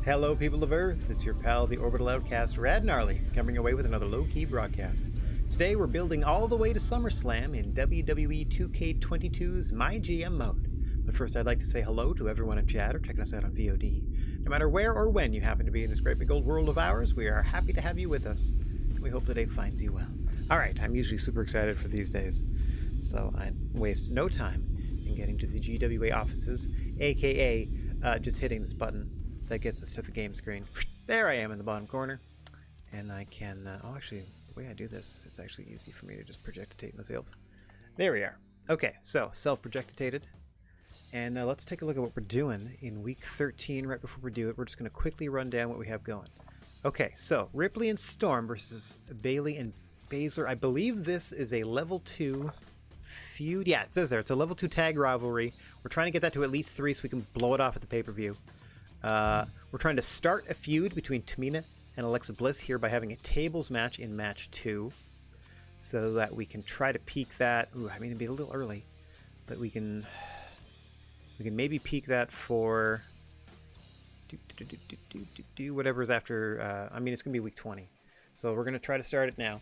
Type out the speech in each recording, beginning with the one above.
Hello, people of Earth. It's your pal, the Orbital Outcast, Rad Gnarly, coming away with another low-key broadcast. Today, we're building all the way to SummerSlam in WWE 2K22's My GM mode. But first, I'd like to say hello to everyone in chat or checking us out on VOD. No matter where or when you happen to be in this great big old world of ours, we are happy to have you with us. We hope the day finds you well. Alright, I'm usually super excited for these days, so I waste no time in getting to the GWA offices, aka just hitting this button that gets us to the game screen. There I am in the bottom corner. And I can, actually, the way I do this, it's actually easy for me to just projectitate myself. There we are. Okay, so, self-projectitated. And let's take a look at what we're doing in week 13 right before we do it. We're just going to quickly run down what we have going. Okay, so, Ripley and Storm versus Bailey and Baszler. I believe this is a level 2 feud. Yeah, it says there. It's a level 2 tag rivalry. We're trying to get that to at least 3 so we can blow it off at the pay-per-view. We're trying to start a feud between Tamina and Alexa Bliss here by having a tables match in match 2, so that we can try to peak that. Ooh, I mean, it'd be a little early, but we can maybe peak that for whatever's after. I mean, it's gonna be week 20, so we're gonna try to start it now.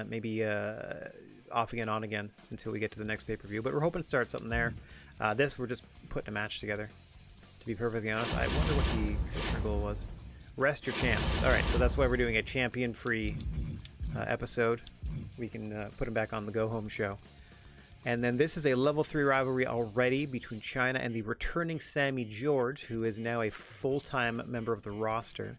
Maybe off again, on again until we get to the next pay-per-view. But we're hoping to start something there. This, we're just putting a match together. To be perfectly honest, I wonder what the commissioner goal was. Rest your champs. Alright, so that's why we're doing a champion-free episode. We can put him back on the go-home show. And then this is a level 3 rivalry already between China and the returning Sammy George, who is now a full-time member of the roster.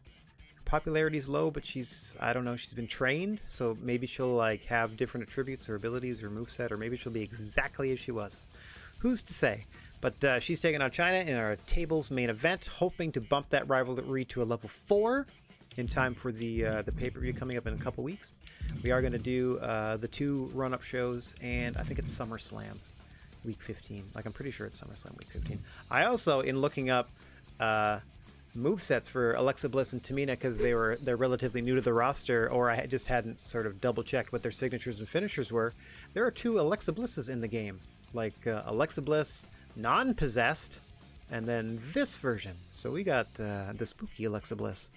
Her popularity's low, but she's, I don't know, she's been trained, so maybe she'll like have different attributes or abilities or moveset, or maybe she'll be exactly as she was. Who's to say? But she's taking on China in our tables main event, hoping to bump that rivalry to a level 4 in time for the pay-per-view coming up in a couple weeks. We are going to do the 2 run-up shows, and I think it's SummerSlam week 15. Like, I'm pretty sure it's SummerSlam week 15. I also, in looking up movesets for Alexa Bliss and Tamina, because they're relatively new to the roster, or I just hadn't sort of double-checked what their signatures and finishers were, there are 2 Alexa Blisses in the game. Like Alexa Bliss non-possessed, and then this version. So we got the spooky Alexa Bliss.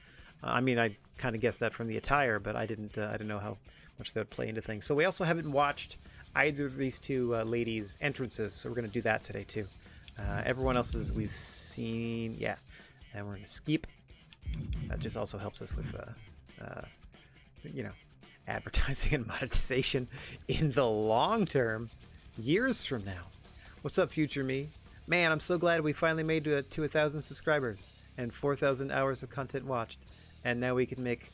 I mean, I kind of guessed that from the attire, but I didn't know how much that would play into things. So we also haven't watched either of these 2 ladies' entrances, so we're going to do that today too. Everyone else's we've seen, yeah. And we're going to skip. That just also helps us with, you know, advertising and monetization in the long term, years from now. What's up, future me? Man, I'm so glad we finally made to 1,000 subscribers and 4,000 hours of content watched. And now we can make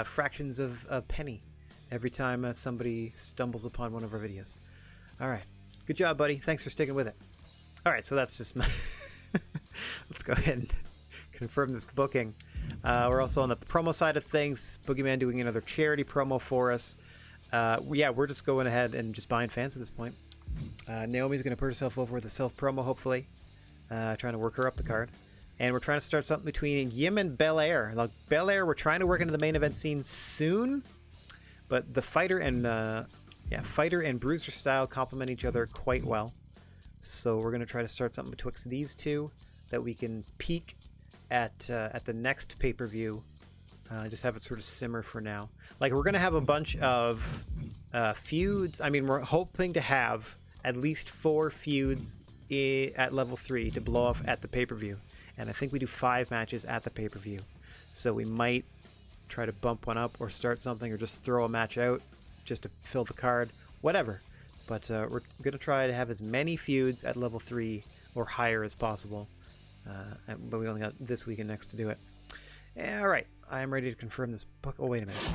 fractions of a penny every time somebody stumbles upon one of our videos. All right. Good job, buddy. Thanks for sticking with it. All right, so that's just my... Let's go ahead and confirm this booking. We're also on the promo side of things. Boogeyman doing another charity promo for us. Yeah, we're just going ahead and just buying fans at this point. Naomi's going to put herself over with a self-promo, hopefully. Trying to work her up the card. And we're trying to start something between Yim and Belair. Like, Belair, we're trying to work into the main event scene soon. But the Fighter and Bruiser style complement each other quite well. So we're going to try to start something betwixt these 2 that we can peak at the next pay-per-view. Just have it sort of simmer for now. Like, we're going to have a bunch of feuds. I mean, we're hoping to have at least 4 feuds at level 3 to blow off at the pay-per-view. And I think we do 5 matches at the pay-per-view. So we might try to bump one up or start something or just throw a match out just to fill the card. Whatever. But we're going to try to have as many feuds at level 3 or higher as possible. But we only got this week and next to do it. Alright, I am ready to confirm this book. Oh, wait a minute.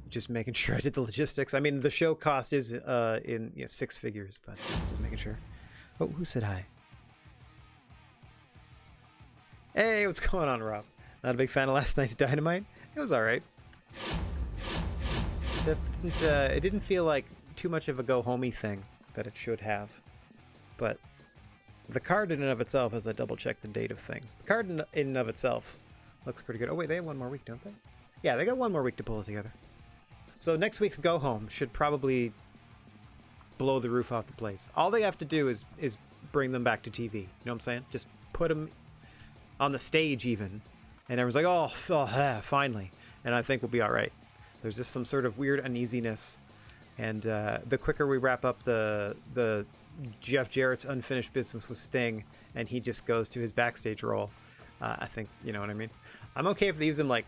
Just making sure I did the logistics. I mean, the show cost is in 6 figures, but just making sure. Oh, who said hi? Hey, what's going on, Rob? Not a big fan of last night's Dynamite? It was alright. It didn't feel like too much of a go-homey thing that it should have. But the card in and of itself, as I double-checked the date of things, the card in and of itself looks pretty good. Oh, wait, they have 1 more week, don't they? Yeah, they got 1 more week to pull it together. So next week's Go Home should probably blow the roof off the place. All they have to do is bring them back to TV. You know what I'm saying? Just put them on the stage even, And everyone's like, finally. And I think we'll be all right. There's just some sort of weird uneasiness. And the quicker we wrap up the Jeff Jarrett's unfinished business with Sting, and he just goes to his backstage role, I think, you know what I mean? I'm okay if they use him like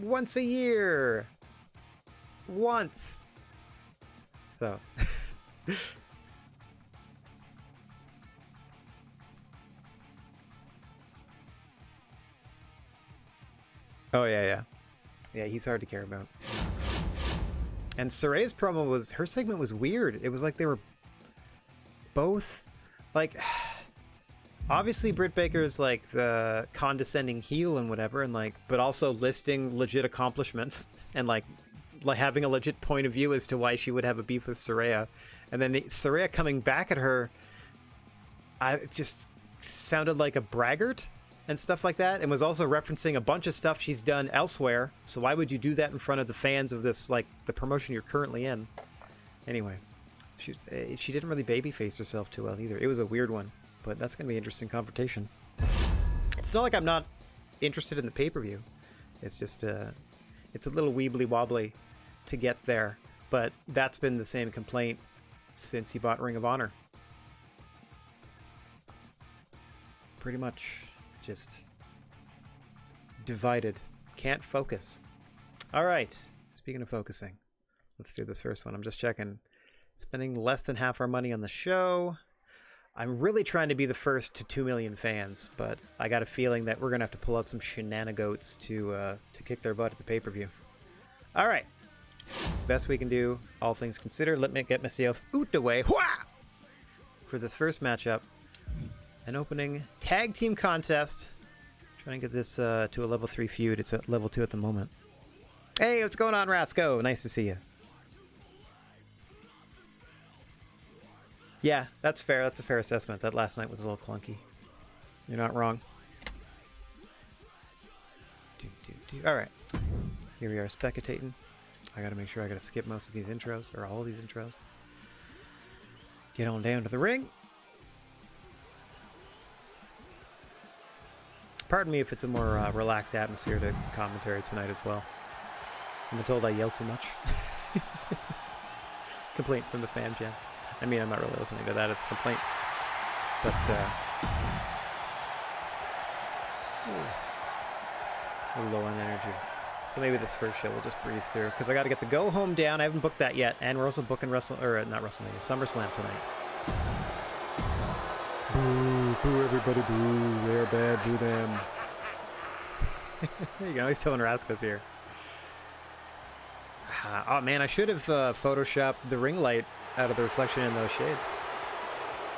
once a year. Once. So. Oh, yeah. Yeah, he's hard to care about. And Saraya's promo her segment was weird. It was like they were both, like, obviously Britt Baker's like the condescending heel and whatever, and like, but also listing legit accomplishments and like having a legit point of view as to why she would have a beef with Saraya. And then Saraya coming back at her, it just sounded like a braggart and stuff like that, and was also referencing a bunch of stuff she's done elsewhere. So why would you do that in front of the fans of this, like, the promotion you're currently in? Anyway, she didn't really babyface herself too well either. It was a weird one, but that's going to be an interesting confrontation. It's not like I'm not interested in the pay-per-view. It's just, it's a little weebly wobbly to get there, but that's been the same complaint since he bought Ring of Honor. Pretty much. Just divided. Can't focus. All right. Speaking of focusing, let's do this first one. I'm just checking. Spending less than half our money on the show. I'm really trying to be the first to 2 million fans, but I got a feeling that we're going to have to pull out some shenanigans to kick their butt at the pay-per-view. All right. Best we can do, all things considered. Let me get myself out the way. For this first matchup. An opening tag team contest. Trying to get this to a level 3 feud. It's at level 2 at the moment. Hey, what's going on, Rasco? Nice to see you. Yeah, that's fair. That's a fair assessment. That last night was a little clunky. You're not wrong. All right. Here we are spectating. I got to make sure I got to skip most of these intros, or all of these intros. Get on down to the ring. Pardon me if it's a more relaxed atmosphere to commentary tonight as well. I've been told I yell too much. Complaint from the fan jam. I mean, I'm not really listening to that as a complaint. But, a little low on energy. So maybe this first show we'll just breeze through. Because I got to get the go home down. I haven't booked that yet. And we're also booking SummerSlam tonight. Boo, boo, everybody, boo. They're bad, boo them. You know, he's telling Raska's here. Oh, man, I should have photoshopped the ring light out of the reflection in those shades.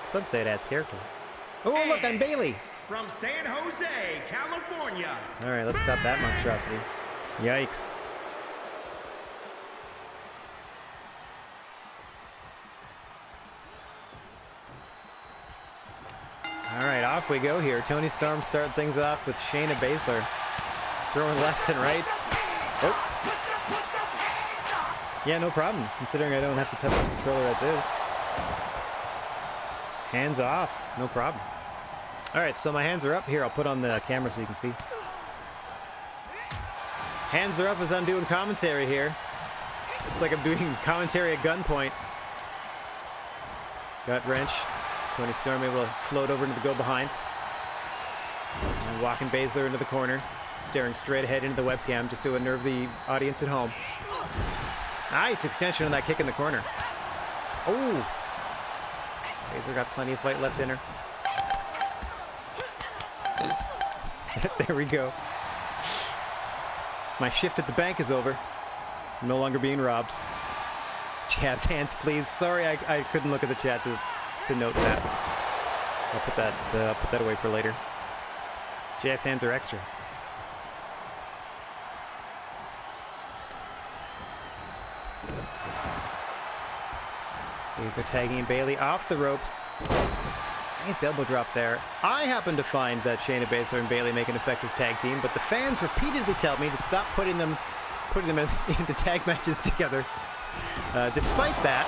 Some say it adds character. Oh, hey, look, I'm Bailey. From San Jose, California. All right, let's stop that monstrosity. Yikes. All right, off we go here. Tony Storm starting things off with Shayna Baszler. Throwing lefts and rights. Oh. Yeah, no problem, considering I don't have to touch the controller as is. Hands off, no problem. All right, so my hands are up. Here, I'll put on the camera so you can see. Hands are up as I'm doing commentary here. It's like I'm doing commentary at gunpoint. Gut wrench. Tony Storm able to float over into the go behind. And walking Baszler into the corner, staring straight ahead into the webcam just to unnerve the audience at home. Nice extension on that kick in the corner. Oh! Baszler got plenty of fight left in her. There we go. My shift at the bank is over. I'm no longer being robbed. Jazz hands, please. Sorry, I couldn't look at the chat to note that. I'll put that away for later. Jazz hands are extra. These are tagging Bailey off the ropes. Nice elbow drop there. I happen to find that Shayna Baszler and Bailey make an effective tag team, but the fans repeatedly tell me to stop putting them into tag matches together. Despite that,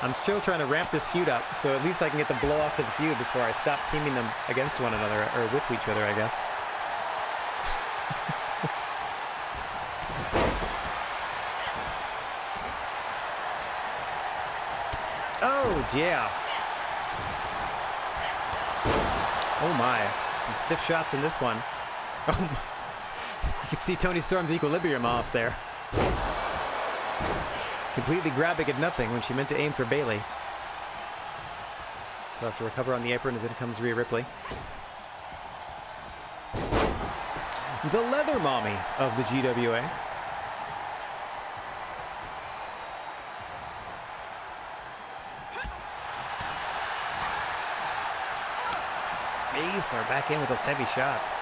I'm still trying to ramp this feud up, so at least I can get the blow off to the feud before I stop teaming them against one another, or with each other, I guess. Oh, yeah. Oh, my. Some stiff shots in this one. Oh, my. You can see Toni Storm's equilibrium off there. Completely grabbing at nothing when she meant to aim for Bayley. She'll have to recover on the apron as in comes Rhea Ripley. The leather mommy of the GWA. Baszler back in with those heavy shots.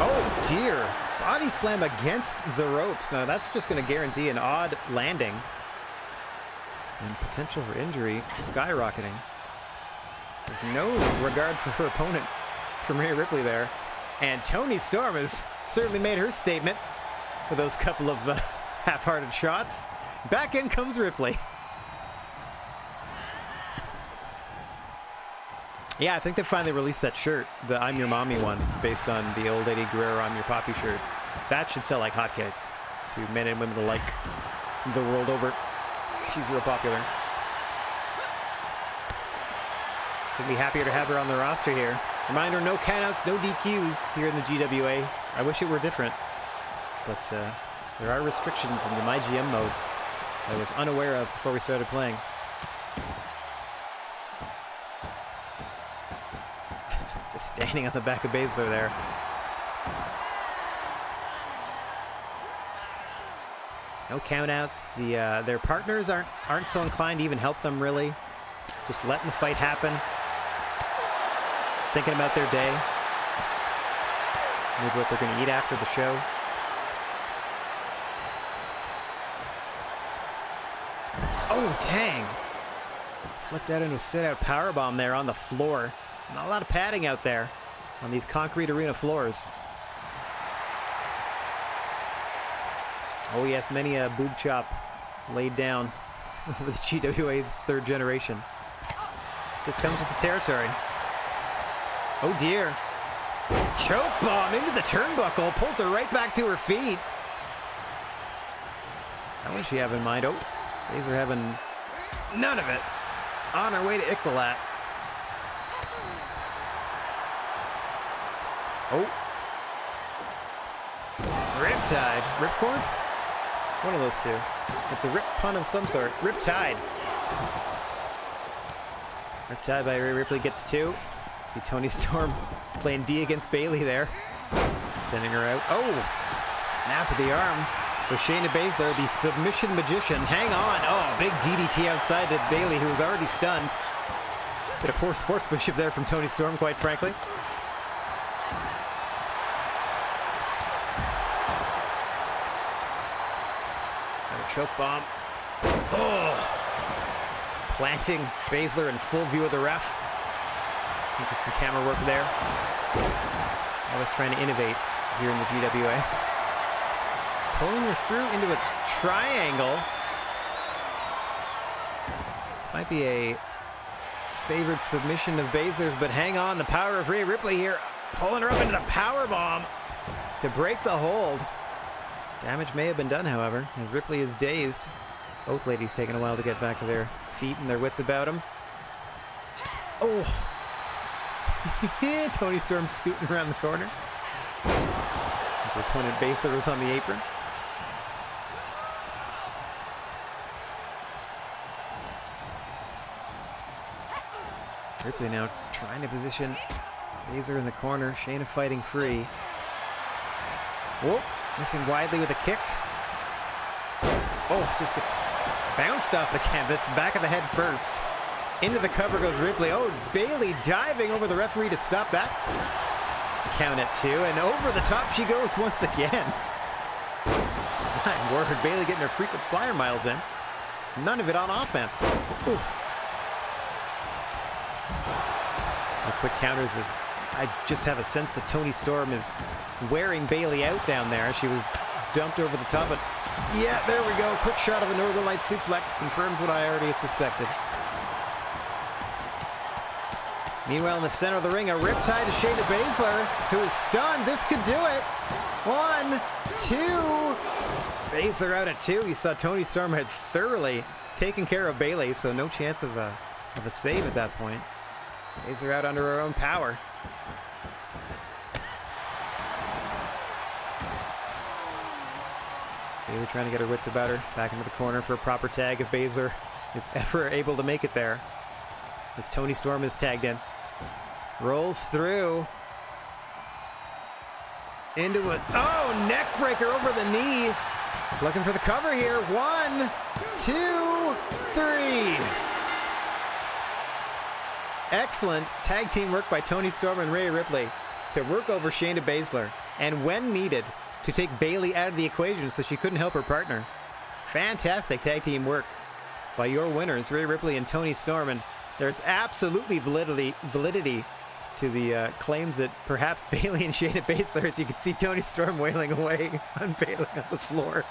Oh dear. Body slam against the ropes. Now that's just going to guarantee an odd landing. And potential for injury skyrocketing. There's no regard for her opponent from Rhea Ripley there. And Toni Storm has certainly made her statement with those couple of half-hearted shots. Back in comes Ripley. Yeah, I think they finally released that shirt, the I'm Your Mommy one, based on the old Eddie Guerrero I'm Your Poppy shirt. That should sell like hotcakes to men and women alike the world over. She's real popular. Could be happier to have her on the roster here. Reminder, no countouts, no DQs here in the GWA. I wish it were different, but there are restrictions in the My GM mode I was unaware of before we started playing. Just standing on the back of Baszler there. No countouts. Their partners aren't so inclined to even help them really. Just letting the fight happen. Thinking about their day. Maybe what they're going to eat after the show. Oh, dang. Flipped out into a sit-out powerbomb there on the floor. Not a lot of padding out there on these concrete arena floors. Oh yes, many a boob chop laid down over the GWA's third generation. This comes with the territory. Oh dear. Choke bomb into the turnbuckle. Pulls her right back to her feet. What does she have in mind? Oh, Baszler having none of it. On her way to Iqbalat. Oh. Riptide. Ripcord? One of those two. It's a rip pun of some sort. Riptide. Riptide by Rhea Ripley gets two. See Toni Storm playing D against Bayley there. Sending her out. Oh! Snap of the arm for Shayna Baszler, the submission magician. Hang on. Oh, big DDT outside to Bayley, who was already stunned. Bit of poor sportsmanship there from Toni Storm, quite frankly. Choke bomb. Oh! Planting Baszler in full view of the ref. Interesting camera work there. Always trying to innovate here in the GWA. Pulling her through into a triangle. This might be a favored submission of Baszler's, but hang on, the power of Rhea Ripley here. Pulling her up into the power bomb to break the hold. Damage may have been done, however, as Ripley is dazed. Both ladies taking a while to get back to their feet and their wits about them. Oh! Toni Storm scooting around the corner. As her opponent Baszler was on the apron. Ripley now trying to position Baszler in the corner. Shayna fighting free. Whoa! Missing widely with a kick. Oh, just gets bounced off the canvas. Back of the head first. Into the cover goes Ripley. Oh, Bayley diving over the referee to stop that. Count at two. And over the top she goes once again. My word, Bayley getting her frequent flyer miles in. None of it on offense. Ooh. The quick counters is... I just have a sense that Toni Storm is wearing Bayley out down there. She was dumped over the top, but yeah, there we go. Quick shot of a Northern Light suplex confirms what I already suspected. Meanwhile, in the center of the ring, a riptide to Shayna Baszler, who is stunned. This could do it. 1, 2. Baszler out at 2. You saw Toni Storm had thoroughly taken care of Bayley, so no chance of a save at that point. Baszler out under her own power. Bayley trying to get her wits about her. Back into the corner for a proper tag if Baszler is ever able to make it there. As Toni Storm is tagged in. Rolls through. Into it. Oh, neck breaker over the knee. Looking for the cover here. 1, 2, 3. Excellent tag team work by Toni Storm and Rhea Ripley to work over Shayna Baszler. And when needed, to take Bayley out of the equation so she couldn't help her partner. Fantastic tag team work by your winners, Rhea Ripley and Toni Storm. And there's absolutely validity to the claims that perhaps Bayley and Shayna Baszler, as you can see Toni Storm wailing away on Bayley on the floor.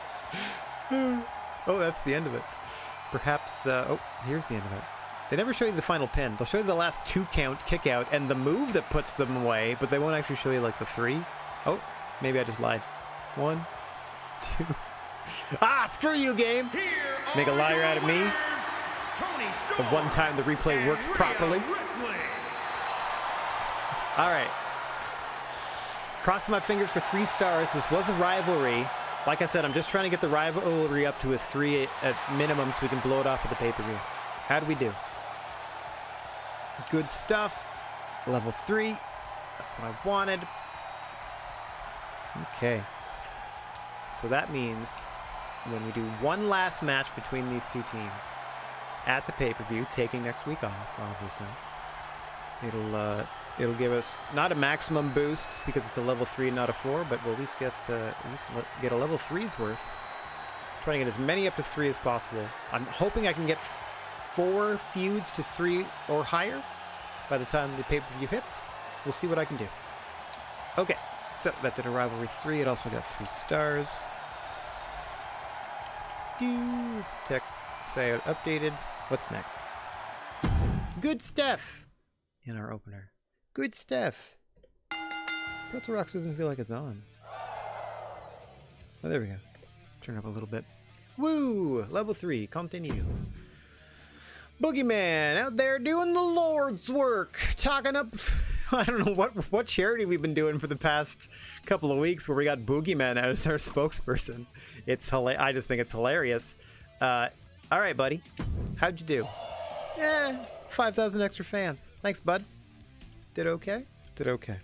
Oh, that's the end of it. Perhaps, oh, here's the end of it. They never show you the final pin. They'll show you the last 2 count kick out and the move that puts them away, but they won't actually show you like the 3. Oh, maybe I just lied. 1, 2. Ah, screw you, game. Make a liar out of me. The one time the replay works properly. All right. Crossing my fingers for 3 stars. This was a rivalry. Like I said, I'm just trying to get the rivalry up to a 3 at minimum so we can blow it off at the pay-per-view. How do we do? Good stuff. Level 3. That's what I wanted. Okay. So that means when we do one last match between these 2 teams at the pay-per-view, taking next week off, obviously, it'll give us not a maximum boost because it's a level 3, not a 4, but we'll at least get a level 3's worth. Trying to get as many up to 3 as possible. I'm hoping I can get 4 feuds to 3 or higher by the time the pay-per-view hits. We'll see what I can do. Okay. So that did a rivalry 3. It also got 3 stars. Text failed updated. What's next? Good stuff in our opener. Good stuff. Pretzel Rocks doesn't feel like it's on. Oh, there we go. Turn up a little bit. Woo! Level 3. Continue. Boogeyman out there doing the Lord's work. Talking up... I don't know what charity we've been doing for the past couple of weeks where we got Boogeyman as our spokesperson. It's I just think it's hilarious. All right, buddy. How'd you do? Yeah, 5,000 extra fans. Thanks, bud. Did okay? Did okay.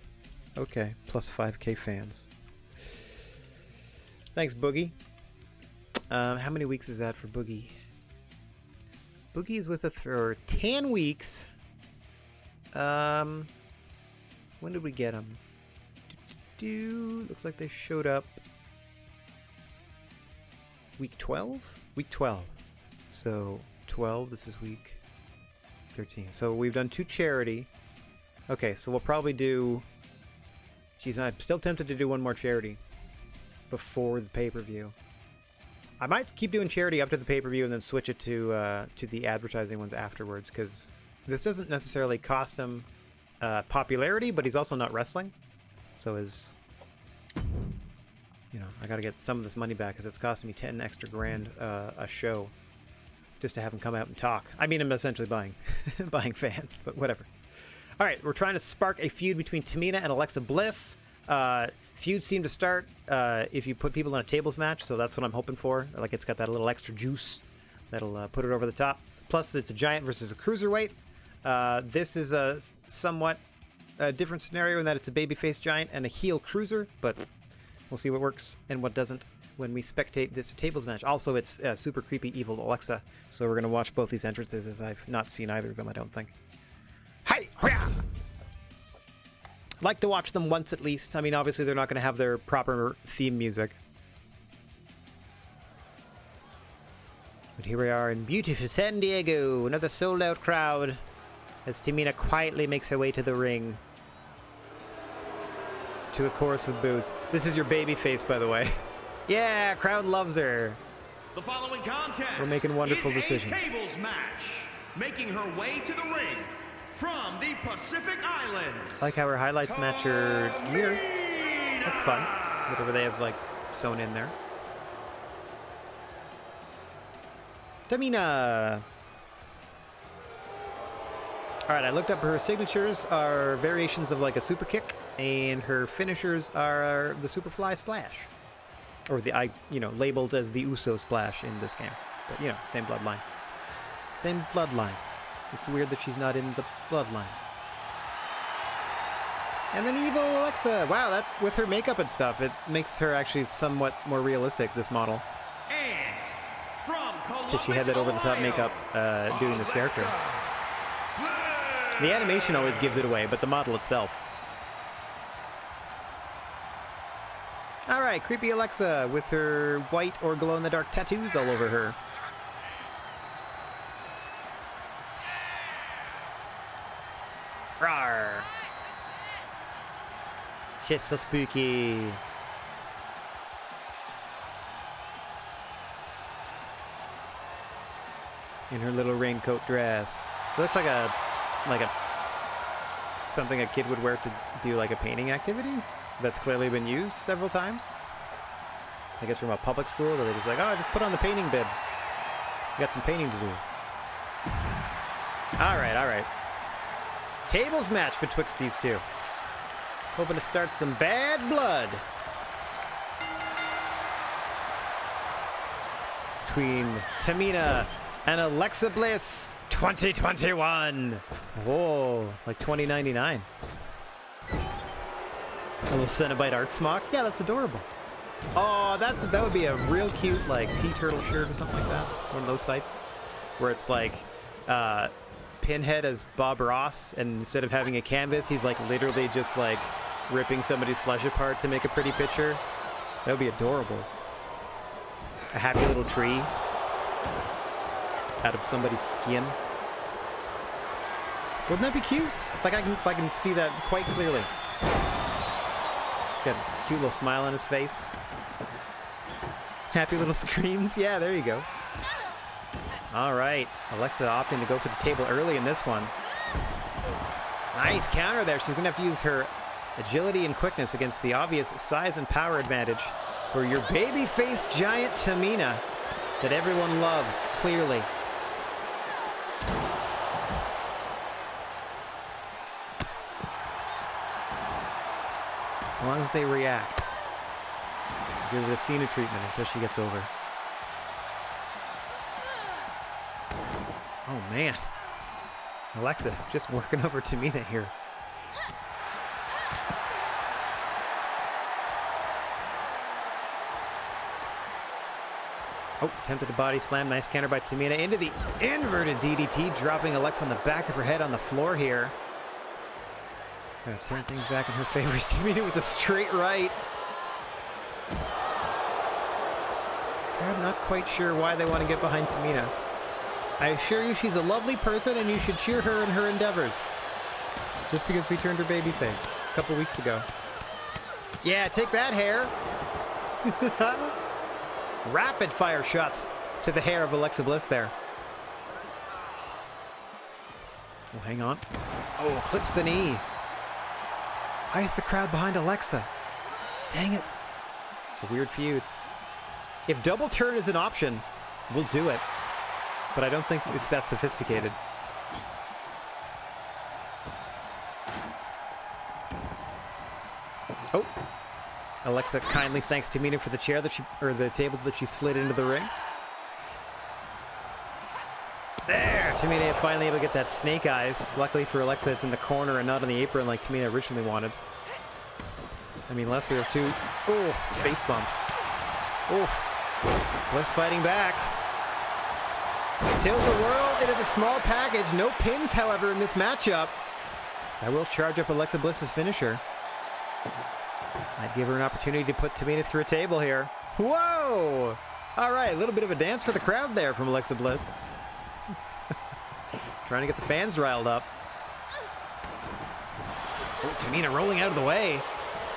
Okay, plus 5K fans. Thanks, Boogie. How many weeks is that for Boogie? Boogie's with us for 10 weeks. When did we get them? Looks like they showed up week 12? Week 12. So 12, this is week 13. So we've done 2 charity. Okay, so we'll probably do... Geez, I'm still tempted to do 1 more charity before the pay-per-view. I might keep doing charity up to the pay-per-view and then switch it to the advertising ones afterwards, because this doesn't necessarily cost him popularity, but he's also not wrestling. So his, I got to get some of this money back because it's costing me 10 extra grand a show just to have him come out and talk. I mean, I'm essentially buying fans, but whatever. All right, we're trying to spark a feud between Tamina and Alexa Bliss. Feuds seem to start if you put people in a tables match, so that's what I'm hoping for. Like, it's got that little extra juice that'll put it over the top. Plus, it's a giant versus a cruiserweight. This is a somewhat different scenario in that it's a babyface giant and a heel cruiser, but we'll see what works and what doesn't when we spectate this tables match. Also, it's super creepy evil Alexa, so we're going to watch both these entrances, as I've not seen either of them, I don't think. Hi! I'd like to watch them once at least. I mean, obviously they're not going to have their proper theme music. But here we are in beautiful San Diego, another sold-out crowd, as Tamina quietly makes her way to the ring. To a chorus of boos. This is your baby face, by the way. Yeah, crowd loves her. The following contest We're making wonderful is decisions. a tables match. Making her way to the ring from the Pacific Islands. I like how her highlights match her gear. That's fun. whatever they have like sewn in there. Tamina. All right, I looked up her signatures are variations of like a super kick, and her finishers are the Superfly Splash, or the labeled as the Uso Splash in this game. But same bloodline. Same bloodline. It's weird that she's not in the bloodline. And then Evil Alexa. Wow, that with her makeup and stuff, it makes her actually somewhat more realistic, this model. And from Because she had that over-the-top makeup doing this character. The animation always gives it away, but the model itself. All right, creepy Alexa with her white or glow-in-the-dark tattoos all over her. Rawr. She's so spooky. In her little raincoat dress. It looks like a something a kid would wear to do like a painting activity that's clearly been used several times. I guess from a public school where they're just like, oh, just put on the painting bib. We got some painting to do. All right. Tables match betwixt these two. Hoping to start some bad blood between Tamina and Alexa Bliss 2021. Whoa, like 2099. A little Cenobite art smock. Yeah, that's adorable. Oh, that would be a real cute like T-Turtle shirt or something like that. One of those sites where it's like Pinhead as Bob Ross, and instead of having a canvas, he's like literally just like ripping somebody's flesh apart to make a pretty picture. That would be adorable. A happy little tree out of somebody's skin. Wouldn't that be cute? Like I can see that quite clearly. He's got a cute little smile on his face. Happy little screams. Yeah, there you go. All right, Alexa opting to go for the table early in this one. Nice counter there. She's gonna have to use her agility and quickness against the obvious size and power advantage for your babyface giant Tamina that everyone loves, clearly. As long as they react. Give it a Cena treatment until she gets over. Oh man. Alexa just working over Tamina here. Oh, tempted to body slam. Nice counter by Tamina into the inverted DDT, dropping Alexa on the back of her head on the floor here. Gonna turn things back in her favor. Tamina with a straight right. I'm not quite sure why they want to get behind Tamina. I assure you she's a lovely person and you should cheer her in her endeavors. Just because we turned her babyface a couple weeks ago. Yeah, take that, hair. Rapid fire shots to the hair of Alexa Bliss there. Oh, hang on. Oh, clips the knee. Why is the crowd behind Alexa? Dang it. It's a weird feud. If double turn is an option, we'll do it. But I don't think it's that sophisticated. Oh. Alexa kindly thanks Tamina for the chair that the table that she slid into the ring. There! Tamina finally able to get that snake eyes. Luckily for Alexa, it's in the corner and not on the apron like Tamina originally wanted. I mean, lesser of two. Oh, face bumps. Oh, Bliss fighting back. Tilt-a-whirl into the small package. No pins, however, in this matchup. I will charge up Alexa Bliss's finisher. I'd give her an opportunity to put Tamina through a table here. Whoa! All right, a little bit of a dance for the crowd there from Alexa Bliss. Trying to get the fans riled up. Oh, Tamina rolling out of the way.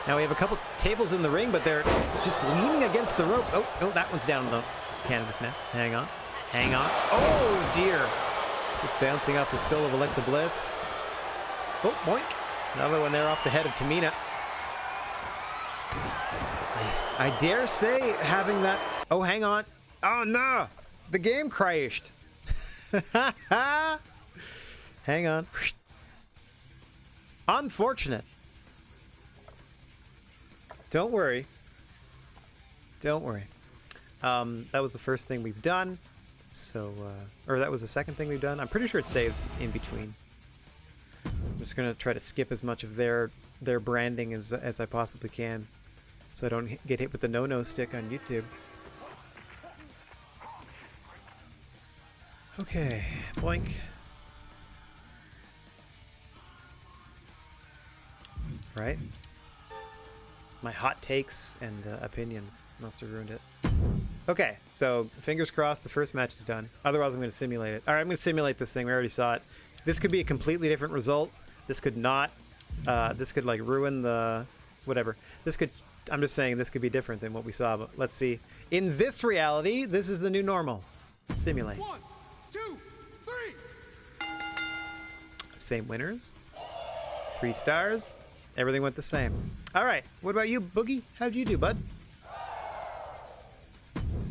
Now we have a couple tables in the ring, but they're just leaning against the ropes. Oh, no, that one's down on the canvas now. Hang on. Hang on. Oh, dear. Just bouncing off the skull of Alexa Bliss. Oh, boink. Another one there off the head of Tamina. I dare say having that... Oh, hang on. Oh, no. The game crashed. Hang on. Unfortunate. Don't worry. Don't worry. That was the first thing we've done. So, or that was the second thing we've done. I'm pretty sure it saves in between. I'm just gonna try to skip as much of their branding as I possibly can, so I don't get hit with the no-no stick on YouTube. Okay, boink. Right? My hot takes and opinions must have ruined it. Okay, so fingers crossed the first match is done. Otherwise, I'm going to simulate it. All right, I'm going to simulate this thing. We already saw it. This could be a completely different result. This could not. This could like ruin the whatever. This could. I'm just saying this could be different than what we saw. But let's see. In this reality, this is the new normal. Simulate. 1, 2, 3. Same winners. 3 stars. Everything went the same. All right. What about you, Boogie? How'd you do, bud?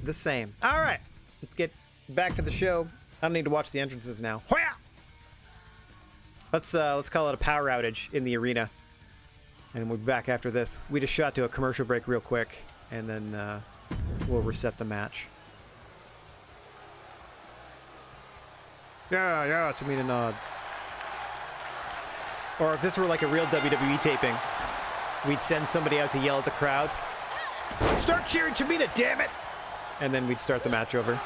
The same. All right. Let's get back to the show. I don't need to watch the entrances now. Let's call it a power outage in the arena, and we'll be back after this. We just shot to a commercial break real quick, and then we'll reset the match. Yeah, Tamina nods. Or if this were like a real WWE taping, we'd send somebody out to yell at the crowd. Start cheering Tamina, damn it! And then we'd start the match over.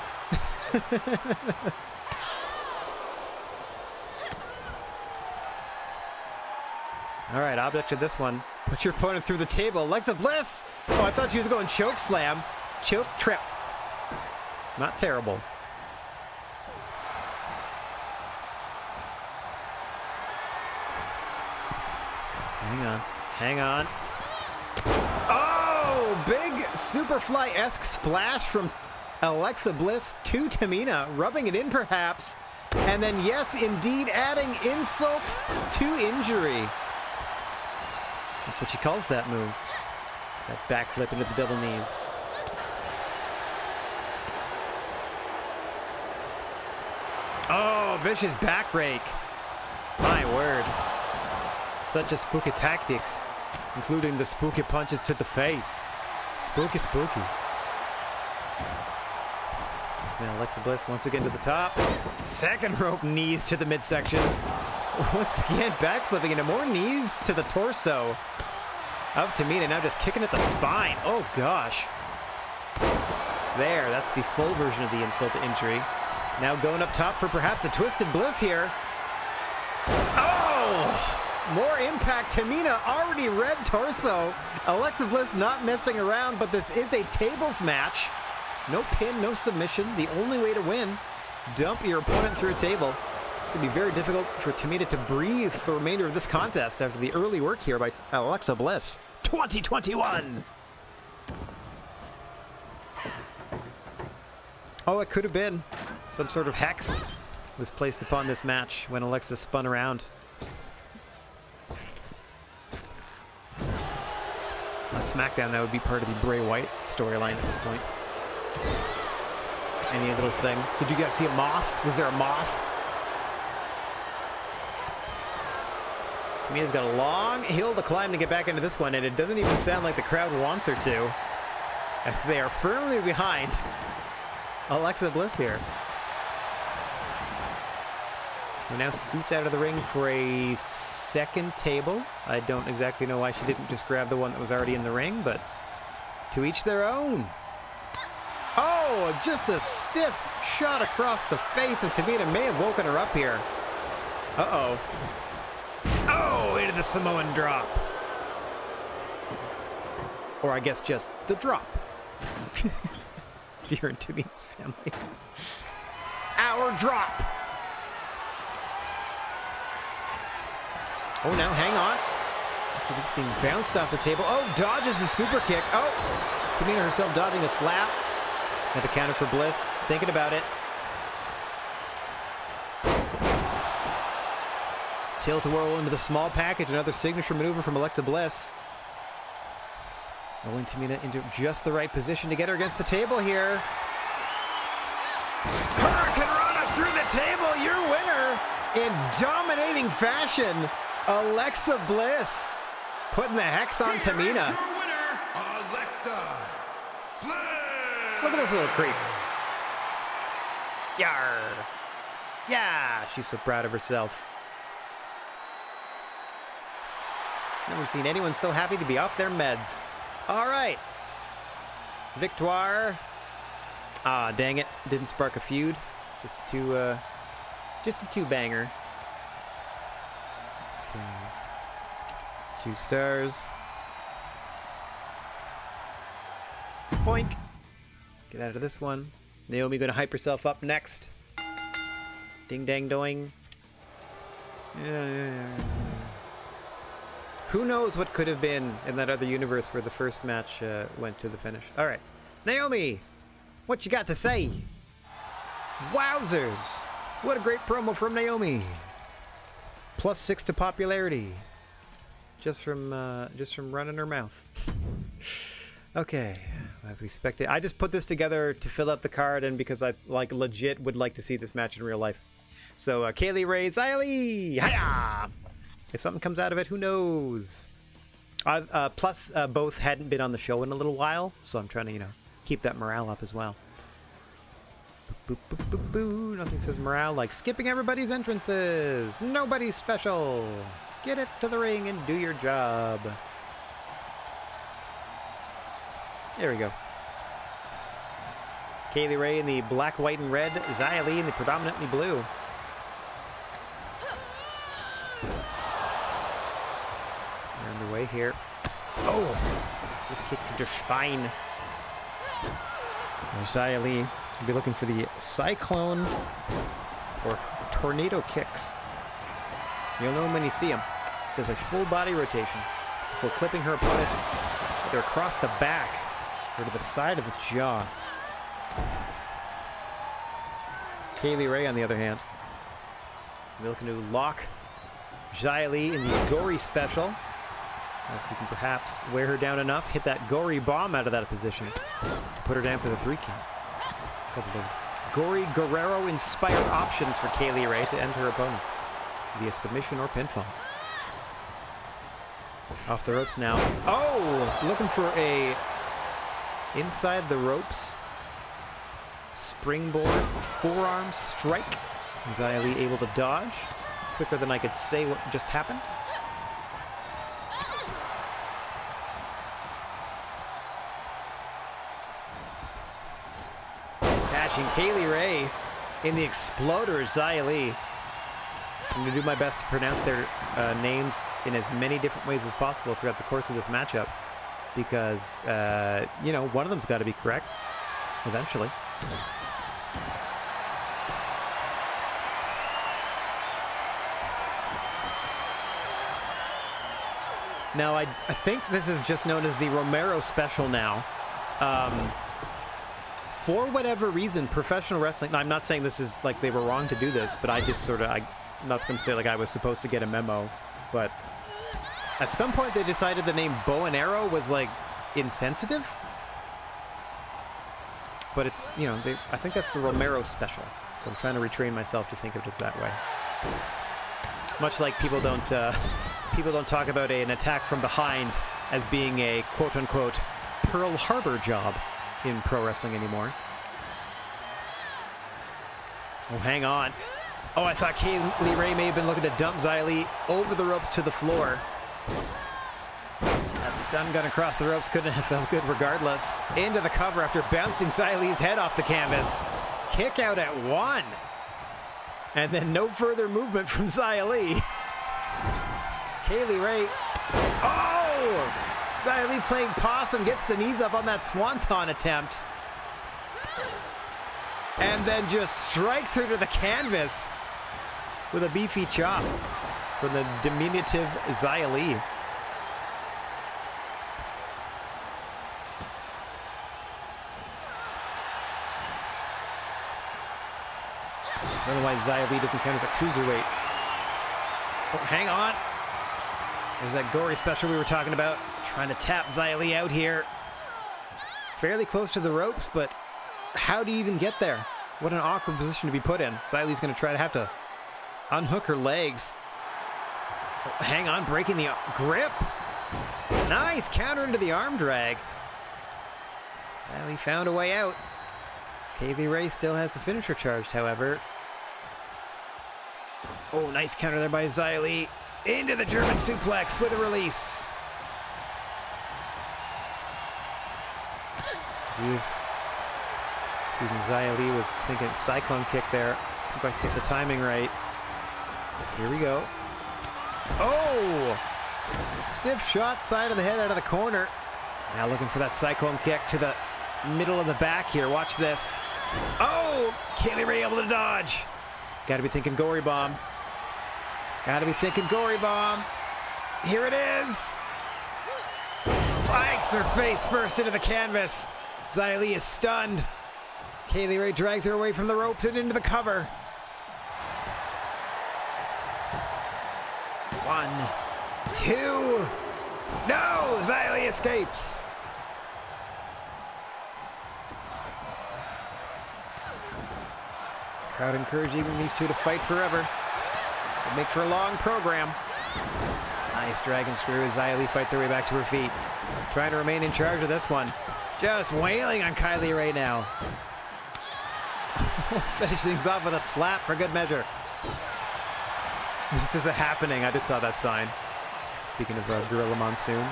All right, object of this one. Put your opponent through the table. Alexa Bliss! Oh, I thought she was going choke slam. Choke trip. Not terrible. Hang on. Hang on. Oh! Big Superfly-esque splash from Alexa Bliss to Tamina. Rubbing it in, perhaps. And then, yes, indeed, adding insult to injury. That's what she calls that move. That backflip into the double knees. Oh, vicious back rake. My word. Such a spooky tactics, including the spooky punches to the face. Spooky, spooky. So now Alexa Bliss once again to the top. Second rope knees to the midsection. Once again, backflipping into more knees to the torso of Tamina. Now just kicking at the spine. Oh, gosh. There, that's the full version of the insult to injury. Now going up top for perhaps a twisted Bliss here. Oh! More impact. Tamina already red torso. Alexa Bliss not messing around, but this is a tables match. No pin, no submission. The only way to win, dump your opponent through a table. It's going to be very difficult for Tamina to breathe for the remainder of this contest after the early work here by Alexa Bliss. 2021! Oh, it could have been. Some sort of hex was placed upon this match when Alexa spun around. On SmackDown, that would be part of the Bray Wyatt storyline at this point. Any little thing. Did you guys see a moth? Was there a moth? Tamina's got a long hill to climb to get back into this one, and it doesn't even sound like the crowd wants her to, as they are firmly behind Alexa Bliss here. Who now scoots out of the ring for a second table. I don't exactly know why she didn't just grab the one that was already in the ring, but to each their own. Oh, just a stiff shot across the face of Tamina. May have woken her up here. Uh-oh. Oh, into the Samoan drop. Or I guess just the drop. If you're in Tamina's family. Our drop. Oh, now hang on. So it's being bounced off the table. Oh, dodges the super kick. Oh, Tamina herself dodging a slap. At the counter for Bliss. Thinking about it. Tilt-a-whirl into the small package. Another signature maneuver from Alexa Bliss. Rolling Tamina into just the right position to get her against the table here. Hurricane Rana through the table, your winner in dominating fashion. Alexa Bliss putting the hex on Tamina. Your winner, Alexa Bliss. Look at this little creep. Yar. Yeah, she's so proud of herself. Never seen anyone so happy to be off their meds. All right. Victoire. Ah, dang it. Didn't spark a feud. Just a two-banger. Okay. 2 stars. Boink. Get out of this one. Naomi gonna hype herself up next. Ding dang doing. Who knows what could have been in that other universe where the first match went to the finish. All right. Naomi, what you got to say? Wowzers. What a great promo from Naomi. +6 to popularity. Just from running her mouth. Okay, as we expected. I just put this together to fill out the card and because I legit would like to see this match in real life. So Kaylee Ray, Xia Li, hiya! If something comes out of it, who knows? Plus, both hadn't been on the show in a little while, so I'm trying to, keep that morale up as well. Boop, boop, boop, boop, boop. Nothing says morale like skipping everybody's entrances. Nobody's special. Get it to the ring and do your job. There we go. Kaylee Ray in the black, white, and red. Xia Li in the predominantly blue. They're underway here. Oh! Stiff kick to the spine. Xia Li will be looking for the Cyclone or Tornado kicks. You'll know them when you see them. Does a full body rotation before clipping her opponent either across the back or to the side of the jaw. Kaylee Ray, on the other hand, will be looking to lock Xia Li in the Gory special. If you can perhaps wear her down enough, hit that Gory bomb out of that position to put her down for the 3 count. A couple of Gory Guerrero-inspired options for Kaylee Ray to end her opponents via submission or pinfall. Off the ropes now. Oh! Looking for a inside the ropes springboard forearm strike. Xia Li able to dodge quicker than I could say what just happened. Catching Kaylee Ray in the exploder, Xia Li. I'm going to do my best to pronounce their names in as many different ways as possible throughout the course of this matchup because, one of them's got to be correct eventually. Now, I think this is just known as the Romero special now. For whatever reason, professional wrestling... Now, I'm not saying this is like they were wrong to do this, but I just sort of... I'm not going to say like I was supposed to get a memo, but at some point they decided the name Bow and Arrow was like insensitive. But it's, I think that's the Romero special. So I'm trying to retrain myself to think of it as that way. Much like people don't talk about an attack from behind as being a quote-unquote Pearl Harbor job in pro wrestling anymore. Oh, hang on. Oh, I thought Kaylee Ray may have been looking to dump Xia Li over the ropes to the floor. That stun gun across the ropes couldn't have felt good regardless. Into the cover after bouncing Xia Li's head off the canvas. Kick out at 1. And then no further movement from Xia Li. Kaylee Ray. Oh! Xia Li playing possum, gets the knees up on that swanton attempt. And then just strikes her to the canvas with a beefy chop from the diminutive Xia Li. I don't know why Xia Li doesn't count as a cruiserweight. Oh, hang on. There's that gory special we were talking about. Trying to tap Xia Li out here. Fairly close to the ropes, but how do you even get there? What an awkward position to be put in. Xia Li's going to try to have to unhook her legs. Oh, hang on, breaking the grip. Nice counter into the arm drag. Xia Li found a way out. Kaylee Ray still has the finisher charged, however. Oh, nice counter there by Xia Li. Into the German suplex with a release. Xia Li was thinking cyclone kick there. Couldn't quite get the timing right. Here we go. Oh! Stiff shot, side of the head out of the corner. Now looking for that cyclone kick to the middle of the back here. Watch this. Oh! Kaylee Ray able to dodge. Gotta be thinking gory bomb. Gotta be thinking gory bomb. Here it is. Spikes her face first into the canvas. Xia Li is stunned. Kaylee Ray drags her away from the ropes and into the cover. 1, 2. No! Xia Li escapes. Crowd encouraging these two to fight forever. It'll make for a long program. Nice dragon screw as Xia Li fights her way back to her feet. Trying to remain in charge of this one. Just wailing on Kylie Ray now. Finish things off with a slap for good measure. This is a happening. I just saw that sign. Speaking of Gorilla Monsoon.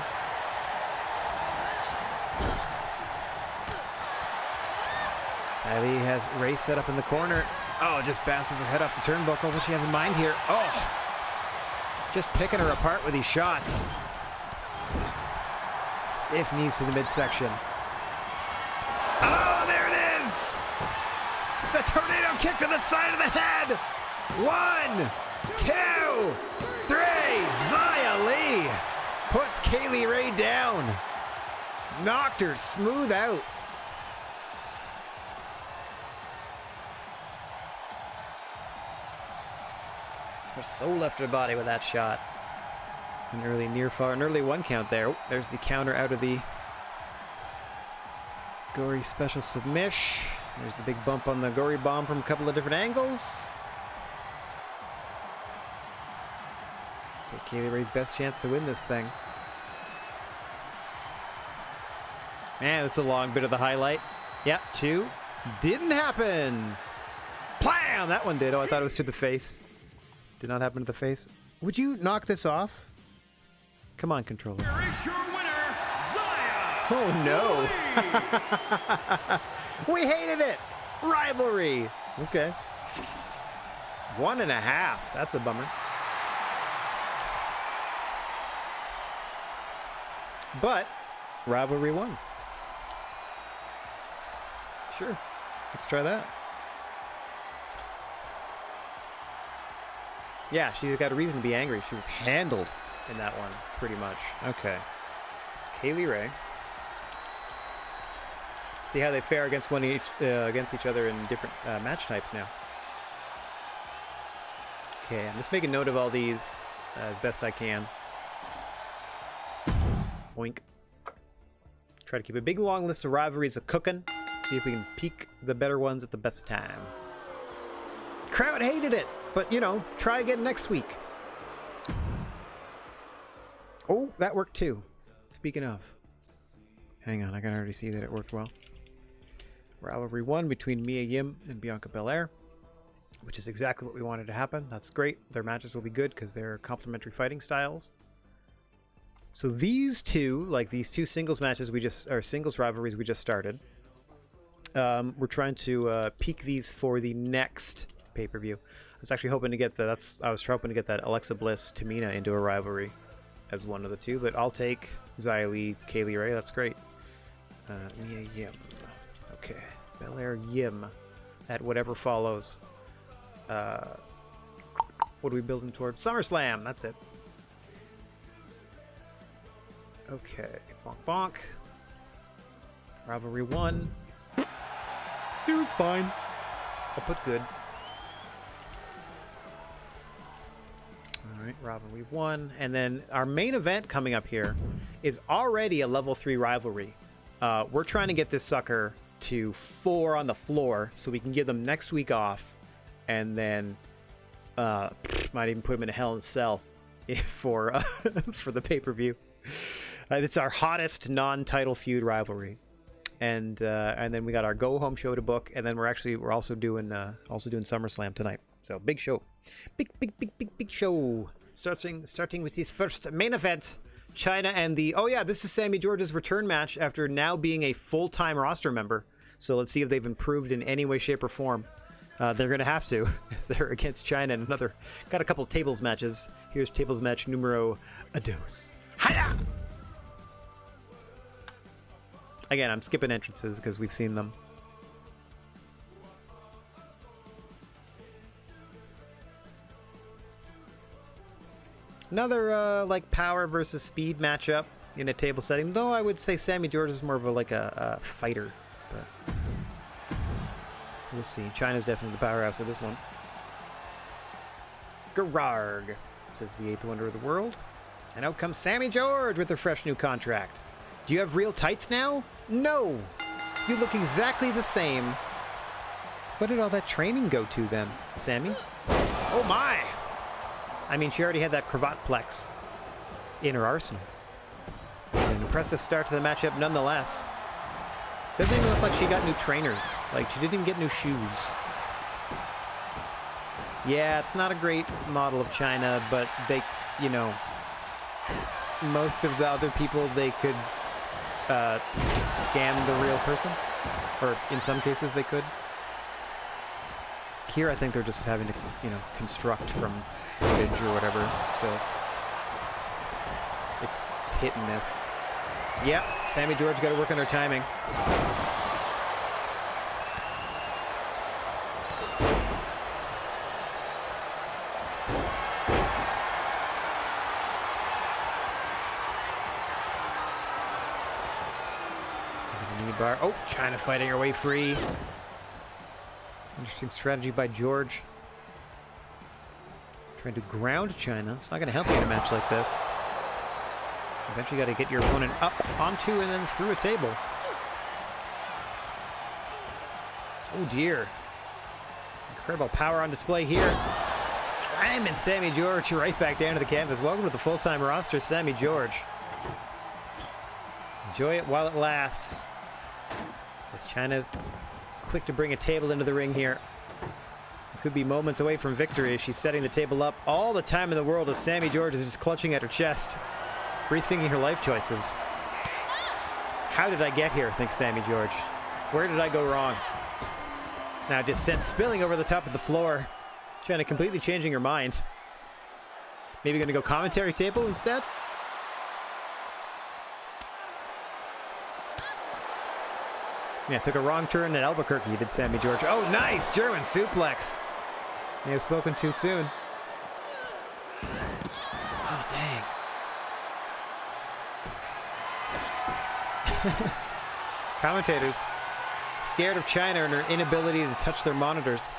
Xia Li has Ray set up in the corner. Oh, just bounces her head off the turnbuckle. What does she have in mind here? Oh! Just picking her apart with these shots. Stiff knees to the midsection. Oh, there it is! The tornado kick to the side of the head! 1, 2, 3! Xia Li puts Kaylee Ray down. Knocked her smooth out. Her soul left her body with that shot. An early an early 1 count there. Oh, there's the counter out of the gory special submish. There's the big bump on the gory bomb from a couple of different angles. This is Kaylee Ray's best chance to win this thing. Man, that's a long bit of the highlight. Yep, 2. Didn't happen. Blam! That one did. Oh, I thought it was to the face. Did not happen to the face. Would you knock this off? Come on, controller. Here is your winner, Xia Oh, no. We hated it. Rivalry. Okay. 1.5. That's a bummer. But rivalry won. Sure. Let's try that. Yeah, she's got a reason to be angry. She was handled in that one, pretty much. Okay. Kaylee Ray. See how they fare against against each other in different match types now. Okay, I'm just making note of all these as best I can. Oink. Try to keep a big long list of rivalries a cooking. See if we can peak the better ones at the best time. Crowd hated it, but you know, try again next week. Oh, that worked too. Speaking of. Hang on, I can already see that it worked well. Rivalry 1 between Mia Yim and Bianca Belair, which is exactly what we wanted to happen. That's great. Their matches will be good because they're complementary fighting styles. So these two, like these two singles matches singles rivalries we just started, we're trying to peak these for the next pay-per-view. I was actually hoping to get that Alexa Bliss Tamina into a rivalry as one of the two, but I'll take Xia Li, Kaylee Ray. That's great. Mia Yim. Okay. Belair Yim at whatever follows. What are we building towards? SummerSlam. That's it. Okay. Bonk bonk. Rivalry 1. It was fine. I'll put good. Alright. Robin, we won. And then our main event coming up here is already a level 3 rivalry. We're trying to get this sucker to 4 on the floor so we can give them next week off, and then might even put them in a Hell in a Cell for the pay-per-view. It's our hottest non-title feud rivalry, and then we got our go home show to book, and then we're also doing SummerSlam tonight. So big show, big show. Starting with his first main event, China and this is Sammy George's return match after now being a full-time roster member. So let's see if they've improved in any way, shape, or form. They're going to have to, as they're against China and got a couple of tables matches. Here's tables match numero dos. Hiya! Again, I'm skipping entrances because we've seen them. Another power versus speed matchup in a table setting, though I would say Sammy George is more of a fighter. But we'll see. China's definitely the powerhouse of this one. Gararg, says the 8th wonder of the world. And out comes Sammy George with a fresh new contract. Do you have real tights now? No! You look exactly the same. What did all that training go to then, Sammy? Oh my! I mean, she already had that cravat plex in her arsenal. An impressive start to the matchup nonetheless. Doesn't even look like she got new trainers. Like, she didn't even get new shoes. Yeah, it's not a great model of China, but they, most of the other people, they could scam the real person. Or in some cases, they could. Here, I think they're just having to, construct from footage or whatever. So it's hit and miss. Yep, Sammy George got to work on her timing. Bar. Oh, China fighting her way free. Interesting strategy by George. Trying to ground China. It's not going to help you in a match like this. Eventually got to get your opponent up onto and then through a table. Oh dear. Incredible power on display here. Slamming Sammy George right back down to the canvas. Welcome to the full-time roster, Sammy George. Enjoy it while it lasts. As China's quick to bring a table into the ring here. It could be moments away from victory as she's setting the table up all the time in the world as Sammy George is just clutching at her chest, rethinking her life choices. How did I get here, thinks Sammy George. Where did I go wrong? Now just sent spilling over the top of the floor. China completely changing her mind. Maybe going to go commentary table instead? Yeah, took a wrong turn at Albuquerque, did Sammy George. Oh, nice! German suplex. May have spoken too soon. Oh, dang. Commentators scared of China and her inability to touch their monitors.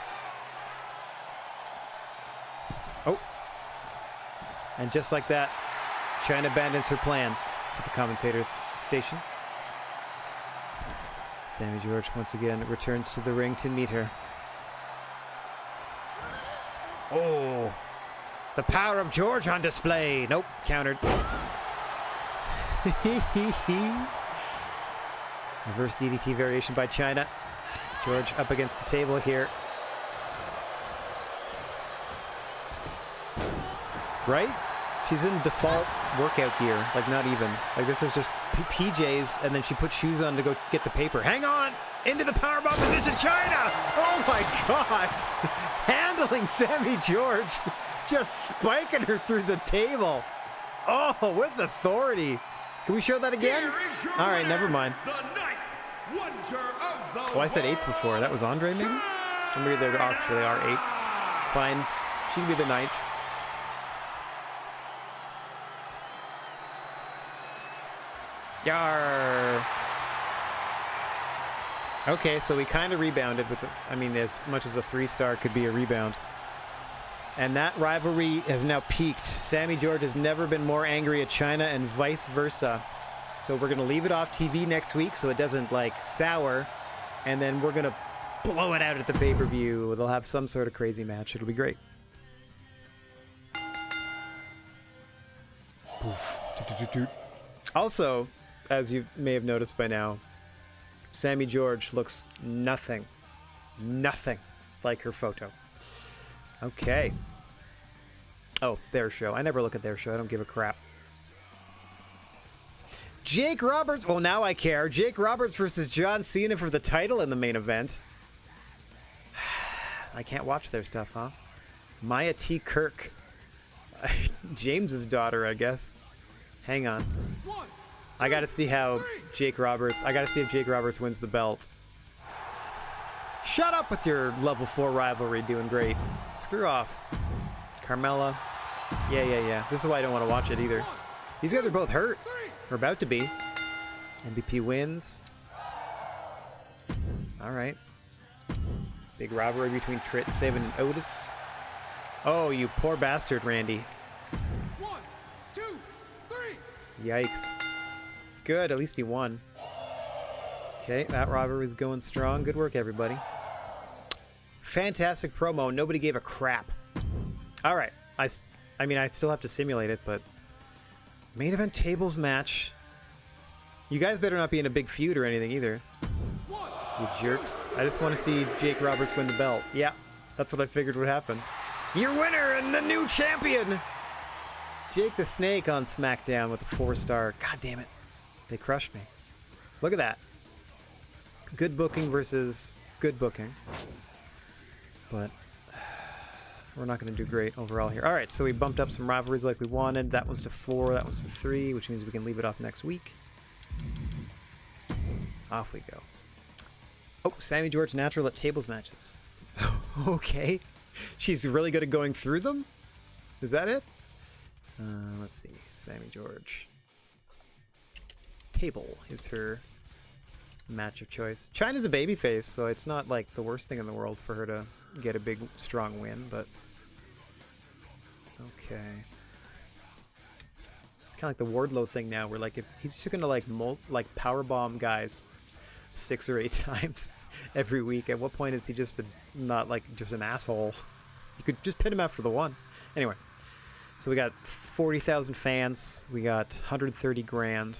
Oh. And just like that, China abandons her plans for the commentators' station. Sammy George once again returns to the ring to meet her. Oh, the power of George on display. Nope, countered. Reverse DDT variation by China. George up against the table here. Right? She's in default workout gear, like not even. Like this is just PJs, and then she puts shoes on to go get the paper. Hang on! Into the powerbomb position, China! Oh my God! Handling Sammy George, just spiking her through the table. Oh, with authority. Can we show that again? All right, never mind. Oh, I said 8th before. That was Andre, maybe? Or maybe they actually are 8. Fine. She can be the 9th. Yar. Okay, so we kind of rebounded with, I mean, as much as a 3-star could be a rebound. And that rivalry has now peaked. Sammy George has never been more angry at China and vice versa. So we're going to leave it off TV next week so it doesn't, like, sour. And then we're going to blow it out at the pay-per-view. They'll have some sort of crazy match. It'll be great. Also, as you may have noticed by now, Sammy George looks nothing like her photo. Okay. Oh, their show. I never look at their show. I don't give a crap. Jake Roberts. Well, now I care. Jake Roberts versus John Cena for the title in the main event. I can't watch their stuff, huh? Maya T. Kirk. James's daughter, I guess. Hang on. I gotta see how Jake Roberts... I gotta see if Jake Roberts wins the belt. Shut up with your level 4 rivalry doing great. Screw off. Carmella. Yeah. This is why I don't want to watch it either. These guys are both hurt. Or about to be. MVP wins. Right. Big rivalry between Tritt, Saban, and Otis. Oh, you poor bastard, Randy. 1, 2, 3. Yikes. Good, at least he won. Okay, that rivalry is going strong. Good work, everybody. Fantastic promo. Nobody gave a crap. All right. I mean, I still have to simulate it, but main event tables match. You guys better not be in a big feud or anything either. You jerks. I just want to see Jake Roberts win the belt. Yeah, that's what I figured would happen. Your winner and the new champion! Jake the Snake on SmackDown with a 4-star. God damn it. They crushed me. Look at that. Good booking versus good booking. But we're not going to do great overall here. All right, so we bumped up some rivalries like we wanted. That one's to 4, that one's to 3, which means we can leave it off next week. Off we go. Oh, Sammy George natural at tables matches. Okay. She's really good at going through them? Is that it? Let's see. Sammy George. Table is her match of choice. Chyna's a babyface, so it's not like the worst thing in the world for her to get a big, strong win, but... Okay. It's kind of like the Wardlow thing now, where like if he's just gonna like powerbomb guys 6 or 8 times every week. At what point is he just not like just an asshole? You could just pin him after the one. Anyway, so we got 40,000 fans. We got 130 grand.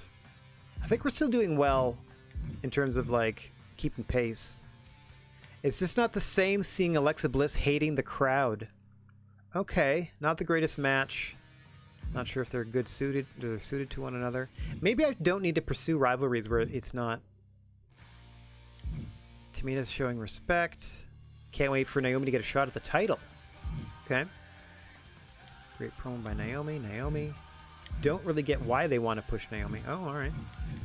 I think we're still doing well in terms of like keeping pace. It's just not the same seeing Alexa Bliss hating the crowd. Okay, not the greatest match. Not sure if they're suited to one another. Maybe I don't need to pursue rivalries where it's not. Tamina's showing respect. Can't wait for Naomi to get a shot at the title. Okay. Great promo by Naomi. Naomi. Don't really get why they want to push Naomi. Oh, all right.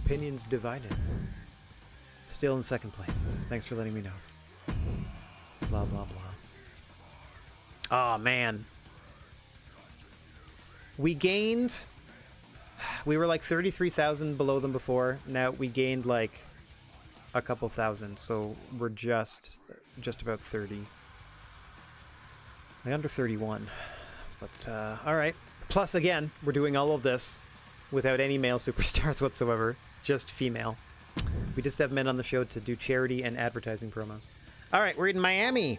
Opinions divided. Still in second place. Thanks for letting me know. Blah, blah, blah. Oh, man. We were like 33,000 below them before. Now we gained like a couple thousand, so we're just about 30. Like under 31. But, alright. Plus, again, we're doing all of this without any male superstars whatsoever. Just female. We just have men on the show to do charity and advertising promos. Alright, we're in Miami.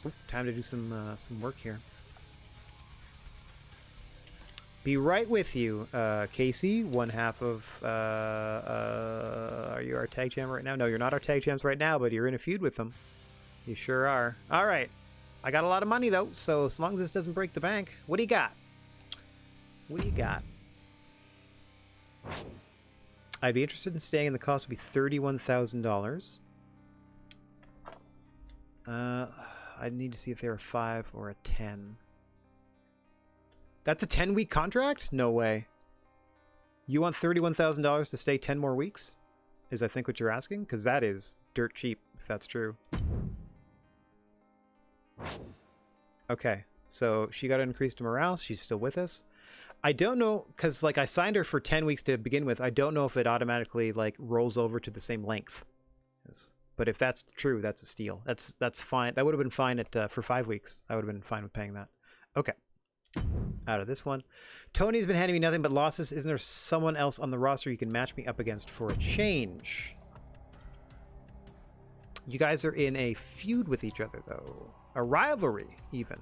Ooh, time to do some work here. Be right with you, Casey, one half of, are you our tag champ right now? No, you're not our tag champs right now, but you're in a feud with them. You sure are. All right. I got a lot of money, though, so as long as this doesn't break the bank. What do you got? What do you got? I'd be interested in staying, and the cost would be $31,000. I'd need to see if they're a 5 or a 10. That's a 10-week contract? No way. You want $31,000 to stay 10 more weeks? Is I think what you're asking? Because that is dirt cheap, if that's true. Okay, so she got an increased morale. She's still with us. I don't know, because like I signed her for 10 weeks to begin with. I don't know if it automatically like rolls over to the same length. But if that's true, that's a steal. That's fine. That would have been fine at for 5 weeks. I would have been fine with paying that. Okay. Out of this one. Tony's been handing me nothing but losses. Isn't there someone else on the roster you can match me up against for a change? You guys are in a feud with each other, though. A rivalry, even.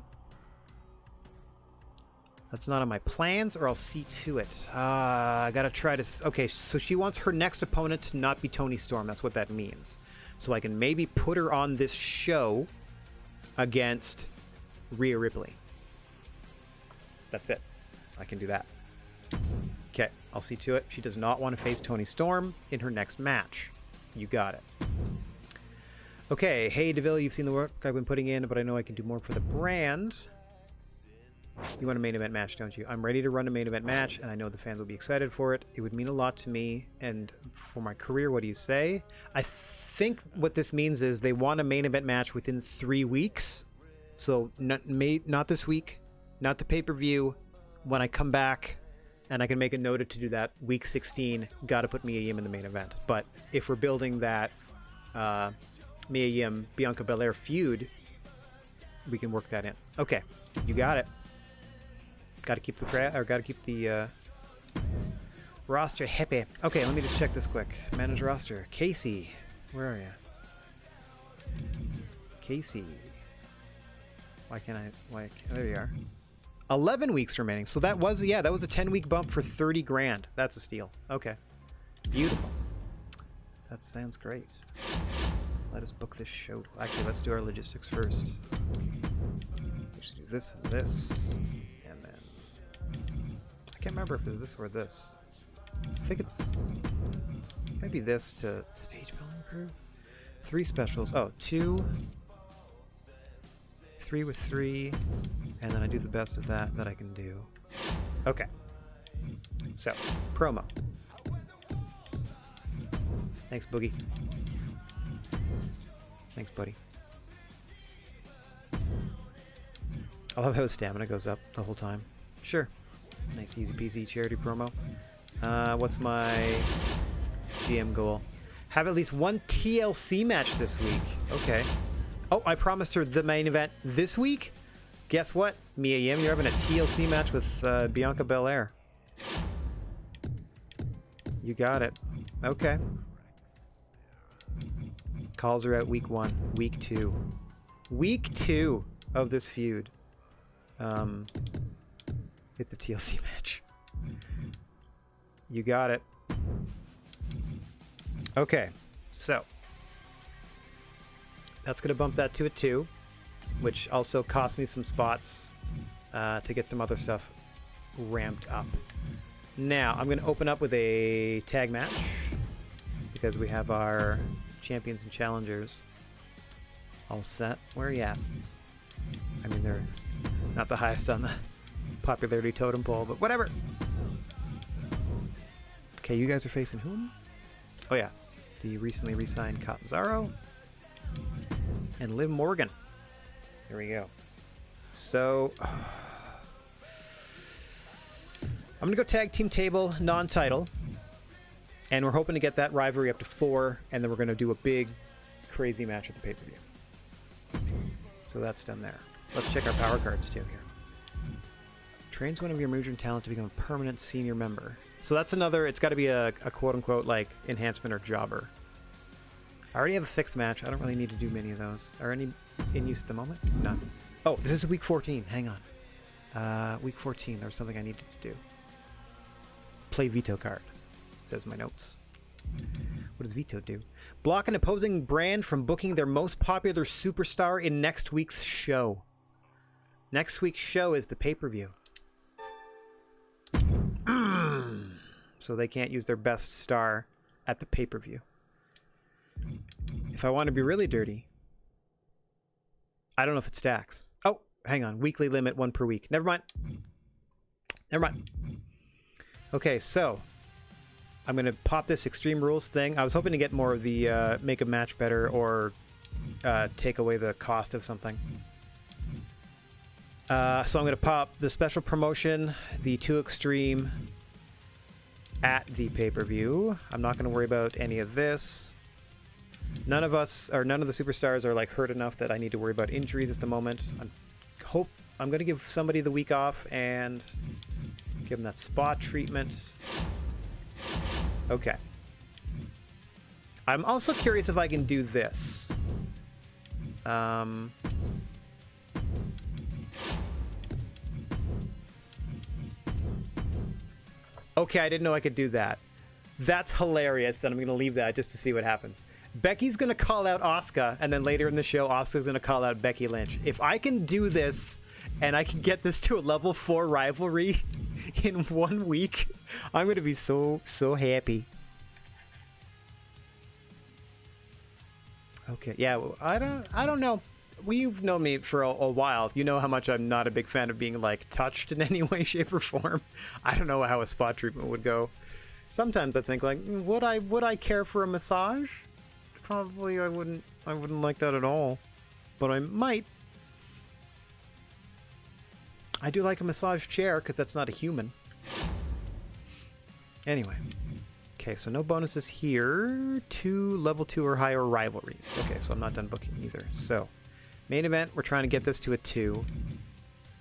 That's not on my plans, or I'll see to it. I gotta try to... Okay, so she wants her next opponent to not be Toni Storm. That's what that means. So I can maybe put her on this show against Rhea Ripley. That's it. I can do that. Okay, I'll see to it. She does not want to face Toni Storm in her next match. You got it. Okay, hey DeVille, you've seen the work I've been putting in, but I know I can do more for the brand. You want a main event match, don't you? I'm ready to run a main event match, and I know the fans will be excited for it. It would mean a lot to me, and for my career, what do you say? I think what this means is they want a main event match within 3 weeks. So not this week, not the pay-per-view. When I come back, and I can make a note to do that, week 16, got to put Mia Yim in the main event. But if we're building that Mia Yim, Bianca Belair feud, we can work that in. Okay, you got it. Got to keep the roster happy. Okay, let me just check this quick. Manage roster. Casey, where are you? Casey. There you are. 11 weeks remaining. So that was a 10-week bump for 30 grand. That's a steal. Okay. Beautiful. That sounds great. Let us book this show. Actually, let's do our logistics first. We should do this and this. And then... I can't remember if it's this or this. I think it's... maybe this to stage building crew? 3 specials. Oh, 2... 3 with 3, and then I do the best of that I can do. Okay. So, promo. Thanks, Boogie. Thanks, buddy. I love how his stamina goes up the whole time. Sure. Nice, easy peasy charity promo. What's my GM goal? Have at least 1 TLC match this week. Okay. Oh, I promised her the main event this week. Guess what? Mia Yim, you're having a TLC match with Bianca Belair. You got it. Okay. Calls are out week 1. Week 2. Week 2 of this feud. It's a TLC match. You got it. Okay, so that's going to bump that to a 2, which also cost me some spots to get some other stuff ramped up. Now, I'm going to open up with a tag match because we have our champions and challengers all set. Where are you at? I mean, they're not the highest on the popularity totem pole, but whatever. Okay, you guys are facing whom? Oh, yeah. The recently re-signed Catanzaro and Liv Morgan. Here we go. So, I'm going to go tag team table, non-title. And we're hoping to get that rivalry up to 4, and then we're going to do a big, crazy match at the pay-per-view. So that's done there. Let's check our power cards too here. Trains one of your emerging talent to become a permanent senior member. So that's another, it's got to be a quote-unquote like enhancement or jobber. I already have a fixed match. I don't really need to do many of those. Are any in use at the moment? None. Oh, this is week 14. Hang on. Week 14, there was something I needed to do. Play veto card, says my notes. What does veto do? Block an opposing brand from booking their most popular superstar in next week's show. Next week's show is the pay-per-view. So they can't use their best star at the pay-per-view. If I want to be really dirty, I don't know if it stacks. Oh, hang on. Weekly limit, 1 per week. Never mind. Never mind. Okay, so I'm going to pop this Extreme Rules thing. I was hoping to get more of the make a match better or take away the cost of something. So I'm going to pop the special promotion, the 2 Extreme at the pay-per-view. I'm not going to worry about any of this. None of us, or none of the superstars are like hurt enough that I need to worry about injuries at the moment. I'm going to give somebody the week off and give them that spot treatment. Okay. I'm also curious if I can do this. Okay, I didn't know I could do that. That's hilarious, and I'm going to leave that just to see what happens. Becky's going to call out Asuka, and then later in the show, Asuka's going to call out Becky Lynch. If I can do this, and I can get this to a level 4 rivalry in 1 week, I'm going to be so happy. Okay, yeah, well, I don't know. You've known me for a while. You know how much I'm not a big fan of being, like, touched in any way, shape, or form. I don't know how a spot treatment would go. Sometimes I think, like, would I care for a massage? Probably I wouldn't like that at all. But I might. I do like a massage chair, because that's not a human. Anyway. Okay, so no bonuses here. 2 level 2 or higher rivalries. Okay, so I'm not done booking either. So, main event, we're trying to get this to a 2.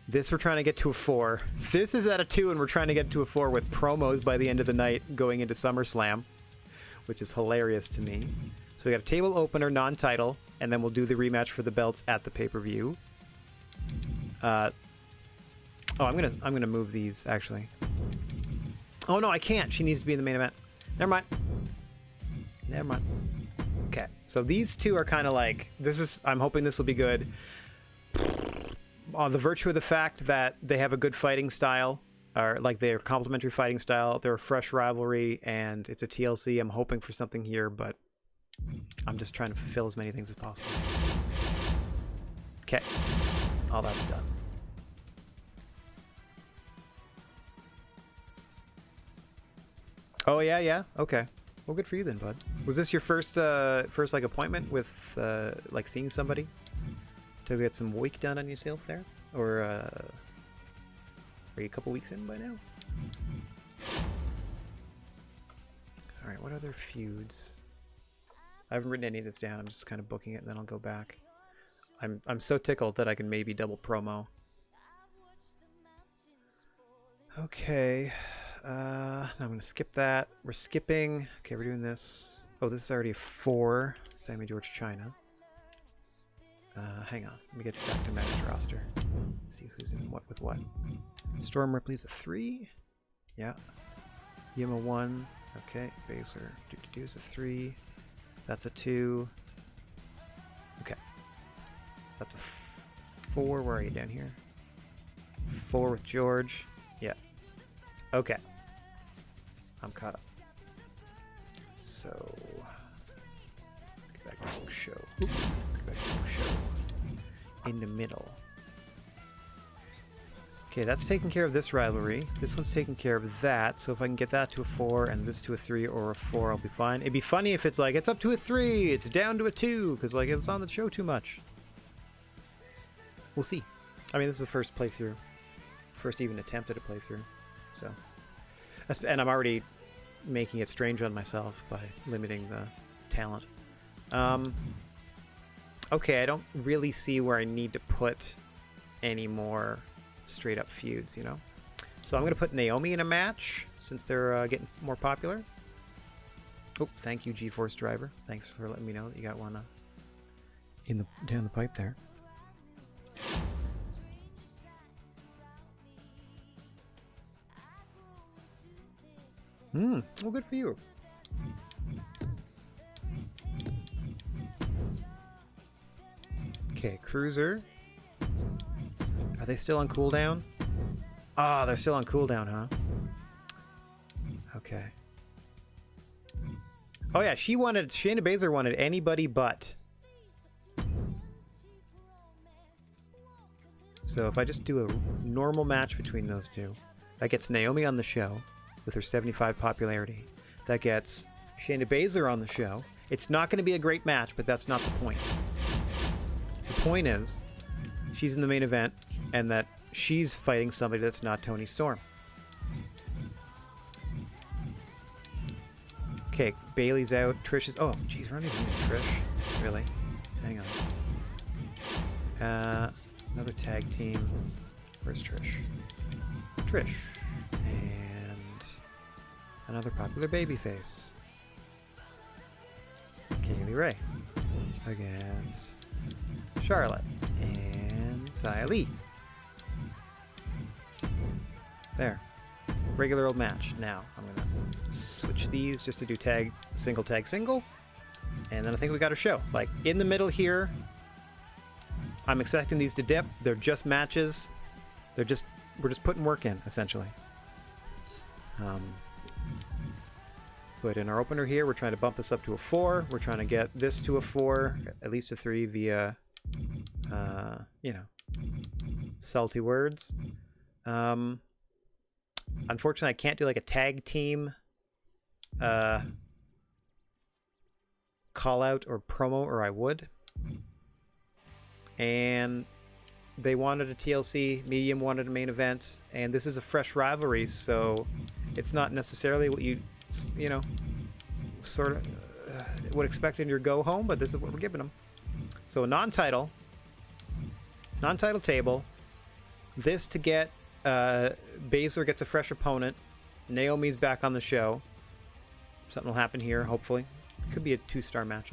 This we're trying to get to a 4. This is at a 2, and we're trying to get to a 4 with promos by the end of the night going into SummerSlam, which is hilarious to me. So we got a table opener, non-title, and then we'll do the rematch for the belts at the pay-per-view. Oh, I'm gonna move these actually. Oh no, I can't. She needs to be in the main event. Never mind. Never mind. Okay, so these two are kind of like, I'm hoping this will be good. On the virtue of the fact that they have a good fighting style, or like they're complementary fighting style, they're a fresh rivalry, and it's a TLC. I'm hoping for something here, but I'm just trying to fulfill as many things as possible. Okay, all that's done. Oh yeah, okay. Well, good for you then, bud. Was this your first like appointment with like seeing somebody to get some work done on yourself there, or are you a couple weeks in by now? All right, what other feuds? I haven't written any of this down. I'm just kind of booking it, and then I'll go back. I'm so tickled that I can maybe double promo. Okay. No, I'm going to skip that. We're skipping. Okay, we're doing this. Oh, this is already a 4. Sammy George China. Hang on. Let me get back to managed roster. See who's in what with what. Storm Ripley's a 3. Yeah. Yima 1. Okay. Baszler. Is a 3. That's a 2. Okay. That's a 4. Where are you? Down here? 4 with George. Yeah. Okay. I'm caught up. So let's get back to the show. Let's get back to the show. In the middle. Okay, that's taking care of this rivalry. This one's taking care of that. So if I can get that to a 4 and this to a 3 or a 4, I'll be fine. It'd be funny if it's like it's up to a 3, it's down to a 2, because like it's on the show too much. We'll see. I mean, this is the first playthrough, first even attempt at a playthrough. So, and I'm already making it strange on myself by limiting the talent. Okay, I don't really see where I need to put any more straight up feuds, you know? So I'm going to put Naomi in a match since they're getting more popular. Oh, thank you, GeForce Driver. Thanks for letting me know that you got one down the pipe there. Well, good for you. Okay, Cruiser. Are they still on cooldown? Ah, they're still on cooldown, huh? Okay. Oh yeah, Shayna Baszler wanted anybody but. So if I just do a normal match between those two, that gets Naomi on the show with her 75 popularity. That gets Shayna Baszler on the show. It's not going to be a great match, but that's not the point. The point is, she's in the main event, and that she's fighting somebody that's not Toni Storm. Okay, Bailey's out. Trish is... Oh, jeez, we're not even using Trish. Really? Hang on. Another tag team. Where's Trish? Trish. And another popular babyface. Kaylee Ray. Against Charlotte. And Xia Li. There. Regular old match. Now, I'm going to switch these just to do single tag single. And then I think we got a show. Like, in the middle here, I'm expecting these to dip. They're just matches. We're just putting work in, essentially. But in our opener here, we're trying to bump this up to a 4. We're trying to get this to a 4, at least a 3 via, you know, salty words. Unfortunately, I can't do like a tag team call out or promo, or I would. And they wanted a TLC, Medium wanted a main event, and this is a fresh rivalry, so it's not necessarily what you know, sort of would expect in your go home, but this is what we're giving them. So a non-title table. This to get Baszler gets a fresh opponent. Naomi's back on the show. Something will happen here, hopefully. Could be a 2-star match.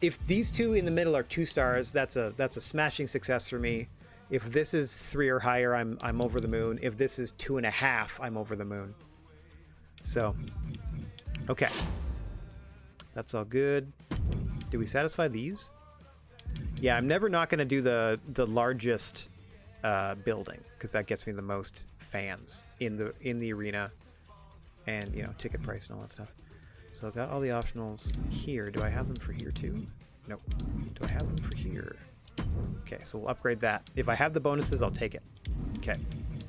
If these two in the middle are 2 stars, that's a smashing success for me. If this is 3 or higher, I'm over the moon. If this is 2.5, I'm over the moon. So, okay. That's all good. Do we satisfy these? Yeah, I'm never not going to do the largest building, because that gets me the most fans in the arena, and, you know, ticket price and all that stuff. So I've got all the optionals here. Do I have them for here too? Nope. Do I have them for here? Okay, so we'll upgrade that. If I have the bonuses, I'll take it. Okay.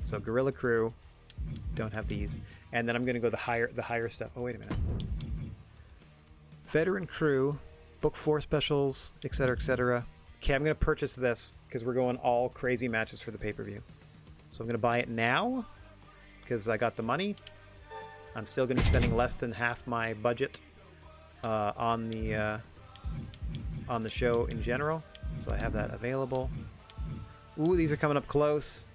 So Gorilla Crew, don't have these, and then I'm going to go the higher stuff. Oh, wait a minute. Veteran Crew, book 4 specials, etc., etc. Okay, I'm going to purchase this because we're going all crazy matches for the pay-per-view. So I'm going to buy it now because I got the money. I'm still going to be spending less than half my budget on the show in general. So I have that available. Ooh, these are coming up close.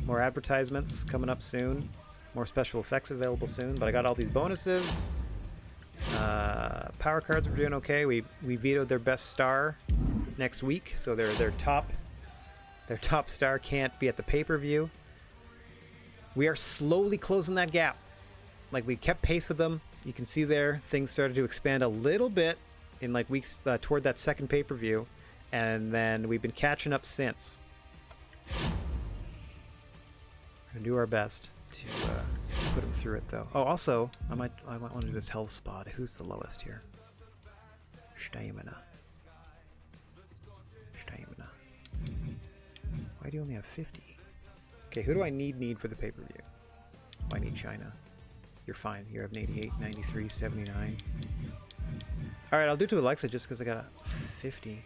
More advertisements coming up soon. More special effects available soon. But I got all these bonuses. Power cards were doing okay. We vetoed their best star next week, so their top star can't be at the pay-per-view. We are slowly closing that gap. Like, we kept pace with them. You can see there things started to expand a little bit in like weeks toward that second pay-per-view, and then we've been catching up since. We're gonna do our best to put them through it, though. Oh, also, I might want to do this health spot. Who's the lowest here? Stamina. Why do you only have 50? Okay, who do I need for the pay-per-view? Oh, I need China. You're fine. You have an 88, 93, 79. All right, I'll do it to Alexa just because I got a 50.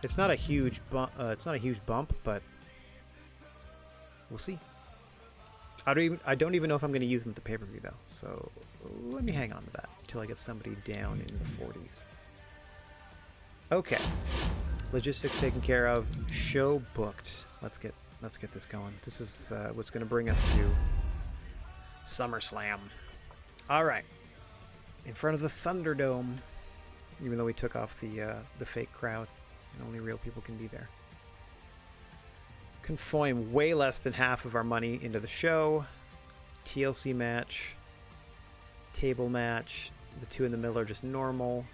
It's not a huge bump. But we'll see. I don't even know if I'm going to use them at the pay-per-view though. So let me hang on to that until I get somebody down in the 40s. Okay. Logistics taken care of. Show booked. Let's get this going. This is what's going to bring us to SummerSlam. All right. In front of the Thunderdome, even though we took off the fake crowd, and only real people can be there. Confoying way less than half of our money into the show. TLC match. Table match. The two in the middle are just normal.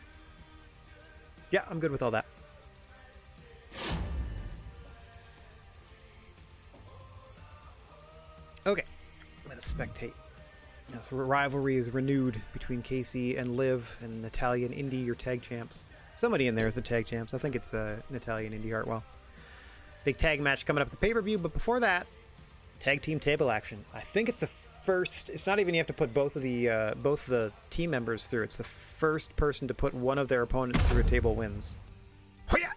Yeah, I'm good with all that. Okay, let us spectate. Yeah, so rivalry is renewed between Casey and Liv, and Natalia and Indy, your tag champs. Somebody in there is the tag champs. I think it's Natalia and Indy Hartwell. Big tag match coming up at the pay-per-view, but before that, tag team table action. I think it's the first. It's not even you have to put both the team members through. It's the first person to put one of their opponents through a table wins. Hoya!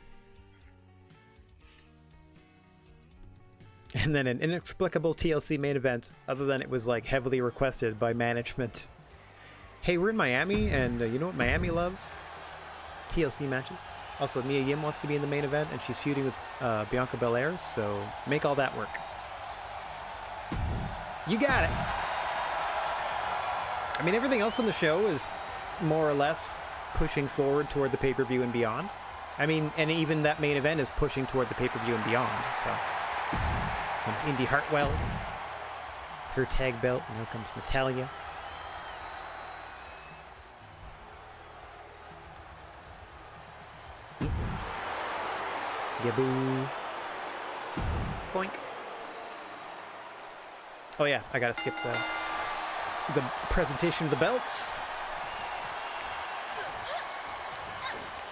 And then an inexplicable TLC main event, other than it was like heavily requested by management Hey, we're in Miami, and you know what Miami loves? TLC matches. Also, Mia Yim wants to be in the main event, and she's feuding with Bianca Belair, so make all that work. You got it. I mean, everything else on the show is more or less pushing forward toward the pay-per-view and beyond. I mean, and even that main event is pushing toward the pay-per-view and beyond, so. Comes Indy Hartwell, her tag belt, and here comes Natalya. Yaboo. Boink. Oh yeah, I gotta skip the presentation of the belts.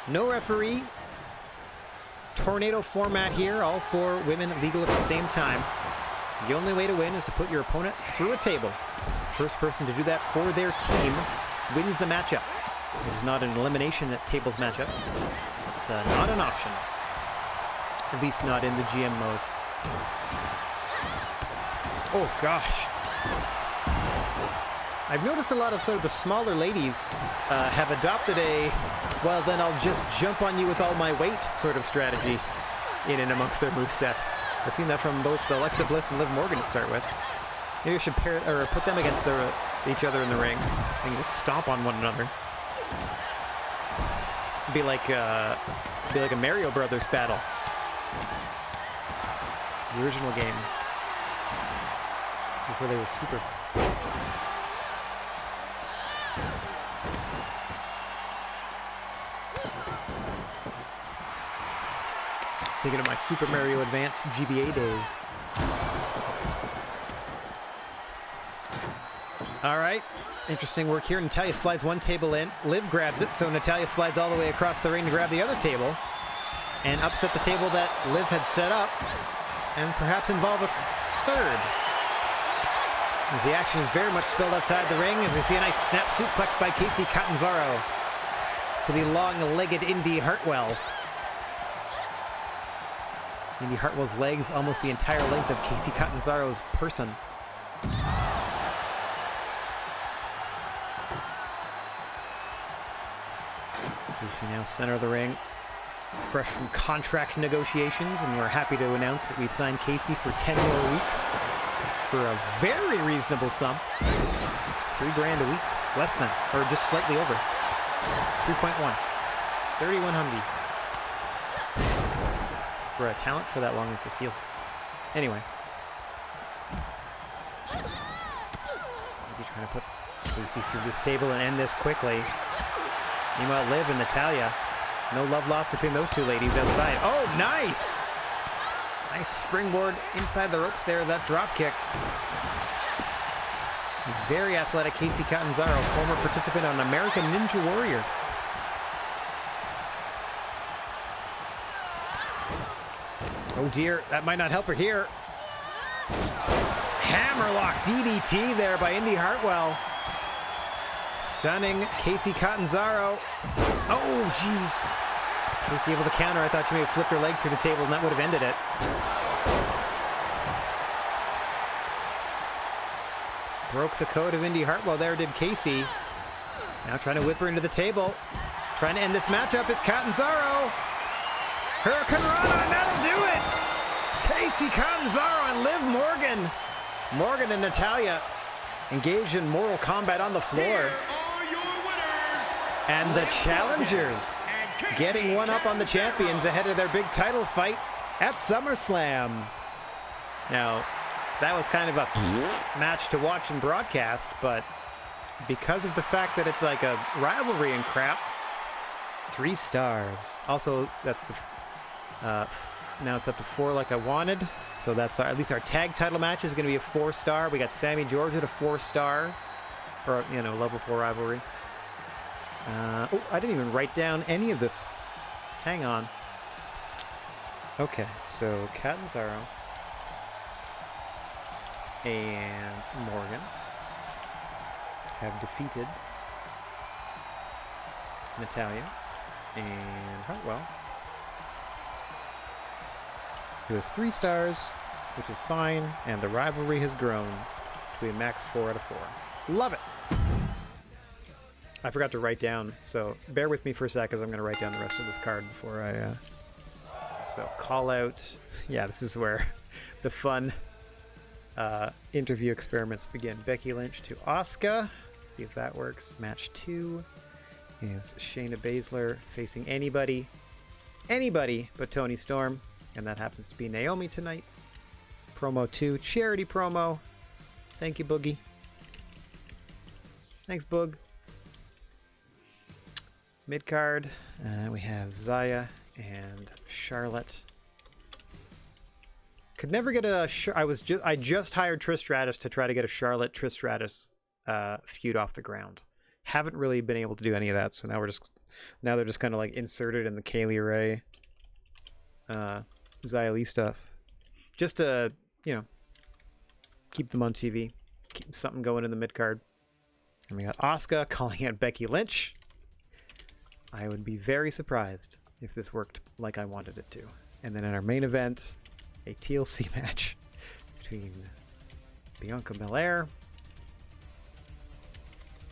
No referee. Tornado format here, all 4 women legal at the same time. The only way to win is to put your opponent through a table. First person to do that for their team wins the matchup. It is not an elimination at tables matchup. It's not an option. At least not in the GM mode. Oh gosh. I've noticed a lot of sort of the smaller ladies have adopted a, well then I'll just jump on you with all my weight sort of strategy in and amongst their moveset. I've seen that from both Alexa Bliss and Liv Morgan to start with. Maybe I should pair or put them against each other in the ring and just stomp on one another. Be like a Mario Brothers battle. The original game. Before they were super. Thinking of my Super Mario Advance GBA days. All right. Interesting work here. Natalya slides one table in. Liv grabs it, so Natalya slides all the way across the ring to grab the other table and upset the table that Liv had set up and perhaps involve a third. As the action is very much spilled outside the ring as we see a nice snap suplex by Kacy Catanzaro to the long-legged Indy Hartwell. Indy Hartwell's legs almost the entire length of Kacy Catanzaro's person. Kacy now center of the ring, fresh from contract negotiations, and we're happy to announce that we've signed Kacy for 10 more weeks for a very reasonable sum. $3 grand a week, less than, or just slightly over. 3.1, 3,100. For a talent for that long, it's a steal. Anyway. Maybe trying to put Kacy through this table and end this quickly. Meanwhile, Liv and Natalya. No love lost between those two ladies outside. Oh, nice! Nice springboard inside the ropes there, that drop kick. Very athletic Kacy Catanzaro, former participant on American Ninja Warrior. Oh dear, that might not help her here. Hammerlock DDT there by Indy Hartwell. Stunning Kacy Catanzaro. Oh, jeez. Kacy able to counter. I thought she may have flipped her leg through the table and that would have ended it. Broke the code of Indy Hartwell there, did Kacy. Now trying to whip her into the table. Trying to end this matchup is Catanzaro. Hurricane Rana, and that'll do it! Kacy Catanzaro and Liv Morgan. Morgan and Natalya engaged in Mortal Kombat on the floor. Here are your winners. And the challengers getting one up on the champions ahead of their big title fight at SummerSlam. Now, that was kind of a match to watch and broadcast, but because of the fact that it's like a rivalry and crap, 3 stars. Also, that's the now it's up to 4 like I wanted. So that's at least our tag title match is going to be a 4-star. We got Sammy George at a 4-star, or level 4 rivalry. Oh, I didn't even write down any of this. Hang on. Okay, so Catanzaro and Morgan have defeated Natalya and Hartwell, who has 3 stars, which is fine, and the rivalry has grown to a max 4 out of 4. Love it! I forgot to write down, so bear with me for a second. I'm going to write down the rest of this card before I... So, call out... Yeah, this is where the fun interview experiments begin. Becky Lynch to Asuka. See if that works. Match 2 is Shayna Baszler facing anybody but Toni Storm, and that happens to be Naomi tonight. Promo 2, charity promo. Thank you, Boogie. Thanks, Boog. Mid card, we have Xia and Charlotte. Could never get a. I just hired Trish Stratus to try to get a Charlotte Trish Stratus feud off the ground. Haven't really been able to do any of that, so now they're just kind of like inserted in the Kaylee Ray, Xia Li stuff, just to keep them on TV, keep something going in the mid card. And we got Asuka calling out Becky Lynch. I would be very surprised if this worked like I wanted it to. And then in our main event, a TLC match between Bianca Belair,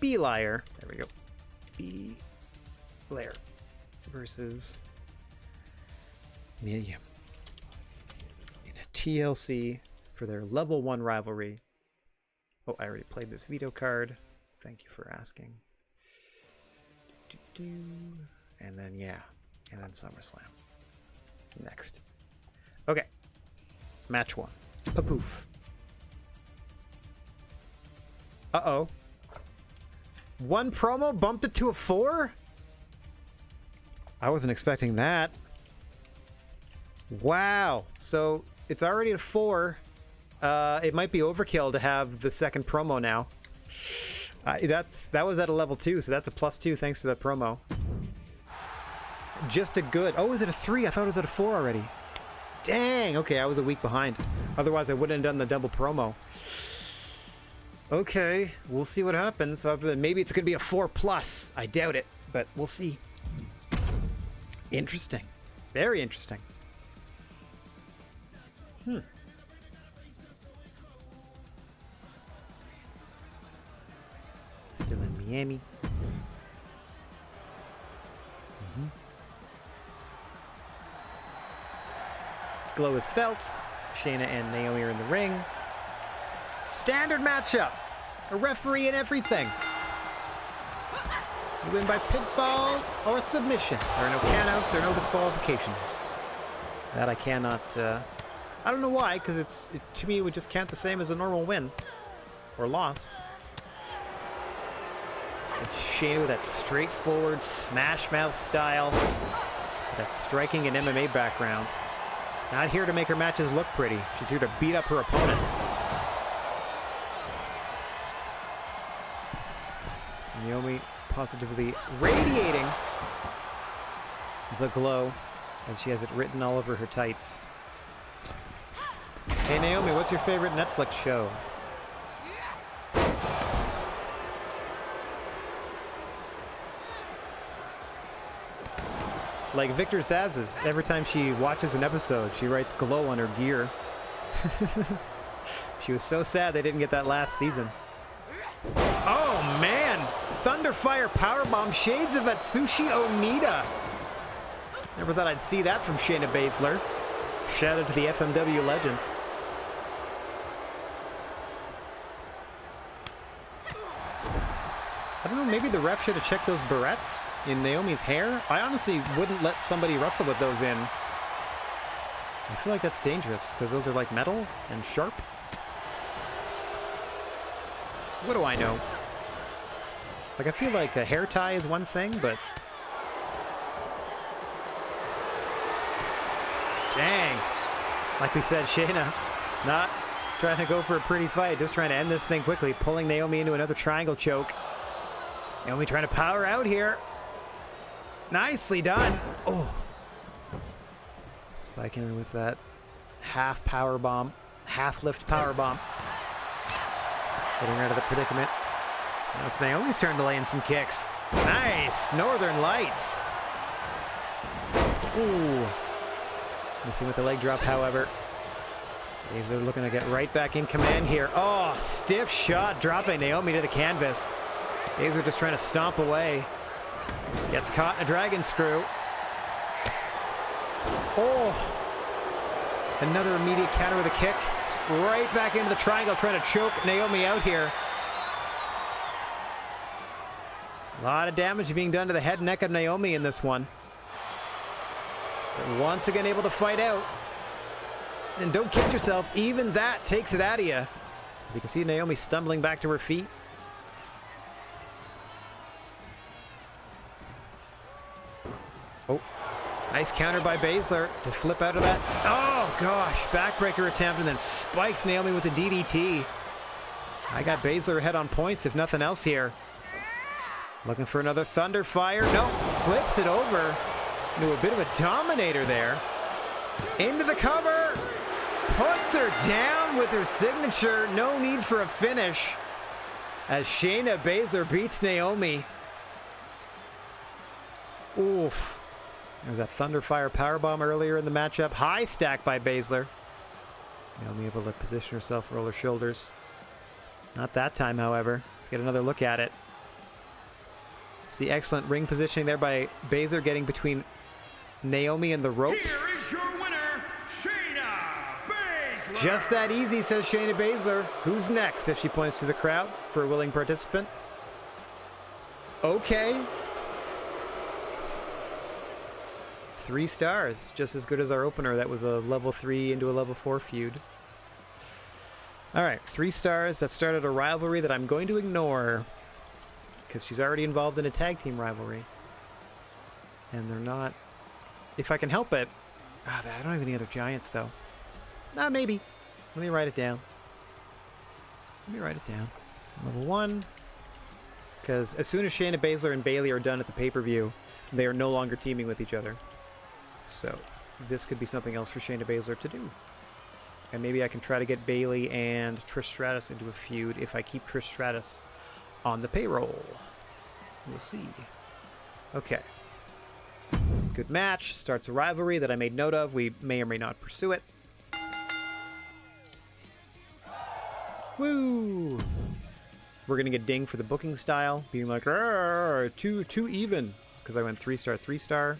Belair, there we go, Belair versus Mia Yim in a TLC for their level 1 rivalry. Oh, I already played this veto card. Thank you for asking. And then, and then SummerSlam. Next. Okay. Match 1. Poof. Uh-oh. 1 promo bumped it to a 4? I wasn't expecting that. Wow. So, it's already at 4. It might be overkill to have the second promo now. That was at a level 2, so that's a +2 thanks to that promo. Just a good... Oh, is it a 3? I thought it was at a 4 already. Dang, okay, I was a week behind. Otherwise, I wouldn't have done the double promo. Okay, we'll see what happens. Other than maybe it's going to be a 4+. I doubt it, but we'll see. Interesting. Very interesting. Still in Miami. Glow is felt. Shayna and Naomi are in the ring. Standard matchup. A referee and everything. You win by pinfall or submission. There are no countouts, there are no disqualifications. That I cannot... I don't know why, because to me it would just count the same as a normal win. Or loss. And Shayna with that straightforward smash mouth style. That striking and MMA background. Not here to make her matches look pretty. She's here to beat up her opponent. Naomi positively radiating the glow as she has it written all over her tights. Hey Naomi, what's your favorite Netflix show? Like Victor Zaz's, every time she watches an episode, she writes glow on her gear. She was so sad they didn't get that last season. Oh man! Thunderfire powerbomb, shades of Atsushi Onita. Never thought I'd see that from Shayna Baszler. Shout out to the FMW legend. I don't know, maybe the ref should have checked those barrettes in Naomi's hair. I honestly wouldn't let somebody wrestle with those in. I feel like that's dangerous, because those are like metal and sharp. What do I know? Like, I feel like a hair tie is one thing, but... Dang. Like we said, Shayna not trying to go for a pretty fight, just trying to end this thing quickly, pulling Naomi into another triangle choke. Naomi trying to power out here. Nicely done. Oh. Spiking her with that half power bomb, half lift power bomb. Getting rid of the predicament. Now it's Naomi's turn to lay in some kicks. Nice. Northern Lights. Ooh. Missing with the leg drop, however. These are looking to get right back in command here. Oh, stiff shot dropping Naomi to the canvas. Baszler just trying to stomp away. Gets caught in a dragon screw. Oh! Another immediate counter with a kick. Right back into the triangle, trying to choke Naomi out here. A lot of damage being done to the head and neck of Naomi in this one. But once again able to fight out. And don't kid yourself, even that takes it out of you. As you can see Naomi stumbling back to her feet. Oh, nice counter by Baszler to flip out of that. Oh gosh, backbreaker attempt and then spikes Naomi with the DDT. I got Baszler ahead on points, if nothing else here. Looking for another Thunder Fire. No, flips it over into a bit of a Dominator there. Into the cover. Puts her down with her signature. No need for a finish. As Shayna Baszler beats Naomi. Oof. There's that Thunderfire powerbomb earlier in the matchup. High stack by Baszler. Naomi able to position herself, roll her shoulders. Not that time, however. Let's get another look at it. See excellent ring positioning there by Baszler, getting between Naomi and the ropes. Here is your winner, Shayna Baszler. Just that easy, says Shayna Baszler. Who's next? If she points to the crowd for a willing participant. Okay. 3 stars, just as good as our opener. That was a level 3 into a level 4 feud. All right, 3 stars. That started a rivalry that I'm going to ignore because she's already involved in a tag team rivalry. And they're not... If I can help it... I don't have any other giants, though. Maybe. Let me write it down. Level 1. Because as soon as Shayna Baszler and Bayley are done at the pay-per-view, they are no longer teaming with each other. So this could be something else for Shayna Baszler to do. And maybe I can try to get Bayley and Trish Stratus into a feud if I keep Trish Stratus on the payroll. We'll see. Okay. Good match. Starts a rivalry that I made note of. We may or may not pursue it. Woo! We're going to get dinged for the booking style. Being like, too even. Because I went 3-star, 3-star.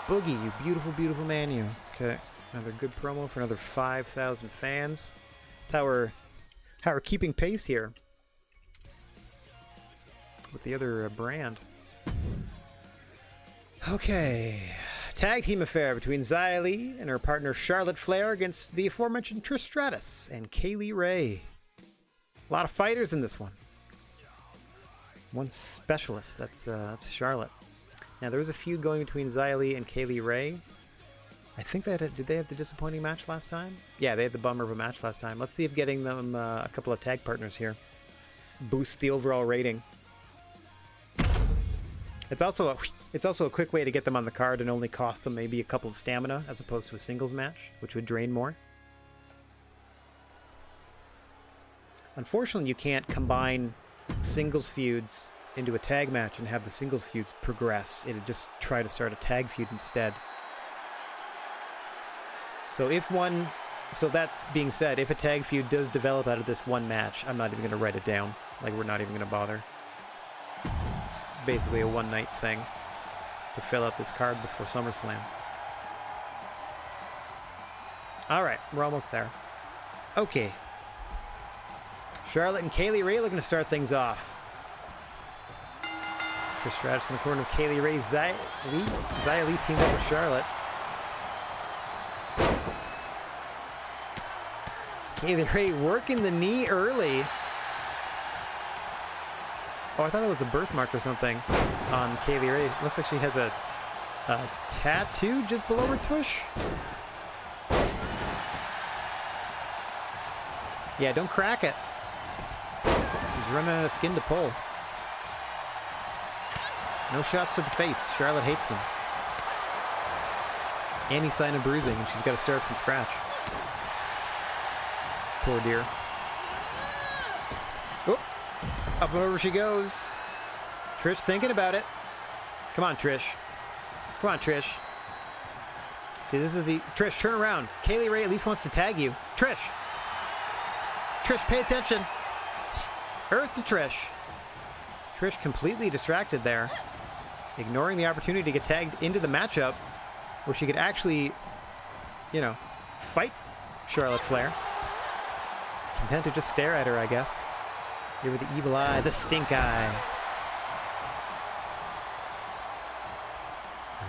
Boogie, you beautiful, beautiful man, you. Okay, another good promo for another 5,000 fans. That's how we're keeping pace here with the other brand. Okay, tag team affair between Xia Li and her partner Charlotte Flair against the aforementioned Trish Stratus and Kaylee Ray. A lot of fighters in this one. One specialist. That's Charlotte. Now, there was a feud going between Xia Li and Kaylee Ray. I think did they have the disappointing match last time? Yeah, they had the bummer of a match last time. Let's see if getting them a couple of tag partners here boosts the overall rating. It's also a quick way to get them on the card and only cost them maybe a couple of stamina as opposed to a singles match, which would drain more. Unfortunately, you can't combine singles feuds into a tag match and have the singles feuds progress. It'd just try to start a tag feud instead. So that's being said, if a tag feud does develop out of this one match, I'm not even going to write it down. Like, we're not even going to bother. It's basically a one-night thing to fill out this card before SummerSlam. All right, we're almost there. Okay. Charlotte and Kaylee Ray looking to start things off. Trish Stratus in the corner of Kaylee Ray. Xia Li teamed up with Charlotte. Kaylee Ray working the knee early. Oh, I thought that was a birthmark or something on Kaylee Ray. Looks like she has a tattoo just below her tush. Yeah, don't crack it. She's running out of skin to pull. No shots to the face. Charlotte hates them. Any sign of bruising, and she's got to start from scratch. Poor dear. Oh, up and over she goes. Trish thinking about it. Come on, Trish. Come on, Trish. See, this is the... Trish, turn around. Kaylee Ray at least wants to tag you. Trish. Trish, pay attention. Earth to Trish. Trish completely distracted there, ignoring the opportunity to get tagged into the matchup where she could actually, you know, fight Charlotte Flair. Content to just stare at her, I guess. Here with the evil eye, the stink eye.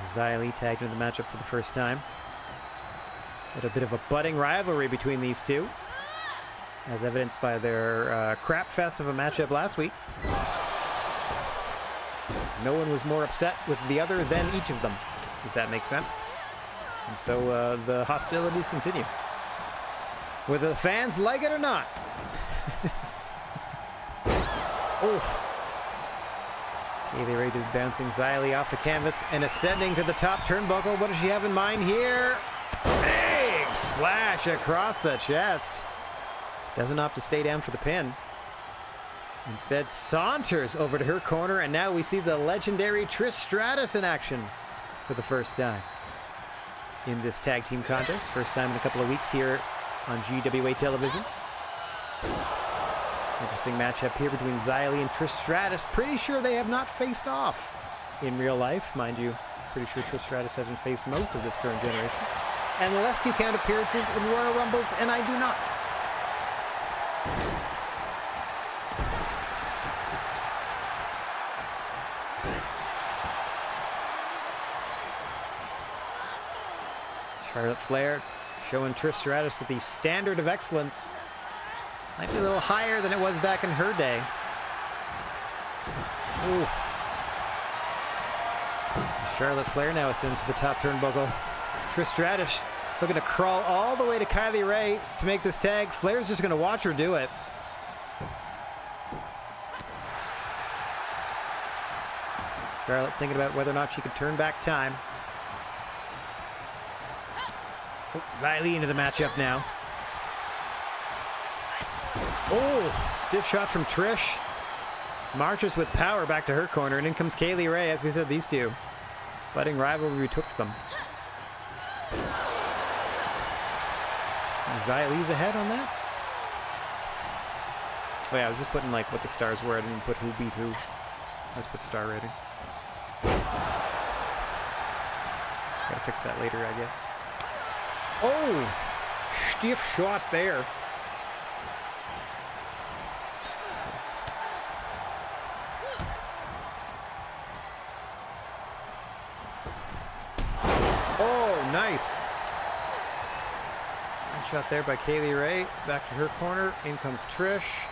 Xia Li tagged into the matchup for the first time. Had a bit of a budding rivalry between these two, as evidenced by their crap fest of a matchup last week. No one was more upset with the other than each of them, if that makes sense. And so the hostilities continue, whether the fans like it or not. Oof. Kaylee Ray just bouncing Xia Li off the canvas and ascending to the top turnbuckle. What does she have in mind here? Big splash across the chest. Doesn't opt to stay down for the pin. Instead saunters over to her corner, and now we see the legendary Trish Stratus in action for the first time in this tag team contest. First time in a couple of weeks here on GWA television. Interesting matchup here between Xia Li and Trish Stratus. Pretty sure they have not faced off in real life. Mind you, pretty sure Trish Stratus hasn't faced most of this current generation. Unless you count appearances in Royal Rumbles, and I do not. Charlotte Flair showing Trish Stratus that the standard of excellence might be a little higher than it was back in her day. Ooh. Charlotte Flair now ascends to the top turnbuckle. Trish Stratus looking to crawl all the way to Kylie Ray to make this tag. Flair's just going to watch her do it. Charlotte thinking about whether or not she could turn back time. Oh, Xia Li into the matchup now. Oh, stiff shot from Trish. Marches with power back to her corner, and in comes Kaylee Ray. As we said, these two budding rivalry betwixt them. Xia Li's ahead on that? Oh yeah, I was just putting like what the stars were. I didn't put who beat who. I just put star rating. Gotta fix that later, I guess. Oh, stiff shot there. Oh, nice. Nice shot there by Kaylee Ray. Back to her corner. In comes Trish.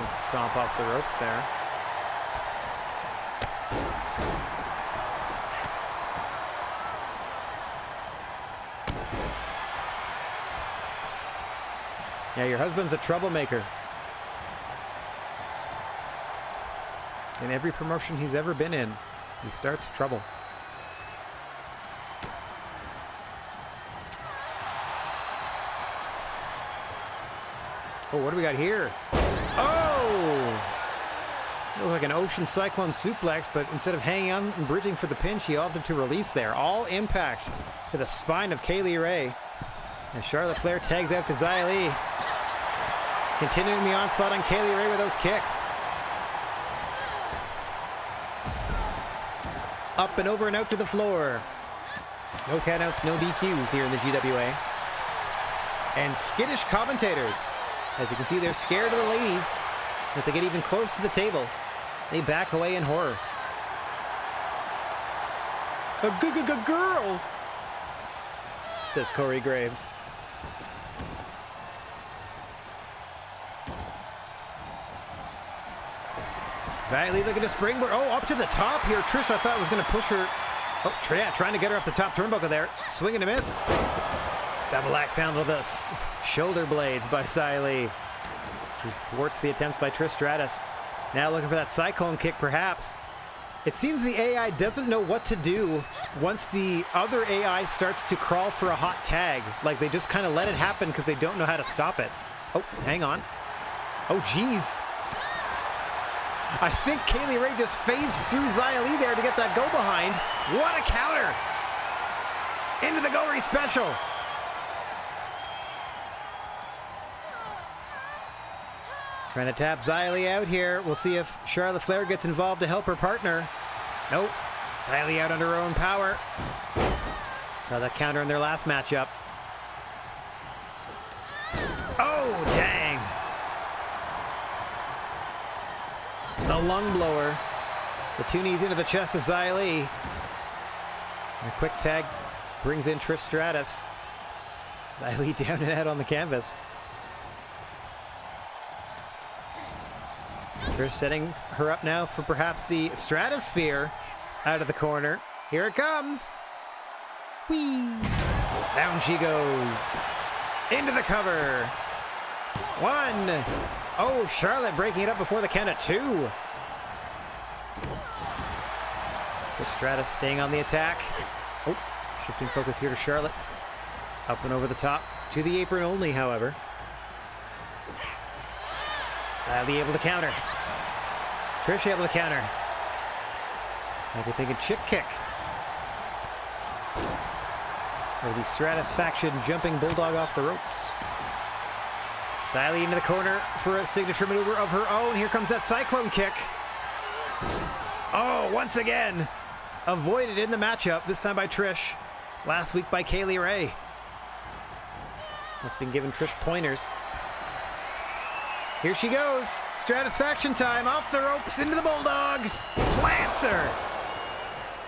Stomp off the ropes there. Yeah, your husband's a troublemaker. In every promotion he's ever been in, he starts trouble. Oh, what do we got here? Oh! It looked like an ocean cyclone suplex, but instead of hanging on and bridging for the pin, she opted to release there. All impact to the spine of Kaylee Ray. And Charlotte Flair tags out to Xia Li. Continuing the onslaught on Kaylee Ray with those kicks. Up and over and out to the floor. No countouts, no DQs here in the GWA. And skittish commentators. As you can see, they're scared of the ladies. If they get even close to the table, they back away in horror. A girl, says Corey Graves. Xia Li looking to springboard. Oh, up to the top here. Trish, I thought was going to push her. Oh, trying to get her off the top turnbuckle there. Swing and a miss. Double axe handle this. Shoulder blades by Xia Li. She thwarts the attempts by Trish Stratus. Now looking for that cyclone kick, perhaps. It seems the AI doesn't know what to do once the other AI starts to crawl for a hot tag. Like, they just kind of let it happen because they don't know how to stop it. Oh, hang on. Oh, geez. I think Kaylee Ray just phased through Xia Li there to get that go behind. What a counter! Into the Go-Ri special. Trying to tap Xia Li out here. We'll see if Charlotte Flair gets involved to help her partner. Nope. Xia Li out under her own power. Saw that counter in their last matchup. Oh, dang. The lung blower. The two knees into the chest of Xia Li. And a quick tag brings in Trish Stratus. Xia Li down and out on the canvas. Trish setting her up now for perhaps the Stratosphere out of the corner. Here it comes. Whee! Down she goes. Into the cover. One. Oh, Charlotte breaking it up before the count of two. Trish Stratus staying on the attack. Oh, shifting focus here to Charlotte. Up and over the top. To the apron only, however. Xia Li able to counter. Trish able to counter. Might be thinking chip kick. Or the Stratisfaction jumping bulldog off the ropes. Xia Li into the corner for a signature maneuver of her own. Here comes that cyclone kick. Oh, once again, avoided in the matchup, this time by Trish. Last week by Kaylee Ray. Must have been giving Trish pointers. Here she goes. Stratisfaction time. Off the ropes. Into the bulldog. Plants her.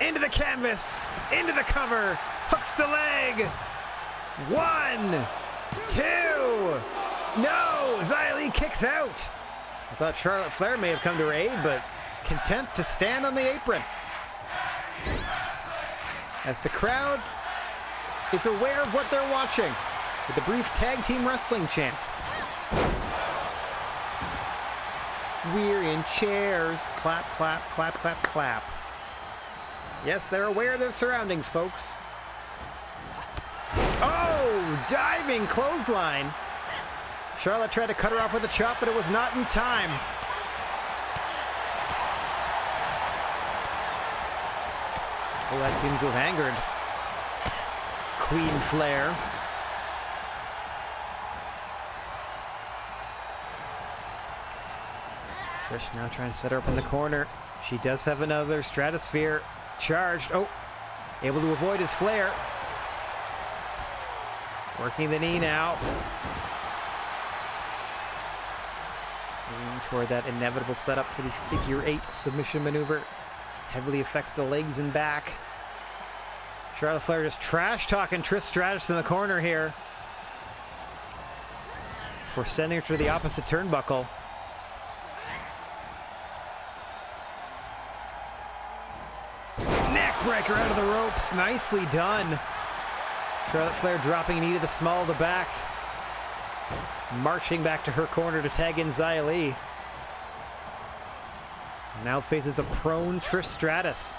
Into the canvas. Into the cover. Hooks the leg. 1, 2. No. Xia Li kicks out. I thought Charlotte Flair may have come to her aid, but content to stand on the apron. As the crowd is aware of what they're watching with the brief tag team wrestling chant. We're in chairs. Clap, clap, clap, clap, clap. Yes, they're aware of their surroundings, folks. Oh, diving clothesline. Charlotte tried to cut her off with a chop, but it was not in time. Oh, that seems to have angered Queen Flair. Trish now trying to set her up in the corner. She does have another Stratosphere charged. Oh, able to avoid his flare. Working the knee now. Moving toward that inevitable setup for the figure 8 submission maneuver. Heavily affects the legs and back. Charlotte Flair just trash talking Trish Stratus in the corner here. For sending her to the opposite turnbuckle. Breaker out of the ropes. Nicely done. Charlotte Flair dropping a knee to the small of the back. Marching back to her corner to tag in Xia Li. Now faces a prone Trish Stratus.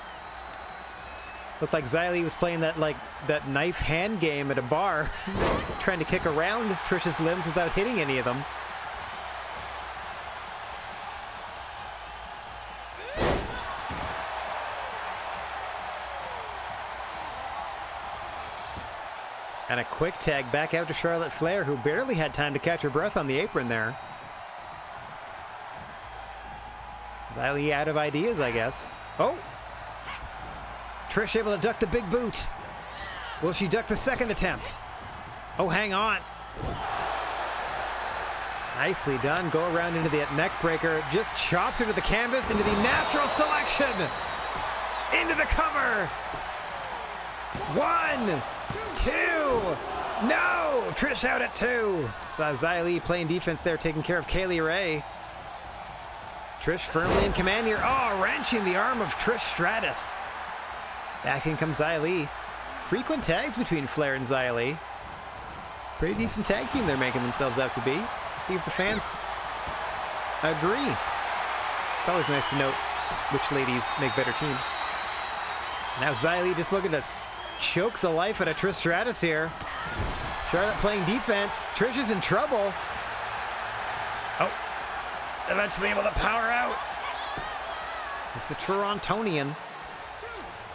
Looked like Xia Li was playing that knife hand game at a bar. Trying to kick around Trish's limbs without hitting any of them. And a quick tag back out to Charlotte Flair, who barely had time to catch her breath on the apron there. Xia Li out of ideas, I guess. Oh! Trish able to duck the big boot. Will she duck the second attempt? Oh, hang on. Nicely done. Go around into the neck breaker. Just chops her to the canvas, into the natural selection. Into the cover. 1, 2. No! Trish out at 2. Saw Xia Li playing defense there, taking care of Kaylee Ray. Trish firmly in command here. Oh, wrenching the arm of Trish Stratus. Back in comes Xia Li. Frequent tags between Flair and Xia Li. Pretty decent tag team they're making themselves out to be. See if the fans agree. It's always nice to note which ladies make better teams. Now Xia Li just looking to choke the life out of Trish Stratus here. Charlotte playing defense. Trish is in trouble. Oh. Eventually able to power out. It's the Torontonian.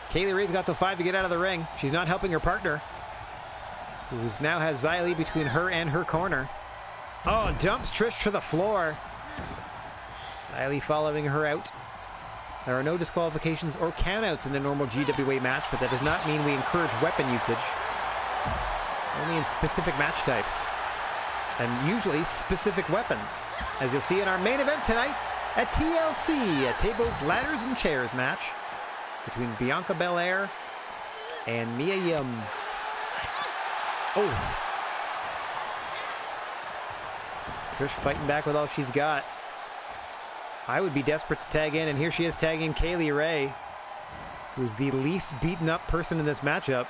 Kaylee Ray's got to 5 to get out of the ring. She's not helping her partner, who now has Xia Li between her and her corner. Oh, dumps Trish to the floor. Xia Li following her out. There are no disqualifications or countouts in a normal GWA match, but that does not mean we encourage weapon usage. Only in specific match types. And usually specific weapons. As you'll see in our main event tonight at TLC, a tables, ladders, and chairs match between Bianca Belair and Mia Yim. Oh. Trish fighting back with all she's got. I would be desperate to tag in, and here she is tagging Kaylee Ray, who's the least beaten up person in this matchup.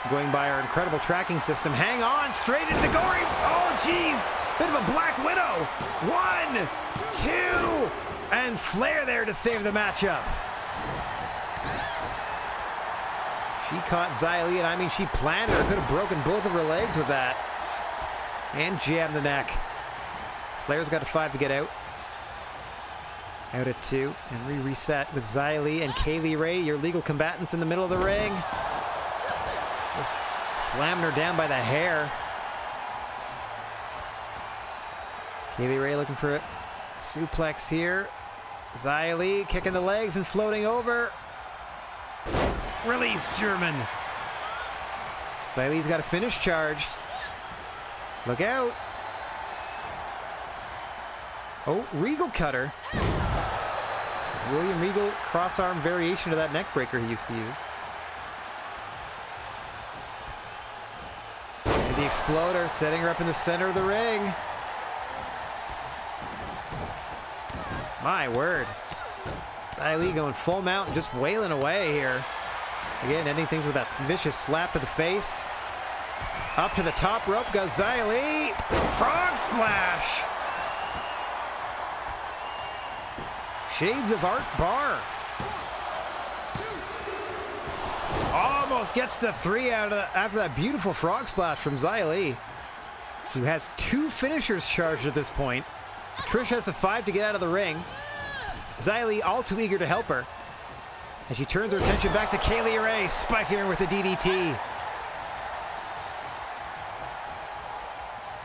Going by our incredible tracking system. Hang on, straight into the gory. Oh, jeez. Bit of a Black Widow. 1, 2, and Flair there to save the matchup. She caught Xia Li, and I mean, she planted her. Could have broken both of her legs with that. And jammed the neck. Flair's got a 5 to get out. Out at 2, and we reset with Xia Li and Kaylee Ray, your legal combatants in the middle of the ring. Just slamming her down by the hair. Kaylee Ray looking for a suplex here. Xia Li kicking the legs and floating over. Release German. Xia Li's got a finish charged. Look out. Oh, Regal cutter. William Regal cross-arm variation of that neck breaker he used to use. And the exploder setting her up in the center of the ring. My word. Xia Li going full mount and just wailing away here. Again, ending things with that vicious slap to the face. Up to the top rope goes Xia Li. Frog splash. Shades of Art Bar. Almost gets to 3 out of after that beautiful frog splash from Xia Li, who has 2 finishers charged at this point. Trish has a 5 to get out of the ring. Xia Li all too eager to help her, as she turns her attention back to Kaylee Ray, spiking her with the DDT.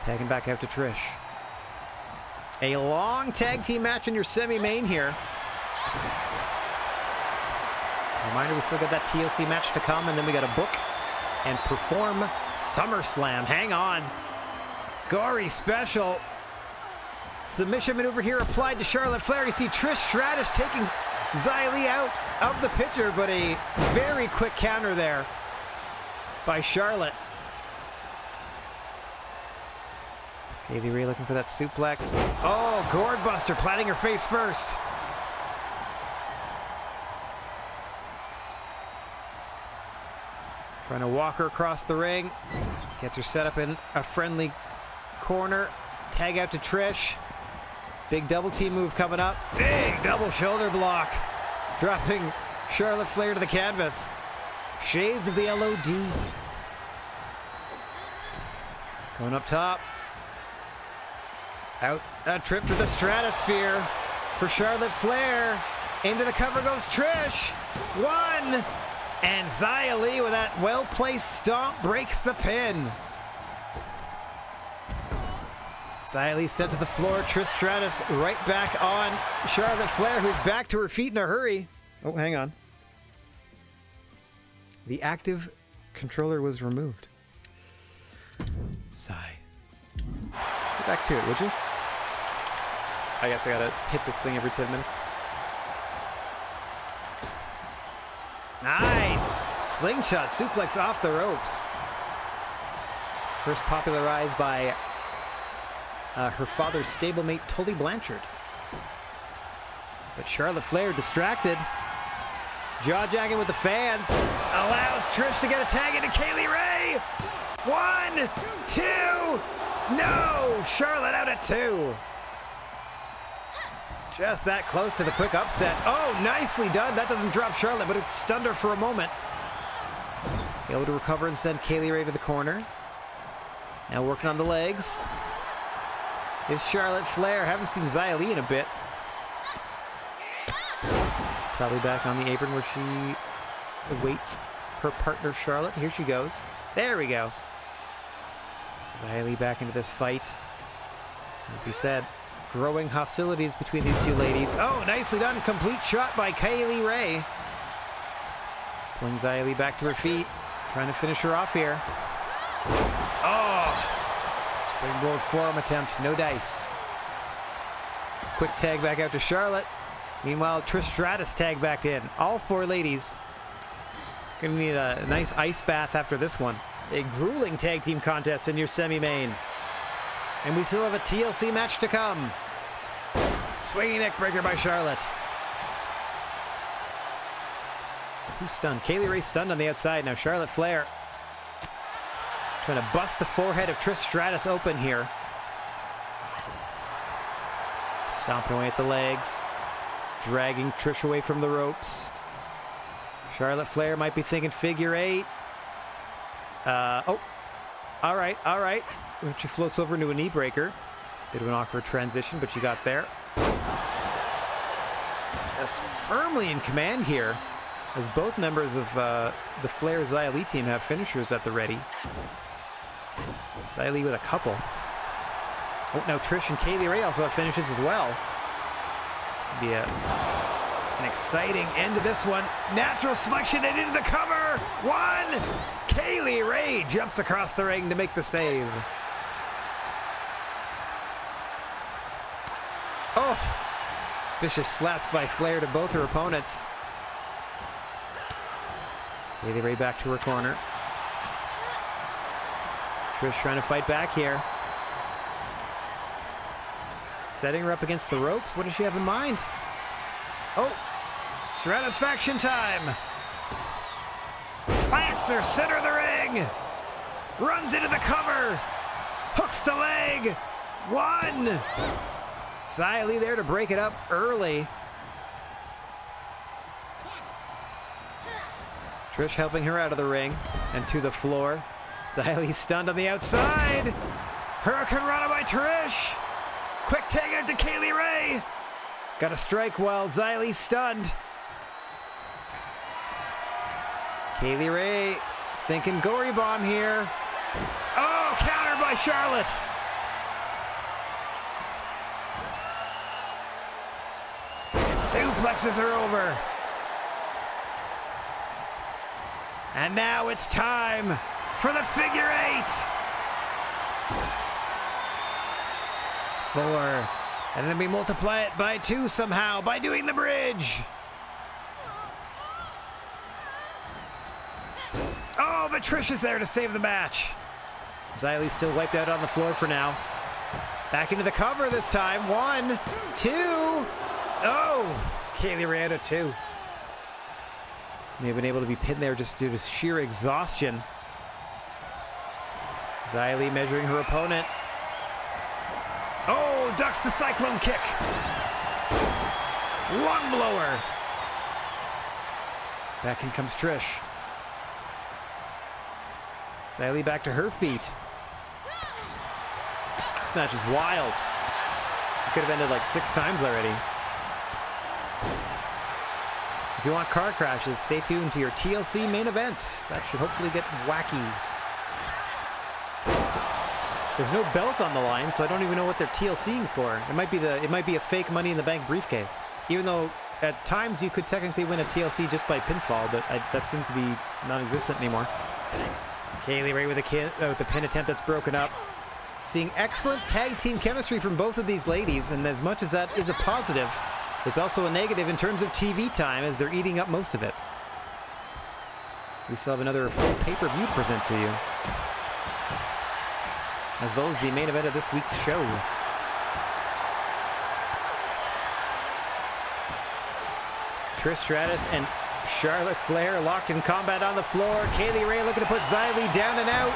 Tagging back out to Trish. A long tag team match in your semi-main here. Reminder, we still got that TLC match to come, and then we got to book and perform SummerSlam. Hang on. Gory special. Submission maneuver here applied to Charlotte Flair. You see Trish Stratus taking Xia Li out of the picture, but a very quick counter there by Charlotte. Kaylee Ray looking for that suplex. Oh, gourd buster, planting her face first. Trying to walk her across the ring. Gets her set up in a friendly corner. Tag out to Trish. Big double team move coming up. Big double shoulder block. Dropping Charlotte Flair to the canvas. Shades of the LOD. Going up top. Out a trip to the stratosphere for Charlotte Flair. Into the cover goes Trish. 1. And Xia Li with that well-placed stomp breaks the pin. Xia Li sent to the floor. Trish Stratus right back on Charlotte Flair, who's back to her feet in a hurry. Oh, hang on. The active controller was removed. Sigh. Get back to it, would you? I guess I gotta hit this thing every 10 minutes. Nice! Slingshot suplex off the ropes. First popularized by her father's stablemate, Tully Blanchard. But Charlotte Flair distracted. Jaw-jacking with the fans. Allows Trish to get a tag into Kaylee Ray. 1, 2. No! Charlotte out at 2. Just that close to the quick upset. Oh, nicely done. That doesn't drop Charlotte, but it stunned her for a moment. Able to recover and send Kaylee Ray to the corner. Now working on the legs is Charlotte Flair. Haven't seen Xia Li in a bit. Probably back on the apron where she awaits her partner Charlotte. Here she goes. There we go. Xia Li back into this fight. As we said, growing hostilities between these two ladies. Oh, nicely done. Complete shot by Kaylee Ray. Pulling Xia Li back to her feet. Trying to finish her off here. Oh! Springboard forearm attempt. No dice. Quick tag back out to Charlotte. Meanwhile, Trish Stratus tag back in. All four ladies. Gonna need a nice ice bath after this one. A grueling tag team contest in your semi-main. And we still have a TLC match to come. Swinging neck breaker by Charlotte. Who's stunned? Kaylee Ray stunned on the outside. Now Charlotte Flair trying to bust the forehead of Trish Stratus open here. Stomping away at the legs. Dragging Trish away from the ropes. Charlotte Flair might be thinking figure eight. Oh. All right, all right. She floats over into a knee breaker. Bit of an awkward transition, but she got there. Just firmly in command here, as both members of the Flair Xia Li team have finishers at the ready. Xia Li with a couple. Oh, now Trish and Kaylee Ray also have finishes as well. Could be an exciting end to this one. Natural selection and into the cover. One. Kaylee Ray jumps across the ring to make the save. Oh, vicious slaps by Flair to both her opponents. Kaylee Ray back to her corner. Trish trying to fight back here. Setting her up against the ropes. What does she have in mind? Oh, Stratisfaction time. Plants her center of the ring. Runs into the cover. Hooks the leg. One. Xia Li there to break it up early. Trish helping her out of the ring and to the floor. Xia Li stunned on the outside. Hurricane Rana by Trish. Quick tag out to Kaylee Ray. Got a strike while Xia Li stunned. Kaylee Ray thinking gory bomb here. Oh, countered by Charlotte. Suplexes her over. And now it's time for the figure eight. 4. And then we multiply it by 2 somehow by doing the bridge. Oh, but Trish is there to save the match. Xia Li still wiped out on the floor for now. Back into the cover this time. 1, 2. Oh, Kaylee Ray out of 2. May have been able to be pinned there just due to sheer exhaustion. Xia Li measuring her opponent. Oh, ducks the cyclone kick. Lung blower. Back in comes Trish. Xia Li back to her feet. This match is wild. It could have ended like 6 times already. If you want car crashes, stay tuned to your TLC main event. That should hopefully get wacky. There's no belt on the line, so I don't even know what they're TLCing for. It might be a fake Money in the Bank briefcase. Even though at times you could technically win a TLC just by pinfall, but that seems to be non-existent anymore. Kaylee Ray with a pin attempt that's broken up. Seeing excellent tag team chemistry from both of these ladies, and as much as that is a positive, it's also a negative in terms of TV time as they're eating up most of it. We still have another full pay-per-view to present to you, as well as the main event of this week's show. Trish Stratus and Charlotte Flair locked in combat on the floor. Kaylee Ray looking to put Xia Li down and out.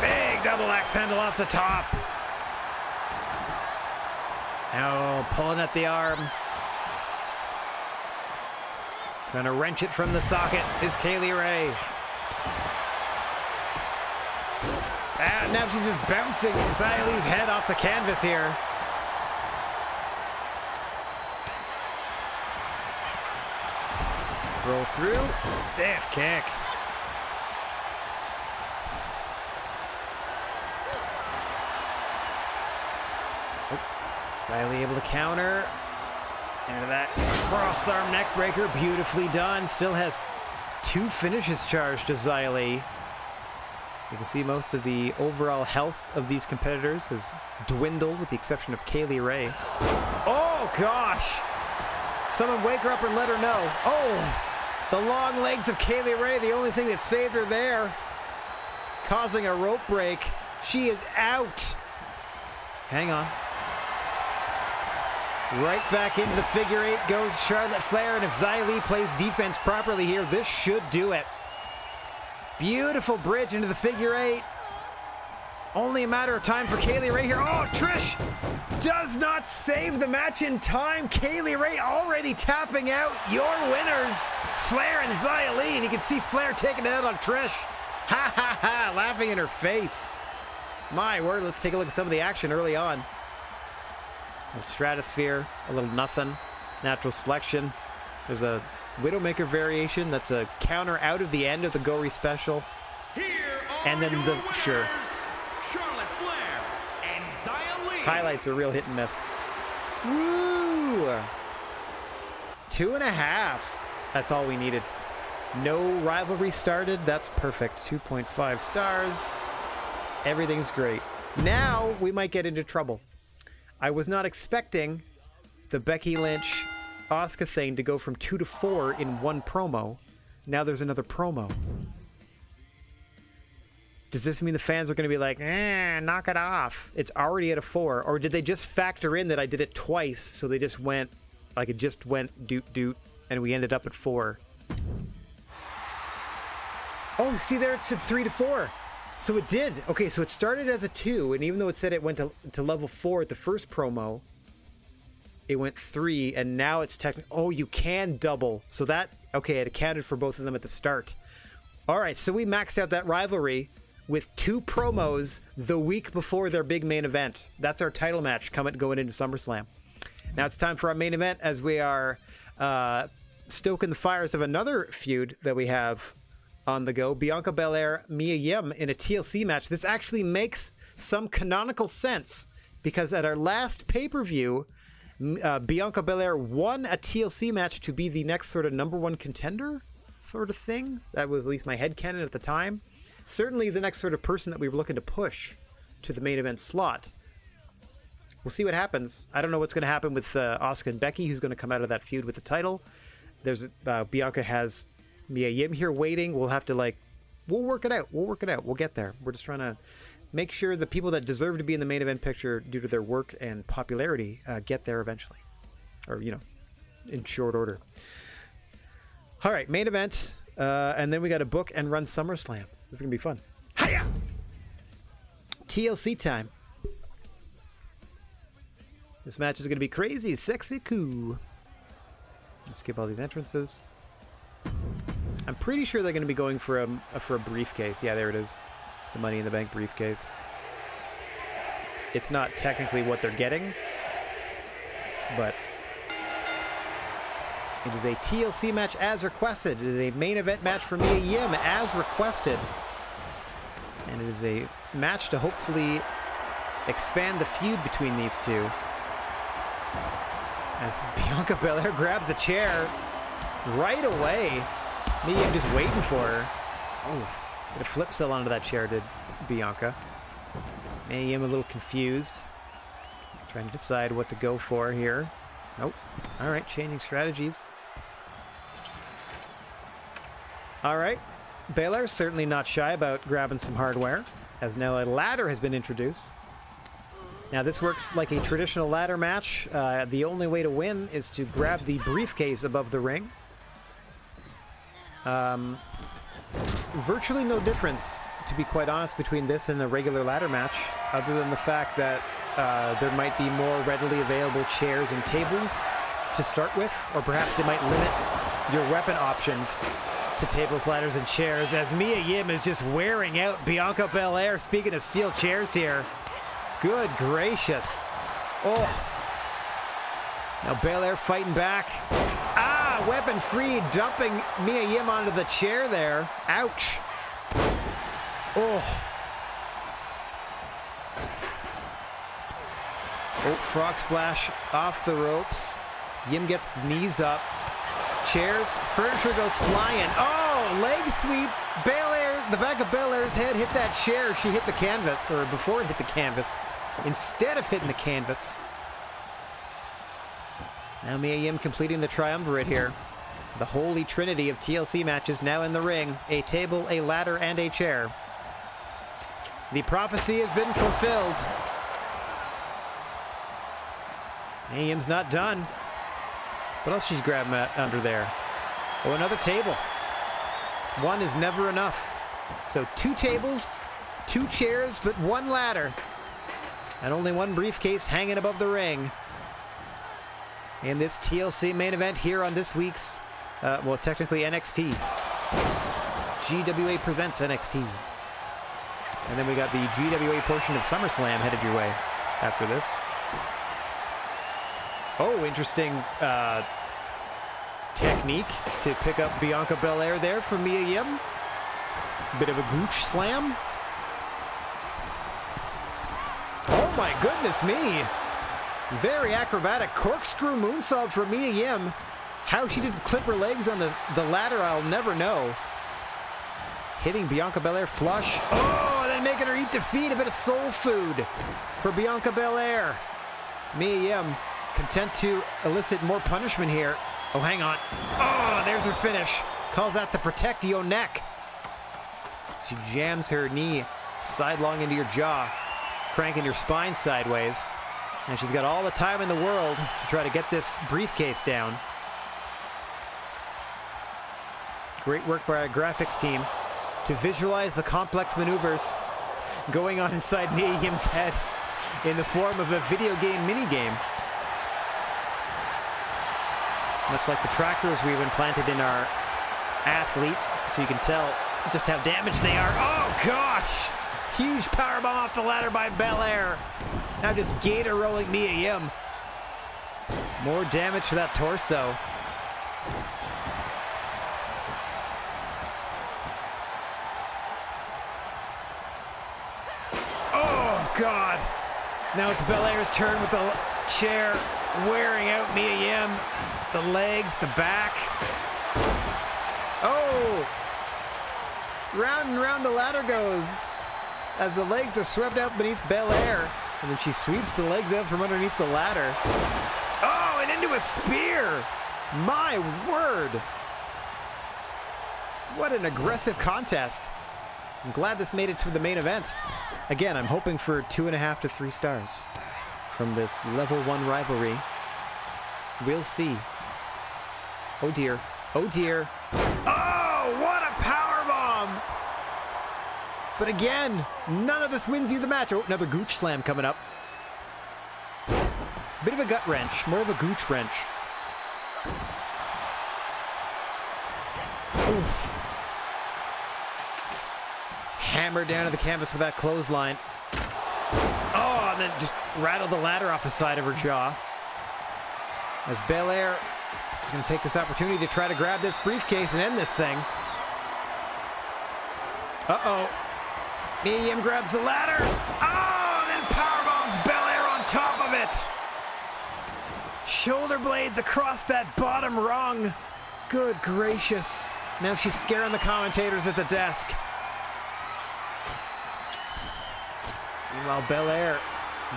Big double axe handle off the top. Now pulling at the arm. Trying to wrench it from the socket is Kaylee Ray. And now she's just bouncing Xia Li's head off the canvas here. Roll through. Stiff kick. Xylee able to counter. Into that cross-arm neck breaker. Beautifully done. Still has 2 finishes charged to Xylee. You can see most of the overall health of these competitors has dwindled with the exception of Kaylee Ray. Oh, gosh! Someone wake her up and let her know. Oh! The long legs of Kaylee Ray, the only thing that saved her there. Causing a rope break. She is out. Hang on. Right back into the figure 8 goes Charlotte Flair, and if Xylee plays defense properly here, this should do it. Beautiful bridge into the figure 8. Only a matter of time for Kaylee Ray here. Oh, Trish does not save the match in time. Kaylee Ray already tapping out. Your winners, Flair and Xylee, and you can see Flair taking it out on Trish. Ha ha ha, laughing in her face. My word, let's take a look at some of the action early on. Stratosphere, a little nothing. Natural selection. There's a Widowmaker variation. That's a counter out of the end of the Gory special. And then the sure. Charlotte Flair and Xylee. Highlights are real hit and miss. Woo! 2.5. That's all we needed. No rivalry started. That's perfect. 2.5 stars. Everything's great. Now we might get into trouble. I was not expecting the Becky Lynch Asuka thing to go from 2 to 4 in one promo. Now there's another promo. Does this mean the fans are going to be like, knock it off? It's already at a 4. Or did they just factor in that I did it twice, so they just went, like it just went doot, and we ended up at 4? Oh, see there it said 3 to 4. So it did. Okay, so it started as a 2, and even though it said it went to level 4 at the first promo, it went 3, and now it's technically... Oh, you can double. So that... Okay, it accounted for both of them at the start. All right, so we maxed out that rivalry with 2 promos the week before their big main event. That's our title match going into SummerSlam. Now it's time for our main event as we are stoking the fires of another feud that we have on the go. Bianca Belair, Mia Yim in a TLC match. This actually makes some canonical sense because at our last pay-per-view, Bianca Belair won a TLC match to be the next sort of #1 contender sort of thing. That was at least my headcanon at the time. Certainly the next sort of person that we were looking to push to the main event slot. We'll see what happens. I don't know what's going to happen with Asuka and Becky, who's going to come out of that feud with the title. There's Bianca has Mia Yim here waiting. We'll have to we'll work it out. We'll get there. We're just trying to make sure the people that deserve to be in the main event picture due to their work and popularity get there eventually. Or, in short order. All right, main event. And then we got to book and run SummerSlam. This is going to be fun. Hiya! TLC time. This match is going to be crazy, sexy, cool. Skip all these entrances. I'm pretty sure they're going to be going for a briefcase. Yeah, there it is. The Money in the Bank briefcase. It's not technically what they're getting, but it is a TLC match as requested. It is a main event match for Mia Yim as requested. And it is a match to hopefully expand the feud between these two. As Bianca Belair grabs a chair right away. Mia Yim just waiting for her. Oh, did a flip cell onto that chair, did Bianca. Mia Yim a little confused. Trying to decide what to go for here. Nope. All right, changing strategies. All right. Belair's certainly not shy about grabbing some hardware, as now a ladder has been introduced. Now this works like a traditional ladder match. The only way to win is to grab the briefcase above the ring. Virtually no difference, to be quite honest, between this and a regular ladder match, other than the fact that there might be more readily available chairs and tables to start with, or perhaps they might limit your weapon options to tables, ladders, and chairs, as Mia Yim is just wearing out Bianca Belair. Speaking of steel chairs here, good gracious. Oh, now Belair fighting back. Ah, weapon free, dumping Mia Yim onto the chair there. Ouch. Oh. Oh, frog splash off the ropes. Yim gets the knees up. Chairs, furniture goes flying. Oh, leg sweep. Belair, the back of Belair's head hit that chair. She hit the canvas, or before it hit the canvas, instead of hitting the canvas. Now Mia Yim completing the triumvirate here. The holy trinity of TLC matches now in the ring. A table, a ladder, and a chair. The prophecy has been fulfilled. Mia Yim's not done. What else she's grabbing under there? Oh, another table. One is never enough. So 2 tables, 2 chairs, but 1 ladder. And only 1 briefcase hanging above the ring. In this TLC main event here on this week's, well, technically NXT. GWA presents NXT. And then we got the GWA portion of SummerSlam headed your way after this. Oh, interesting technique to pick up Bianca Belair there from Mia Yim. Bit of a gooch slam. Oh my goodness me. Very acrobatic corkscrew moonsault from Mia Yim. How she didn't clip her legs on the ladder, I'll never know. Hitting Bianca Belair flush. Oh, and then making her eat defeat. A bit of soul food for Bianca Belair. Mia Yim content to elicit more punishment here. Oh, hang on. Oh, there's her finish. Calls that the protect your neck. She jams her knee sidelong into your jaw, cranking your spine sideways. And she's got all the time in the world to try to get this briefcase down. Great work by our graphics team to visualize the complex maneuvers going on inside Mia Yim's head in the form of a video game minigame. Much like the trackers we've implanted in our athletes, so you can tell just how damaged they are. Oh gosh! Huge powerbomb off the ladder by Belair. Now just gator rolling Mia Yim. More damage to that torso. Oh God! Now it's Belair's turn with the chair wearing out Mia Yim. The legs, the back. Oh! Round and round the ladder goes as the legs are swept out beneath Belair. And then she sweeps the legs out from underneath the ladder. Oh, and into a spear! My word! What an aggressive contest. I'm glad this made it to the main event. Again, I'm hoping for 2.5 to 3 stars from this level 1 rivalry. We'll see. Oh dear. Oh dear. Oh, what a powerbomb! But again, none of this wins you the match. Oh, another gooch slam coming up. Bit of a gut wrench, more of a gooch wrench. Oof. Hammered down to the canvas with that clothesline. Oh, and then just rattled the ladder off the side of her jaw. As Belair is going to take this opportunity to try to grab this briefcase and end this thing. Uh-oh. Mia Yim grabs the ladder. Oh, and then powerbombs Belair on top of it. Shoulder blades across that bottom rung. Good gracious. Now she's scaring the commentators at the desk. Meanwhile, Belair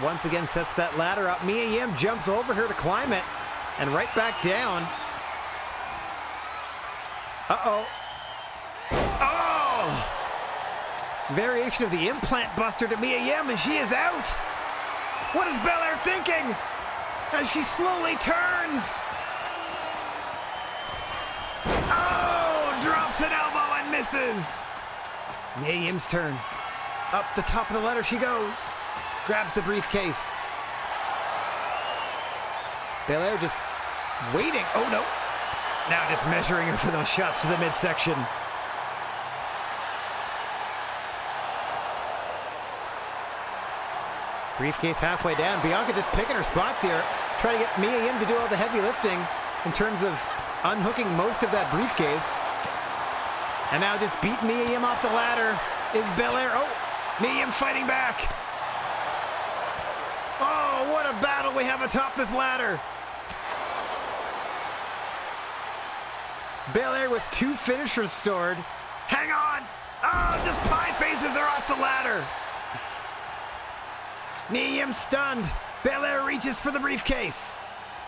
once again sets that ladder up. Mia Yim jumps over her to climb it. And right back down. Uh-oh. Oh! Variation of the implant buster to Mia Yim, and she is out. What is Belair thinking? As she slowly turns. Oh! Drops an elbow and misses. Mia Yim's turn. Up the top of the ladder she goes. Grabs the briefcase. Belair just waiting. Oh, no. Now just measuring her for those shots to the midsection. Briefcase halfway down. Bianca just picking her spots here. Trying to get Mia Yim to do all the heavy lifting in terms of unhooking most of that briefcase. And now just beat Mia Yim off the ladder is Belair. Oh, Mia Yim fighting back. Oh, what a battle we have atop this ladder. Belair with 2 finishers stored. Hang on. Oh, just pie faces her off the ladder. Mia Yim stunned. Belair reaches for the briefcase.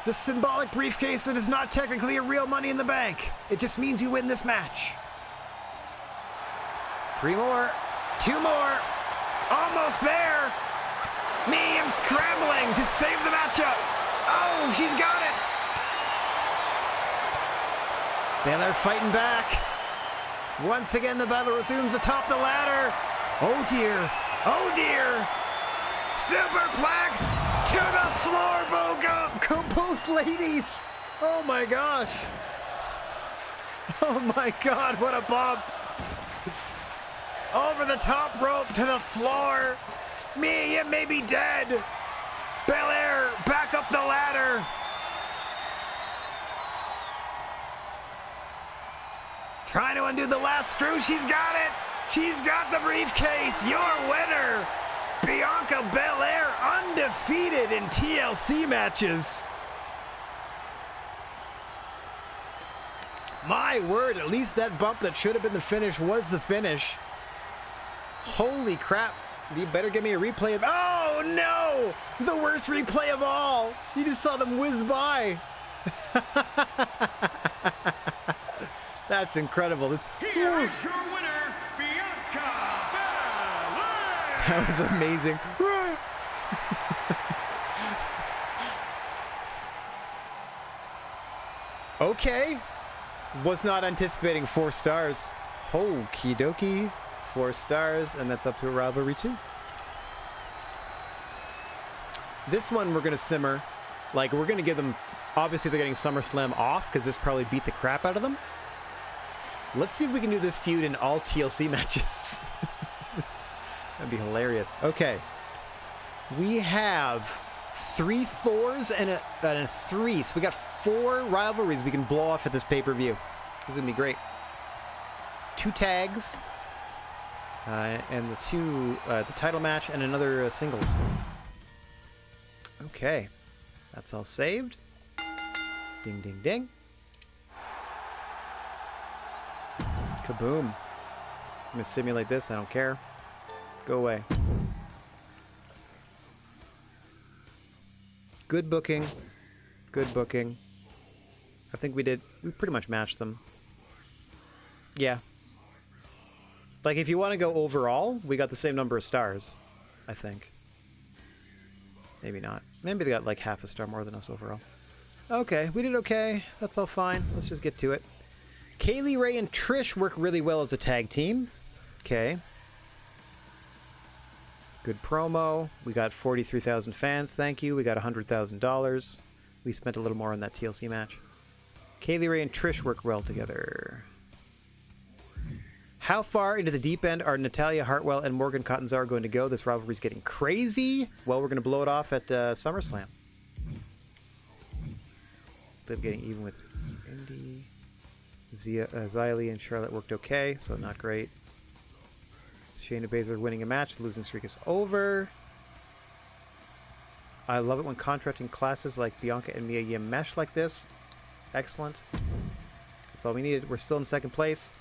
The symbolic briefcase that is not technically a real Money in the Bank. It just means you win this match. 3 more. 2 more. Almost there. Mia Yim scrambling to save the matchup. Oh, she's got it. Belair fighting back. Once again, the battle resumes atop the ladder. Oh dear. Oh dear. Superplex to the floor, both ladies. Oh my gosh. Oh my God, what a bump. Over the top rope to the floor. Mia Yim may be dead. Belair back up the ladder. Trying to undo the last screw. She's got it. She's got the briefcase. Your winner, Bianca Belair, undefeated in TLC matches. My word, at least that bump that should have been the finish was the finish. Holy crap. You better give me a replay of... Oh, no! The worst replay of all. You just saw them whiz by. That's incredible. Here is your winner, Bianca Belair. That was amazing. Okay. Was not anticipating 4 stars. Okie dokie. 4 stars, and that's up to a rivalry 2. This one we're going to simmer. Like, we're going to give them... Obviously, they're getting SummerSlam off, because this probably beat the crap out of them. Let's see if we can do this feud in all TLC matches. That'd be hilarious. Okay. We have 3 4s and a 3. So we got 4 rivalries we can blow off at this pay-per-view. This is going to be great. 2 tags. And the title match and another singles. Okay. That's all saved. Ding, ding, ding. Kaboom. I'm gonna simulate this, I don't care. Go away. Good booking. Good booking. I think we pretty much matched them. Yeah. Like, if you want to go overall, we got the same number of stars, I think. Maybe not. Maybe they got like half a star more than us overall. Okay, we did okay. That's all fine. Let's just get to it. Kaylee Ray and Trish work really well as a tag team. Okay. Good promo. We got 43,000 fans. Thank you. We got $100,000. We spent a little more on that TLC match. Kaylee Ray and Trish work well together. How far into the deep end are Natalya Hartwell and Morgan Catanzaro going to go? This rivalry's getting crazy. Well, we're going to blow it off at SummerSlam. They're getting even with Indy. Xylee and Charlotte worked okay, so not great. Shayna Baszler winning a match. The losing streak is over. I love it when contracting classes like Bianca and Mia Yim mesh like this. Excellent. That's all we needed. We're still in second place.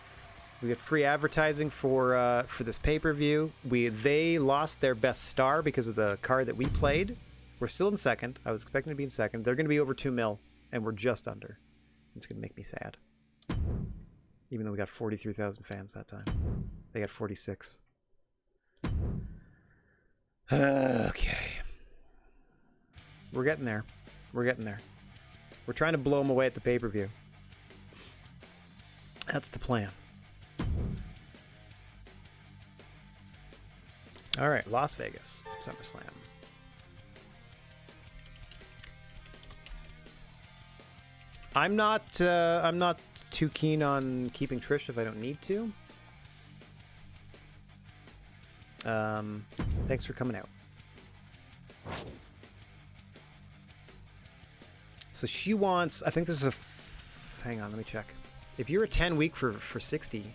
We get free advertising for this pay-per-view. They lost their best star because of the card that we played. We're still in second. I was expecting to be in second. They're going to be over 2 mil, and we're just under. It's going to make me sad. Even though we got 43,000 fans that time. They got 46. Okay. We're getting there. We're getting there. We're trying to blow them away at the pay-per-view. That's the plan. All right, Las Vegas, SummerSlam. I'm not too keen on keeping Trish if I don't need to. Thanks for coming out. So she wants, I think this is hang on, let me check. If you're a 10 week for 60,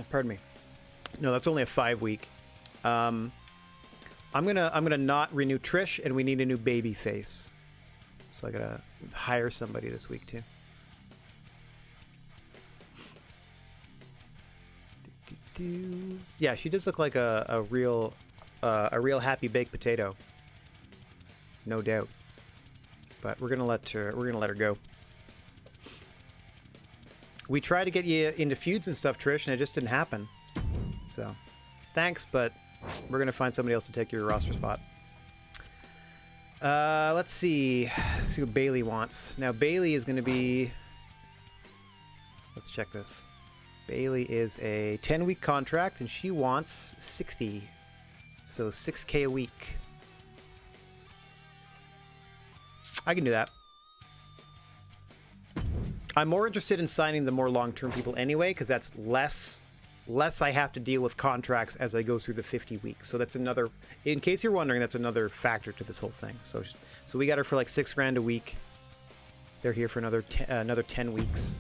pardon me. No, that's only a 5 week. I'm gonna not renew Trish, and we need a new baby face. So I gotta hire somebody this week too. Yeah, she does look like a real happy baked potato, no doubt. But we're gonna let her go. We tried to get you into feuds and stuff, Trish, and it just didn't happen. So, thanks, but we're gonna find somebody else to take your roster spot. Let's see what Bailey wants. Now Bailey is gonna be. Let's check this. Bailey is a 10-week contract, and she wants 60. So $6K a week. I can do that. I'm more interested in signing the more long-term people anyway, because that's less I have to deal with contracts as I go through the 50 weeks. So that's another, in case you're wondering, that's another factor to this whole thing. So we got her for like $6 grand a week. They're here for another 10 weeks.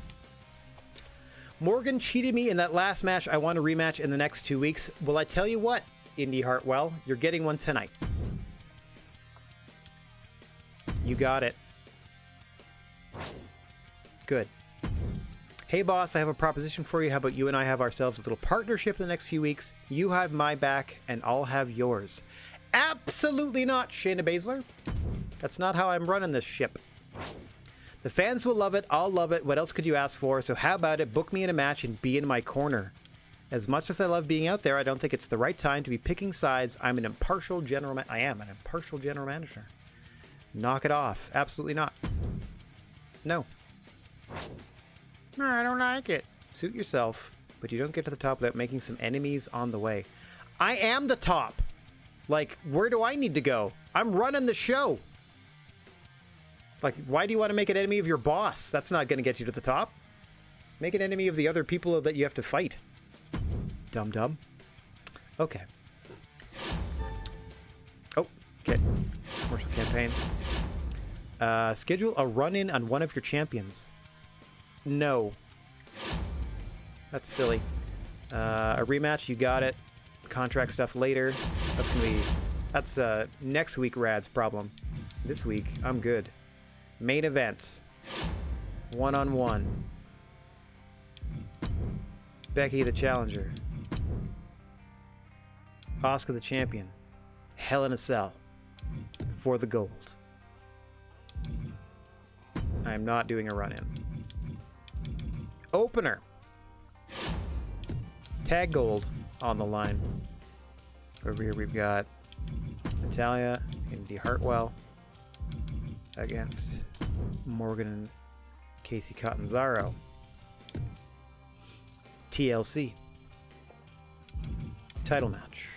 Morgan cheated me in that last match. I want a rematch in the next 2 weeks. Well, I tell you what, Indy Hartwell, you're getting one tonight. You got it. Good. Hey, boss, I have a proposition for you. How about you and I have ourselves a little partnership in the next few weeks? You have my back, and I'll have yours. Absolutely not, Shayna Baszler. That's not how I'm running this ship. The fans will love it. I'll love it. What else could you ask for? So how about it? Book me in a match and be in my corner. As much as I love being out there, I don't think it's the right time to be picking sides. I'm an impartial general I am an impartial general manager. Knock it off. Absolutely not. No. No, I don't like it. Suit yourself, but you don't get to the top without making some enemies on the way. I am the top. Like, where do I need to go? I'm running the show. Like, why do you want to make an enemy of your boss? That's not going to get you to the top. Make an enemy of the other people that you have to fight. Dum-dum. Okay. Oh, okay. Commercial campaign. Schedule a run-in on one of your champions. No. That's silly. A rematch, you got it. Contract stuff later. That's next week Rad's problem. This week, I'm good. Main event. One-on-one. Becky the challenger. Asuka the champion. Hell in a Cell. For the gold. I am not doing a run-in. Opener. Tag gold on the line. Over here we've got Natalya, Indy Hartwell against Morgan and Casey Catanzaro. TLC. Title match.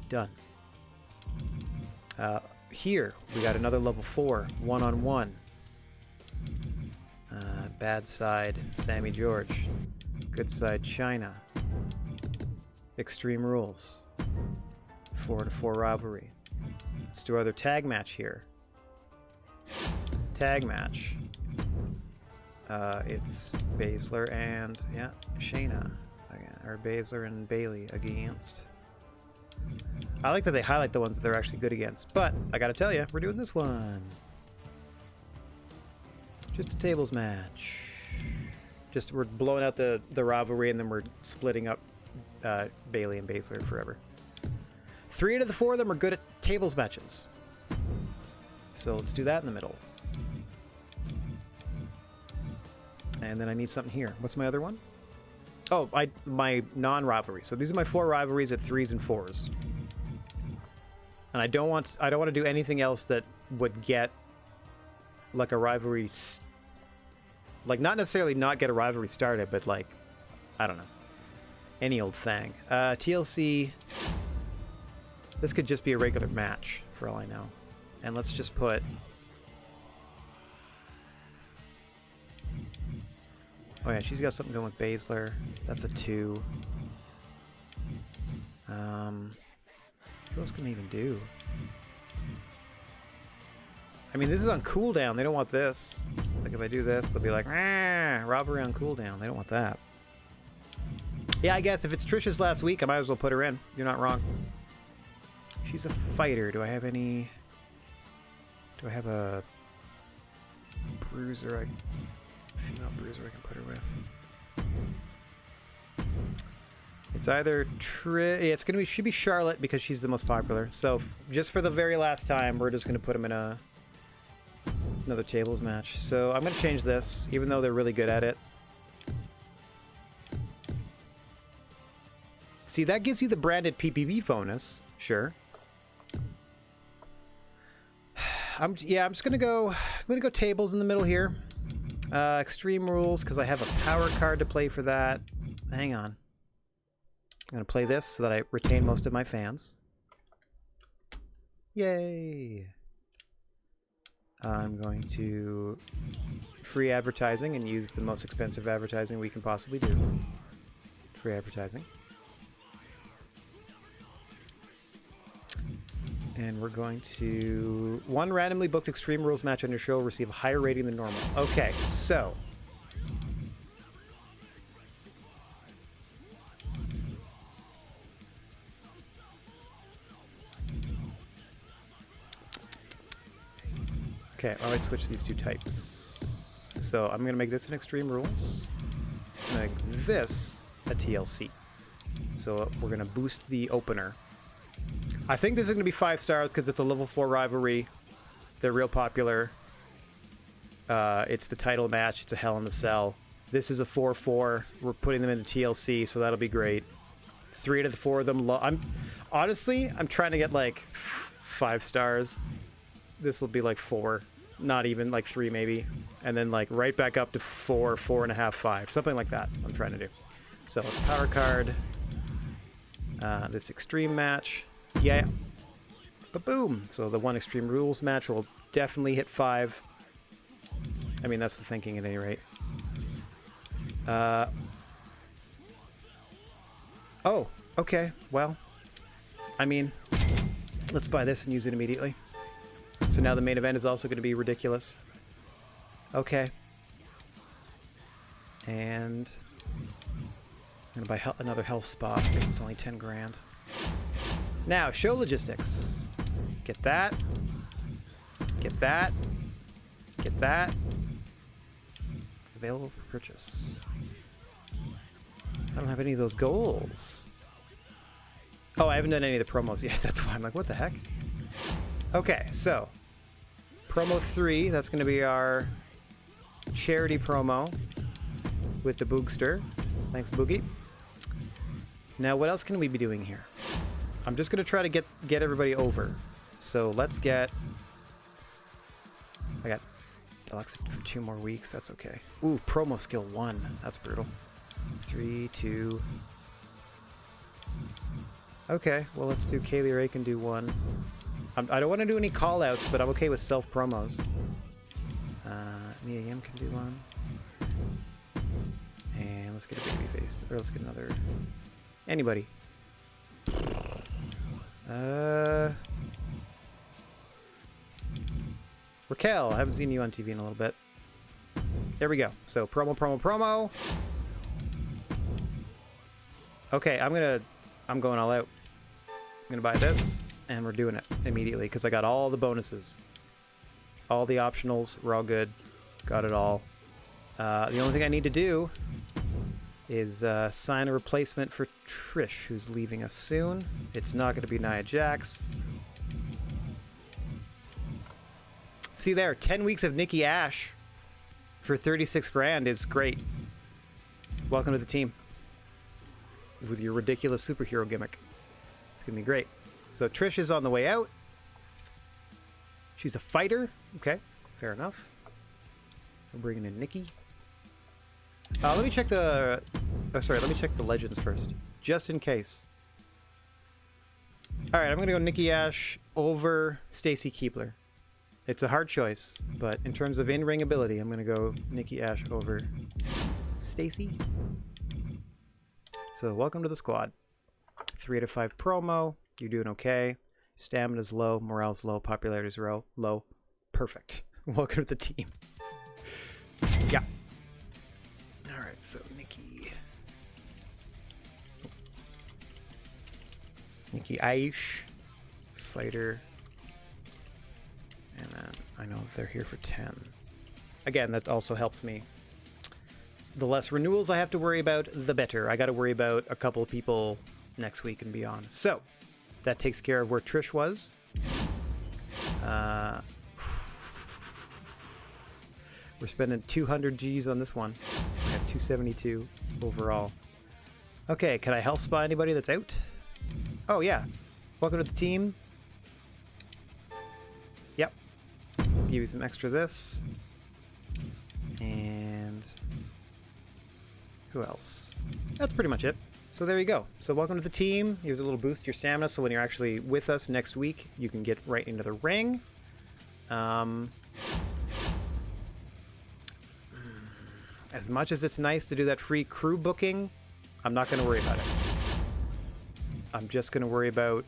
Done. Here we got another level 4 one-on-one. Bad side Sammy George. Good side China. Extreme Rules. 4-4 rivalry. Let's do another tag match here. Tag match. It's Baszler and Shayna again, or Baszler and Bailey against. I like that they highlight the ones that they're actually good against, but I gotta tell you, we're doing this one. Just a tables match. Just we're blowing out the rivalry, and then we're splitting up Bailey and Baszler forever. 3 out of the 4 of them are good at tables matches. So let's do that in the middle. And then I need something here. What's my other one? Oh, my non-rivalry. So these are my 4 rivalries at 3s and 4s. And I don't want to do anything else that would get like a rivalry, like not necessarily not get a rivalry started, but like, I don't know, any old thing. TLC, this could just be a regular match for all I know. And let's just put, oh yeah, she's got something going with Baszler. That's a 2. Who else can I even do? I mean, this is on cooldown. They don't want this. Like, if I do this, they'll be like, ah, robbery on cooldown. They don't want that. Yeah, I guess if it's Trish's last week, I might as well put her in. You're not wrong. She's a fighter. Do I have any... Do I have a bruiser? Female bruiser I can put her with. It's either yeah, it's gonna be should be Charlotte because she's the most popular. So just for the very last time, we're just gonna put them in another tables match. So I'm gonna change this, even though they're really good at it. See, that gives you the branded PPV bonus, sure. I'm just gonna go. I'm gonna go tables in the middle here. Extreme rules because I have a power card to play for that. Hang on. I'm gonna play this so that I retain most of my fans. Yay! I'm going to free advertising and use the most expensive advertising we can possibly do. Free advertising. And we're going to... One randomly booked Extreme Rules match on your show will receive a higher rating than normal. Okay, so... Okay, I might switch these two types. So I'm going to make this an Extreme Rules. Make this a TLC. So we're going to boost the opener. I think this is going to be 5 stars because it's a level 4 rivalry. They're real popular. It's the title match. It's a Hell in the Cell. This is a 4-4. We're putting them in the TLC, so that'll be great. 3 out of the 4 of them. I'm trying to get like 5 stars. This will be like 4, not even like 3 maybe, and then like right back up to 4, 4.5, 5, something like that. I'm trying to do. So power card. This extreme match. Yeah. Ba-boom! So the one Extreme Rules match will definitely hit 5. I mean, that's the thinking at any rate. Oh, okay. Well, I mean, let's buy this and use it immediately. So now the main event is also going to be ridiculous. Okay. And I'm going to buy another health spa because it's only 10 grand. Now, show logistics. Get that. Get that. Get that. Available for purchase. I don't have any of those goals. Oh, I haven't done any of the promos yet. That's why I'm like, what the heck? Okay, so promo 3, that's going to be our charity promo with the Boogster. Thanks, Boogie. Now, what else can we be doing here? I'm just going to try to get everybody over. So let's get... I got Alexa for 2 more weeks. That's okay. Ooh, promo skill 1. That's brutal. 3, 2... Okay, well, let's do Kaylee Ray can do 1. I don't want to do any call-outs, but I'm okay with self-promos. Mia Yim can do 1. And let's get a babyface. Or let's get another... Anybody. Raquel, I haven't seen you on TV in a little bit. There we go. So, promo. Okay, I'm going all out. I'm gonna buy this, and we're doing it immediately, because I got all the bonuses. All the optionals were all good. Got it all. The only thing I need to do is sign a replacement for Trish, who's leaving us soon. It's not going to be Nia Jax. See there, 10 weeks of Nikki Ash for 36 grand is great. Welcome to the team. With your ridiculous superhero gimmick. It's going to be great. So Trish is on the way out. She's a fighter. Okay, fair enough. We're bringing in Nikki. Let me check the... Oh, sorry, let me check the legends first. Just in case. Alright, I'm going to go Nikki Ash over Stacy Keibler. It's a hard choice, but in terms of in-ring ability, I'm going to go Nikki Ash over Stacy. So, welcome to the squad. 3 out of 5 promo. You're doing okay. Stamina's low, morale's low, popularity's low. Perfect. Welcome to the team. Yeah. All right, so Nikki Aish, fighter, and then I know they're here for 10. Again, that also helps me. The less renewals I have to worry about, the better. I got to worry about a couple of people next week and beyond. So that takes care of where Trish was. We're spending 200 G's on this one. We have 272 overall. Okay, can I health spa anybody that's out? Oh yeah, welcome to the team. Yep, give you some extra this. And who else? That's pretty much it. So there you go. So welcome to the team. Here's a little boost to your stamina, so when you're actually with us next week, you can get right into the ring. As much as it's nice to do that free crew booking, I'm not going to worry about it. I'm just going to worry about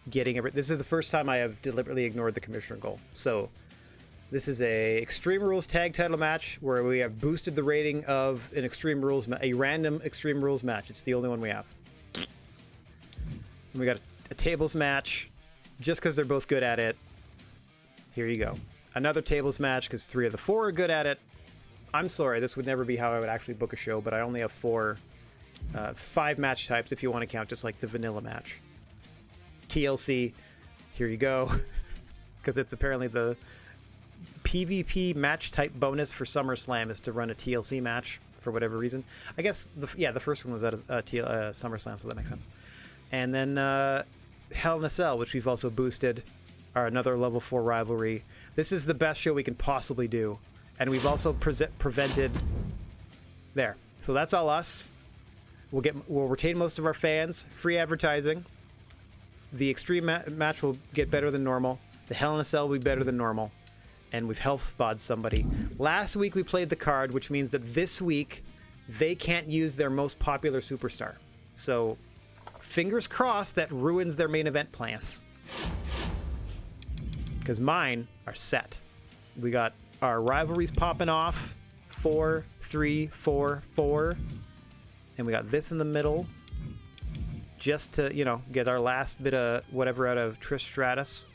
getting every... This is the first time I have deliberately ignored the commissioner goal. So this is a Extreme Rules tag title match where we have boosted the rating of an Extreme Rules, a random Extreme Rules match. It's the only one we have. And we got a tables match just because they're both good at it. Here you go. Another tables match because 3 of the 4 are good at it. I'm sorry, this would never be how I would actually book a show, but I only have 5 match types if you want to count just like the vanilla match. TLC, here you go. Because it's apparently the PvP match type bonus for SummerSlam is to run a TLC match for whatever reason. I guess, the first one was at SummerSlam, so that makes sense. And then Hell in a Cell, which we've also boosted, are another level 4 rivalry. This is the best show we can possibly do. And we've also prevented there. So that's all us. We'll retain most of our fans. Free advertising. The Extreme match will get better than normal. The Hell in a Cell will be better than normal. And we've health spotted somebody. Last week we played the card, which means that this week they can't use their most popular superstar. So fingers crossed that ruins their main event plans. Because mine are set. We got our rivalries popping off. 4, 3, 4, 4. And we got this in the middle. Just to, get our last bit of whatever out of Trish Stratus.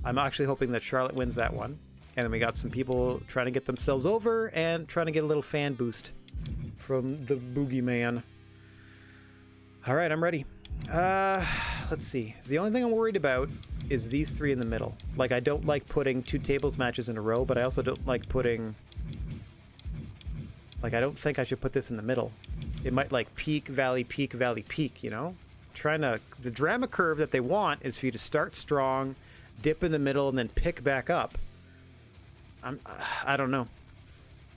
I'm actually hoping that Charlotte wins that one. And then we got some people trying to get themselves over and trying to get a little fan boost from the boogeyman. All right, I'm ready. Let's see. The only thing I'm worried about is these 3 in the middle. Like, I don't like putting 2 tables matches in a row, but I also don't like putting... Like, I don't think I should put this in the middle. It might, like, peak, valley, peak, trying to... The drama curve that they want is for you to start strong, dip in the middle, and then pick back up. I don't know.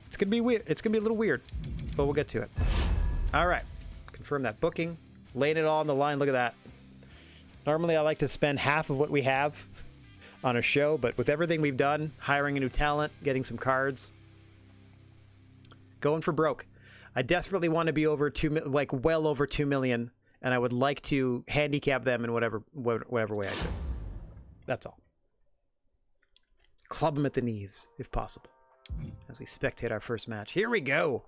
It's gonna be weird. It's gonna be a little weird, but we'll get to it. All right. Confirm that booking. Laying it all on the line. Look at that. Normally, I like to spend half of what we have on a show, but with everything we've done, hiring a new talent, getting some cards, going for broke. I desperately want to be over well over 2 million, and I would like to handicap them in whatever way I could. That's all. Club them at the knees, if possible, as we spectate our first match. Here we go.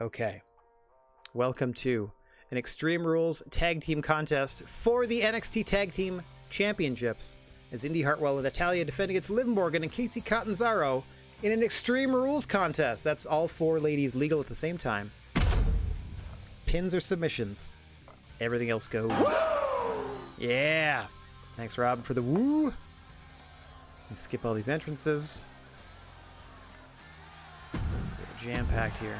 Okay. Welcome to an Extreme Rules Tag Team Contest for the NXT Tag Team Championships, as Indy Hartwell and Natalya defend against Liv Morgan and Casey Catanzaro in an Extreme Rules contest. That's all 4 ladies legal at the same time. Pins or submissions. Everything else goes. Yeah. Thanks, Rob, for the woo. Let's skip all these entrances. Jam-packed here.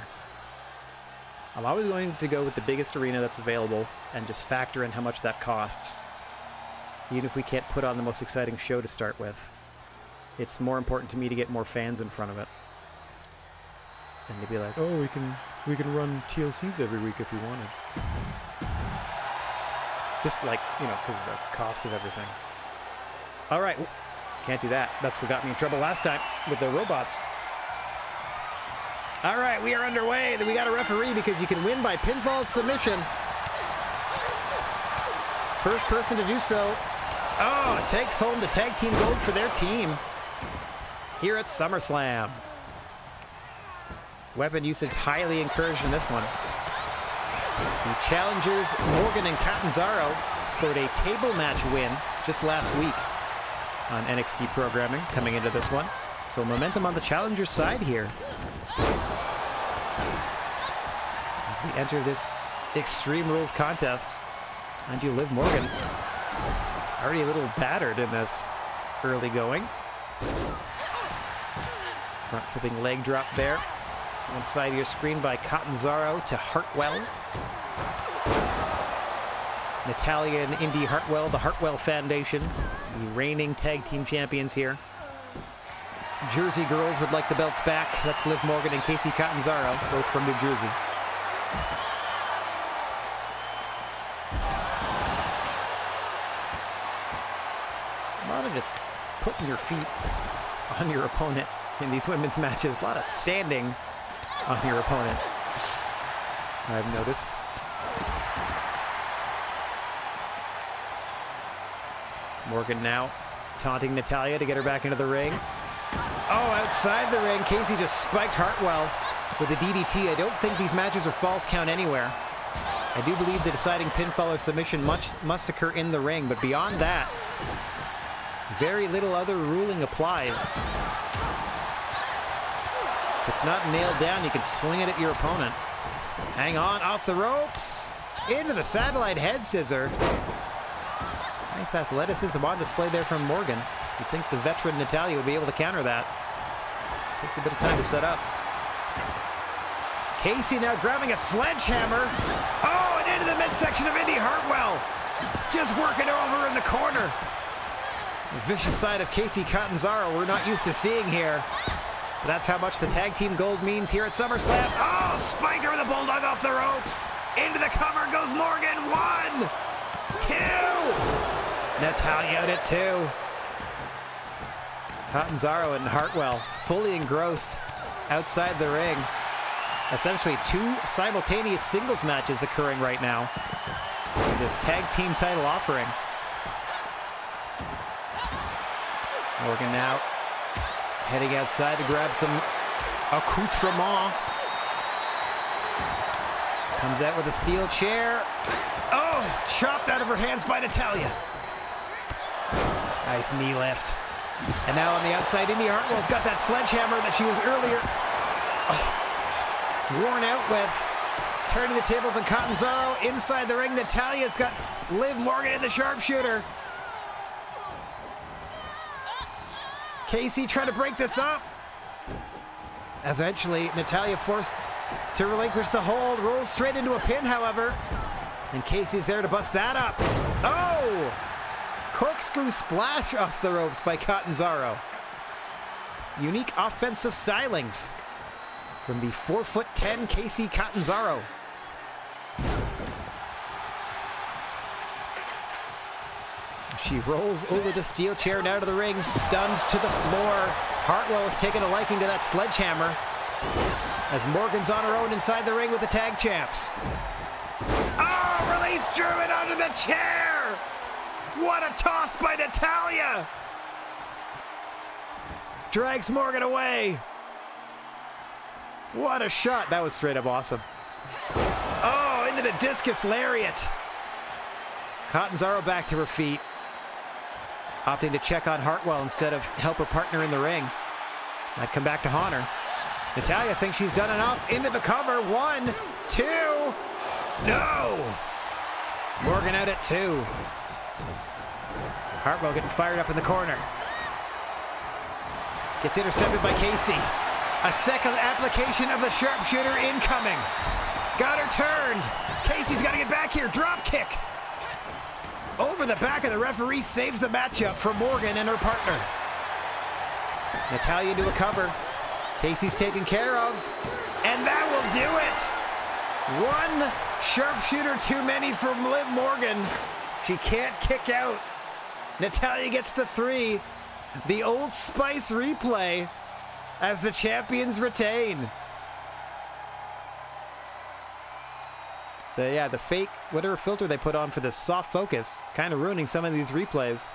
I'm always going to go with the biggest arena that's available and just factor in how much that costs. Even if we can't put on the most exciting show to start with. It's more important to me to get more fans in front of it. And to be like, oh, we can run TLCs every week if you wanted. Just like, because of the cost of everything. All right. Can't do that. That's what got me in trouble last time with the robots. All right, we are underway. We got a referee because you can win by pinfall submission. First person to do so. Oh, takes home the tag team gold for their team. here at SummerSlam. Weapon usage highly encouraged in this one. The challengers Morgan and Catanzaro scored a table match win just last week on NXT programming coming into this one. So momentum on the challengers side here. As we enter this Extreme Rules contest. Mind you, Liv Morgan already a little battered in this early going. Front flipping leg drop there. One side of your screen by Catanzaro to Hartwell. Natalia and Indy Hartwell, the Hartwell Foundation, the reigning tag team champions here. Jersey girls would like the belts back. That's Liv Morgan and Casey Catanzaro, both from New Jersey. A lot of just putting your feet on your opponent in these women's matches. A lot of standing on your opponent, I've noticed. Morgan now taunting Natalia to get her back into the ring. Oh, outside the ring, Casey just spiked Hartwell with a DDT. I don't think these matches are false count anywhere. I do believe the deciding pinfall or submission must occur in the ring, but beyond that, very little other ruling applies. If it's not nailed down, you can swing it at your opponent. Hang on, off the ropes, into the satellite head scissor. Nice athleticism on display there from Morgan. You'd think the veteran Natalia would be able to counter that. Takes a bit of time to set up. Casey now grabbing a sledgehammer. Oh, and into the midsection of Indy Hartwell. Just working her over in the corner. The vicious side of Casey Catanzaro we're not used to seeing here. But that's how much the tag team gold means here at SummerSlam. Oh, spiked her with a bulldog off the ropes. Into the cover goes Morgan. 1, 2. Natalia out at 2. Catanzaro and Hartwell fully engrossed outside the ring. Essentially 2 simultaneous singles matches occurring right now in this tag team title offering. Morgan now heading outside to grab some accoutrement. Comes out with a steel chair. Oh, chopped out of her hands by Natalia. Nice knee lift. And now on the outside, Indy Hartwell's got that sledgehammer that she was earlier worn out with. Turning the tables on Catanzaro. Inside the ring, Natalia's got Liv Morgan in the sharpshooter. Casey trying to break this up. Eventually, Natalia forced to relinquish the hold. Rolls straight into a pin, however. And Casey's there to bust that up. Oh! Corkscrew splash off the ropes by Catanzaro. Unique offensive stylings from the 4'10" Casey Catanzaro. She rolls over the steel chair and out of the ring, stunned to the floor. Hartwell has taken a liking to that sledgehammer as Morgan's on her own inside the ring with the tag champs. Oh, release German onto the chair! What a toss by Natalia! Drags Morgan away. What a shot. That was straight up awesome. Oh, into the discus lariat. Catanzaro back to her feet. Opting to check on Hartwell instead of help her partner in the ring. Might come back to haunt her. Natalia thinks she's done enough. Into the cover. 1, 2. No! Morgan out at 2. Hartwell getting fired up in the corner. Gets intercepted by Casey. A second application of the sharpshooter incoming. Got her turned. Casey's got to get back here. Drop kick. Over the back of the referee, saves the matchup for Morgan and her partner. Natalia into a cover. Casey's taken care of. And that will do it. 1 sharpshooter too many from Liv Morgan. She can't kick out. Natalia gets the 3. The Old Spice replay as the champions retain. The fake, whatever filter they put on for this soft focus, kind of ruining some of these replays.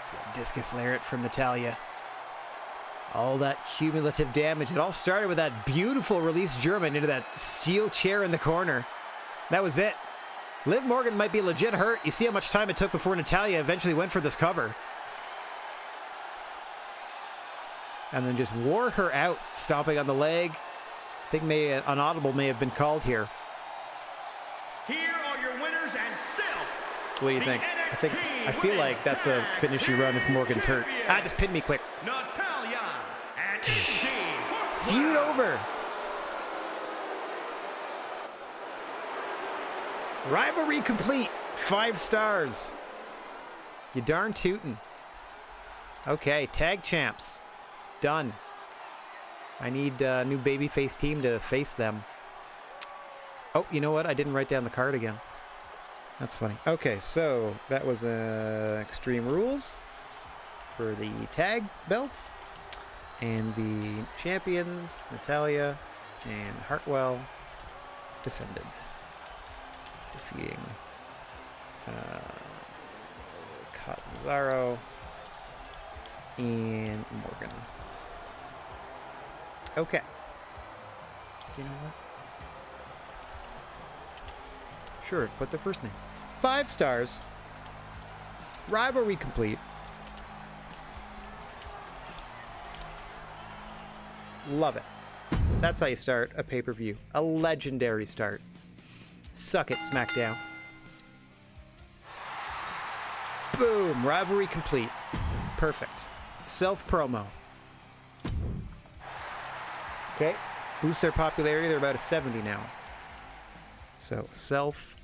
It's that discus lariat from Natalya. All that cumulative damage. It all started with that beautiful release German into that steel chair in the corner. That was it. Liv Morgan might be legit hurt. You see how much time it took before Natalya eventually went for this cover. And then just wore her out, stomping on the leg. I think an audible may have been called here. Here are your winners and still. What do you think? I feel like that's a finish you run if Morgan's hurt. Ah, just pin me quick. Natalya and Feud over. Rivalry complete. 5 stars. You darn tootin'. Okay, tag champs. Done. I need a new babyface team to face them. Oh, you know what? I didn't write down the card again. That's funny. Okay, so that was Extreme Rules for the tag belts. And the champions, Natalya and Hartwell, defended. Defeating Catanzaro and Morgan. Okay. You know what? Sure, put their first names. 5 stars. Rivalry complete. Love it. That's how you start a pay-per-view. A legendary start. Suck it, SmackDown. Boom. Rivalry complete. Perfect. Self-promo. Okay. Boost their popularity. They're about a 70 now. So, self.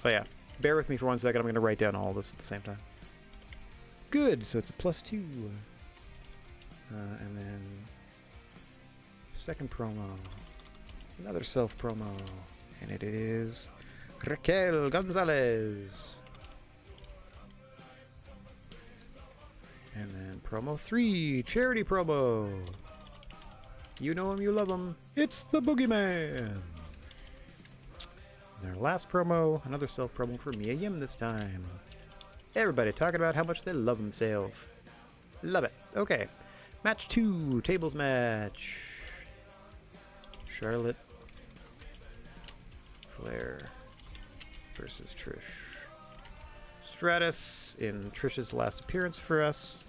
Oh, yeah. Bear with me for 1 second. I'm going to write down all this at the same time. Good. So, it's a +2. And then... second promo. Another self-promo. And it is... Raquel Gonzalez. And then promo 3. Charity promo. You know him, you love him. It's the Boogeyman. And our last promo, another self-promo for Mia Yim this time. Everybody talking about how much they love themselves. Love it. Okay. Match 2, tables match. Charlotte Flair versus Trish Stratus in Trish's last appearance for us.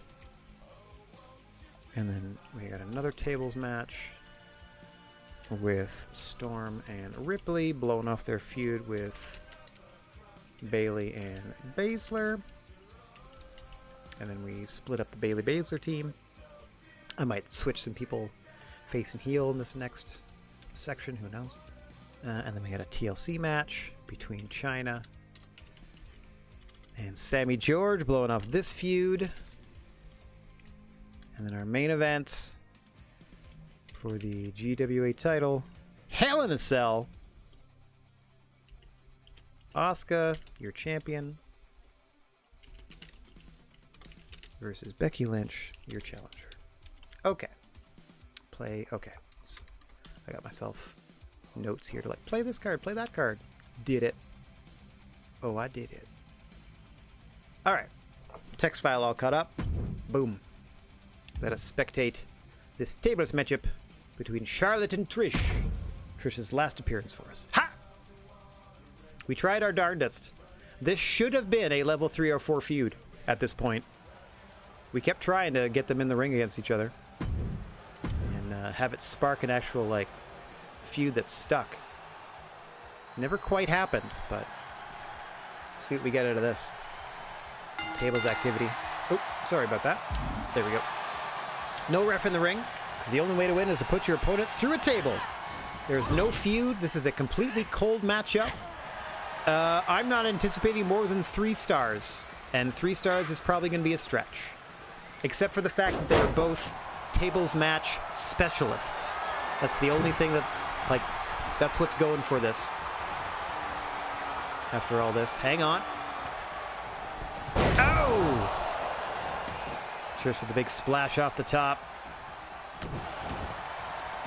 And then we got another tables match with Storm and Ripley blowing off their feud with Bayley and Baszler. And then we split up the Bayley Baszler team. I might switch some people face and heel in this next section, who knows. And then we got a TLC match between Chyna and Sammy George blowing off this feud. And then our main event for the GWA title, Hell in a Cell. Asuka, your champion, versus Becky Lynch, your challenger. Okay. Okay. I got myself notes here to like, play this card, play that card. Did it. Oh, I did it. All right. Text file all cut up. Boom. Let us spectate this tables matchup between Charlotte and Trish. Trish's last appearance for us. Ha! We tried our darndest. This should have been a level 3 or 4 feud at this point. We kept trying to get them in the ring against each other. And have it spark an actual, like, feud that stuck. Never quite happened, but see what we get out of this. Tables activity. Oh, sorry about that. There we go. No ref in the ring, because the only way to win is to put your opponent through a table. There's no feud. This is a completely cold matchup. I'm not anticipating more than 3 stars, and 3 stars is probably going to be a stretch. Except for the fact that they're both tables match specialists. That's the only thing that, like, that's what's going for this. After all this, hang on. Oh! Cheers for the big splash off the top.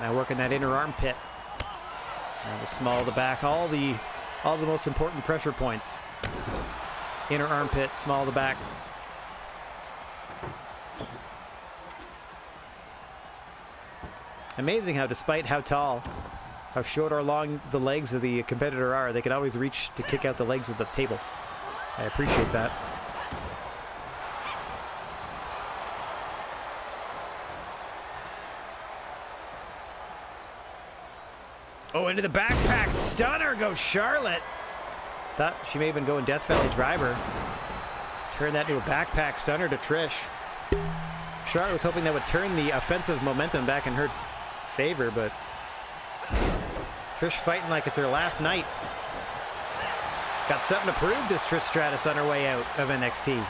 Now working that inner armpit. Now the small of the back, all the most important pressure points. Inner armpit, small of the back. Amazing how, despite how tall, how short or long the legs of the competitor are, they can always reach to kick out the legs of the table. I appreciate that. Oh, into the backpack stunner goes Charlotte. Thought she may have been going Death Valley Driver. Turn that into a backpack stunner to Trish. Charlotte was hoping that would turn the offensive momentum back in her favor, but Trish fighting like it's her last night. Got something to prove, does Trish Stratus on her way out of NXT.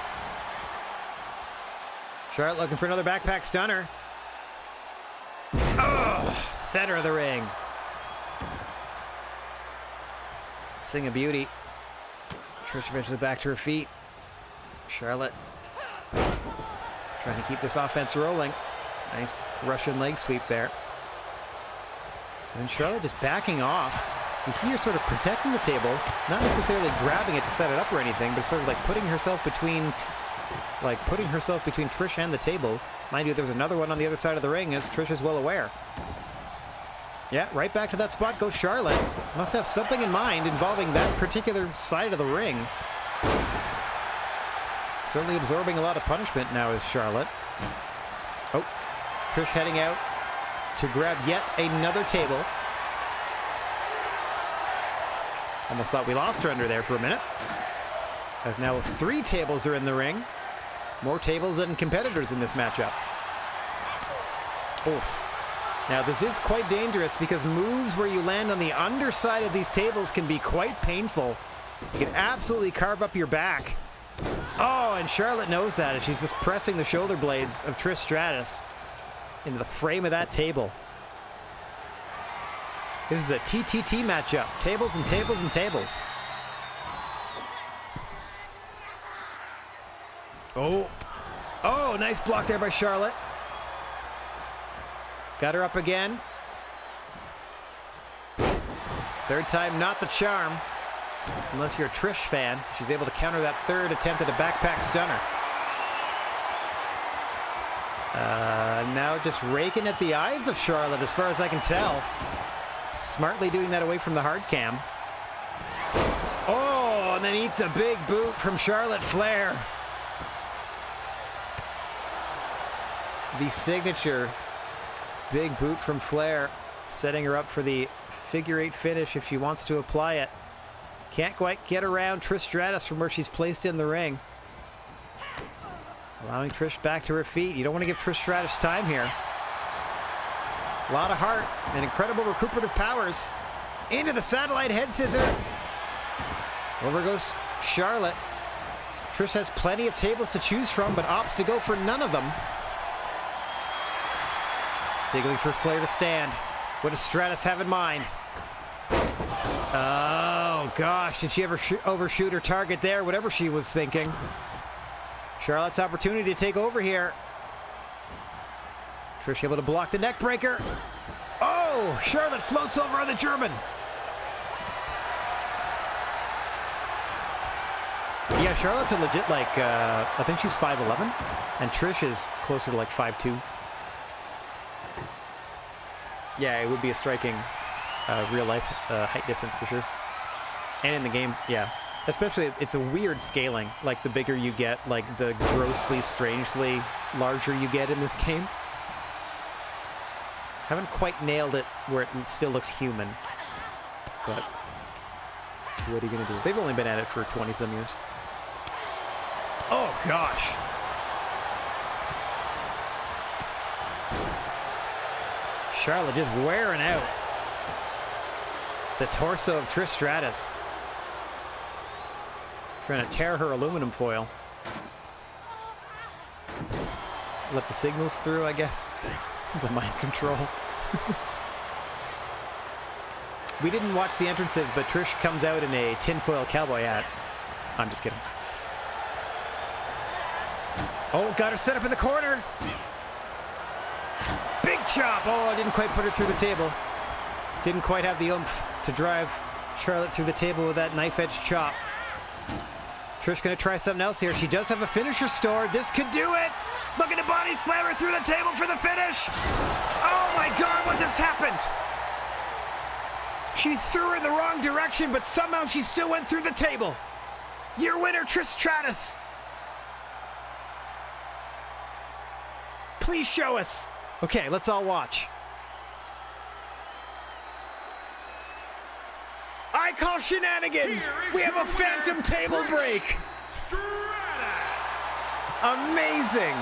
Charlotte looking for another backpack stunner. Oh, center of the ring. Thing of beauty. Trish eventually back to her feet. Charlotte trying to keep this offense rolling. Nice Russian leg sweep there. And Charlotte just backing off. You see her sort of protecting the table, not necessarily grabbing it to set it up or anything, but sort of like putting herself between Trish and the table. Mind you, there's another one on the other side of the ring, as Trish is well aware. Yeah, right back to that spot goes Charlotte. Must have something in mind involving that particular side of the ring. Certainly absorbing a lot of punishment now is Charlotte. Oh, Trish heading out to grab yet another table. Almost thought we lost her under there for a minute. As now 3 tables are in the ring. More tables than competitors in this matchup. Oof. Now this is quite dangerous because moves where you land on the underside of these tables can be quite painful. You can absolutely carve up your back. Oh, and Charlotte knows that as she's just pressing the shoulder blades of Trish Stratus into the frame of that table. This is a TTT matchup. Tables and tables and tables. Oh. Oh, nice block there by Charlotte. Got her up again. Third time, not the charm. Unless you're a Trish fan. She's able to counter that third attempt at a backpack stunner. Now just raking at the eyes of Charlotte, as far as I can tell. Smartly doing that away from the hard cam. Oh, and then eats a big boot from Charlotte Flair. The signature big boot from Flair, setting her up for the figure 8 finish if she wants to apply it. Can't quite get around Trish Stratus from where she's placed in the ring. Allowing Trish back to her feet. You don't want to give Trish Stratus time here. A lot of heart and incredible recuperative powers. Into the satellite head scissor. Over goes Charlotte. Trish has plenty of tables to choose from, but opts to go for none of them. Signaling for Flair to stand. What does Stratus have in mind? Oh, gosh. Did she ever overshoot her target there? Whatever she was thinking. Charlotte's opportunity to take over here. Trish able to block the neck breaker. Oh, Charlotte floats over on the German. Yeah, Charlotte's a legit, like, I think she's 5'11", and Trish is closer to like 5'2". Yeah, it would be a striking real-life height difference for sure. And in the game, yeah. Especially, it's a weird scaling. Like, the bigger you get, like, the grossly, strangely larger you get in this game. Haven't quite nailed it where it still looks human. But what are you going to do? They've only been at it for 20-some years. Oh, gosh. Charlotte just wearing out the torso of Trish Stratus. Trying to tear her aluminum foil. Let the signals through, I guess. The mind control. We didn't watch the entrances, but Trish comes out in a tinfoil cowboy hat. I'm just kidding. Oh, got her set up in the corner. Big chop. Oh, I didn't quite put her through the table. Didn't quite have the oomph to drive Charlotte through the table with that knife-edge chop. Trish gonna try something else here. She does have a finisher stored. This could do it. Looking to body slam her through the table for the finish. Oh, Oh my God, what just happened? She threw in the wrong direction, but somehow she still went through the table. Your winner, Trish Stratus. Please show us. Okay, let's all watch. I call shenanigans. We have a phantom table break. Amazing.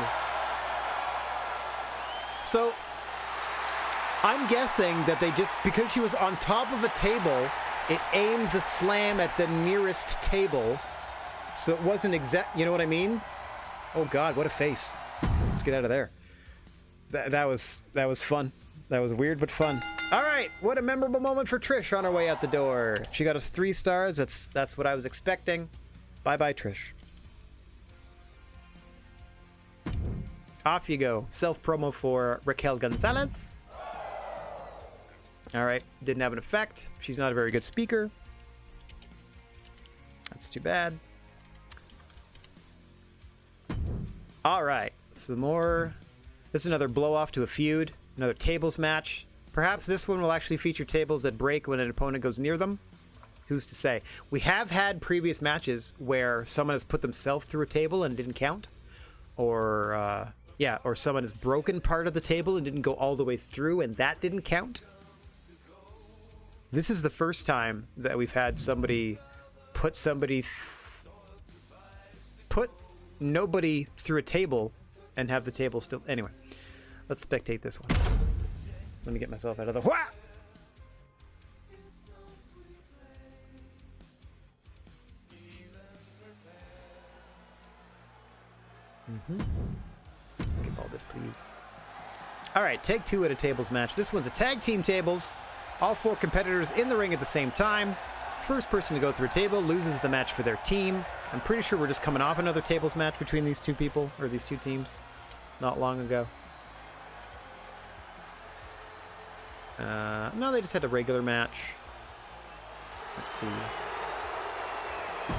So, I'm guessing that they just, because she was on top of a table, it aimed the slam at the nearest table. So it wasn't exact, you know what I mean? Oh God, what a face. Let's get out of there. That was fun. That was weird but fun. All right, what a memorable moment for Trish on her way out the door. She got us 3 stars. That's what I was expecting. Bye-bye, Trish. Off you go. Self-promo for Raquel Gonzalez. All right, didn't have an effect. She's not a very good speaker. That's too bad. All right, some more. This is another blow-off to a feud. Another tables match. Perhaps this one will actually feature tables that break when an opponent goes near them. Who's to say? We have had previous matches where someone has put themselves through a table and it didn't count. Or, or someone has broken part of the table and didn't go all the way through and that didn't count. This is the first time that we've had somebody put put nobody through a table and have the table still. Anyway, let's spectate this one. Let me get myself out of the. Wah! Skip all this, please. All right, take 2 at a tables match. This one's a tag team tables. All 4 competitors in the ring at the same time. First person to go through a table loses the match for their team. I'm pretty sure we're just coming off another tables match between these 2 people, or these 2 teams, not long ago. No, they just had a regular match. Let's see.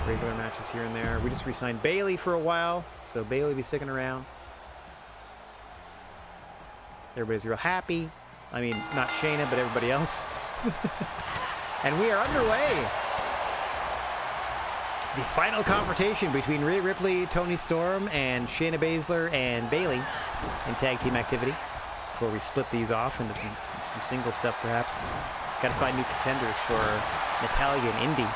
Regular matches here and there. We just re-signed Bailey for a while, so Bailey will be sticking around. Everybody's real happy. I mean, not Shayna, but everybody else. And we are underway. The final confrontation between Rhea Ripley, Toni Storm, and Shayna Baszler and Bayley in tag team activity. Before we split these off into some single stuff, perhaps. Got to find new contenders for Natalya and Indy.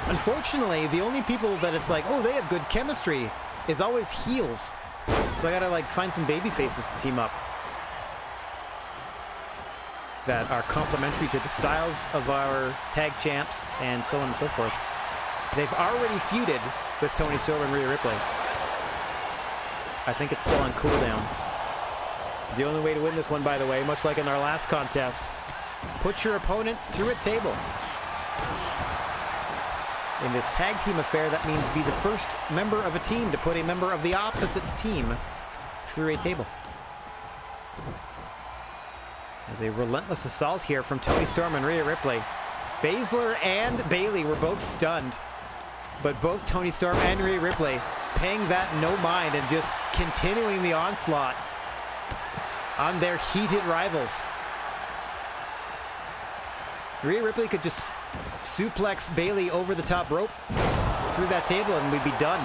Unfortunately, the only people that it's like, oh, they have good chemistry, is always heels. So I gotta like find some baby faces to team up that are complementary to the styles of our tag champs and so on and so forth. They've already feuded with Toni Storm and Rhea Ripley. I think it's still on cooldown. The only way to win this one, by the way, much like in our last contest, put your opponent through a table. In this tag team affair, that means be the first member of a team to put a member of the opposite team through a table. There's a relentless assault here from Toni Storm and Rhea Ripley. Baszler and Bayley were both stunned, but both Toni Storm and Rhea Ripley paying that no mind and just continuing the onslaught on their heated rivals. Rhea Ripley could just suplex Bayley over the top rope through that table and we'd be done.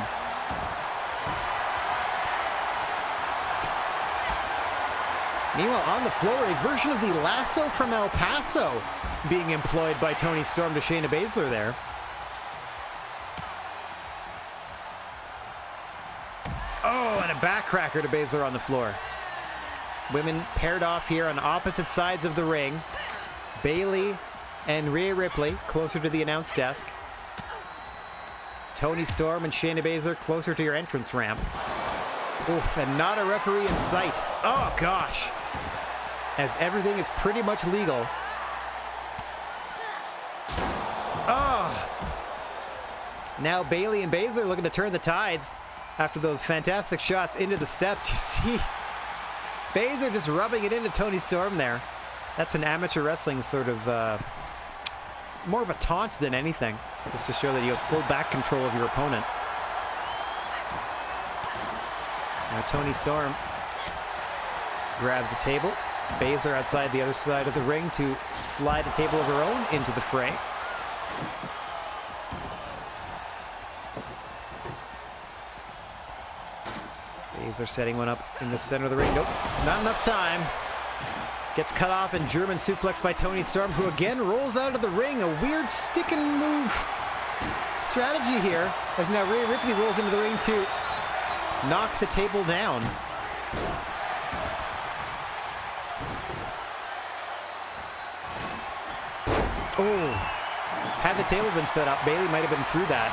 Meanwhile, on the floor, a version of the lasso from El Paso being employed by Toni Storm to Shayna Baszler there. Oh, and a backcracker to Baszler on the floor. Women paired off here on opposite sides of the ring. Bayley and Rhea Ripley closer to the announce desk. Toni Storm and Shayna Baszler closer to your entrance ramp. Oof, and not a referee in sight. Oh, gosh. As everything is pretty much legal. Oh. Now Bayley and Baszler looking to turn the tides after those fantastic shots into the steps. You see Baszler just rubbing it into Toni Storm there. That's an amateur wrestling sort of, more of a taunt than anything. Just to show that you have full back control of your opponent. Now Toni Storm grabs the table. Baszler outside the other side of the ring to slide a table of her own into the fray. Baszler setting one up in the center of the ring. Nope, not enough time. Gets cut off and German suplex by Toni Storm, who again rolls out of the ring. A weird stick and move strategy here, as now Rhea Ripley rolls into the ring to knock the table down. Oh, had the table been set up, Bayley might have been through that.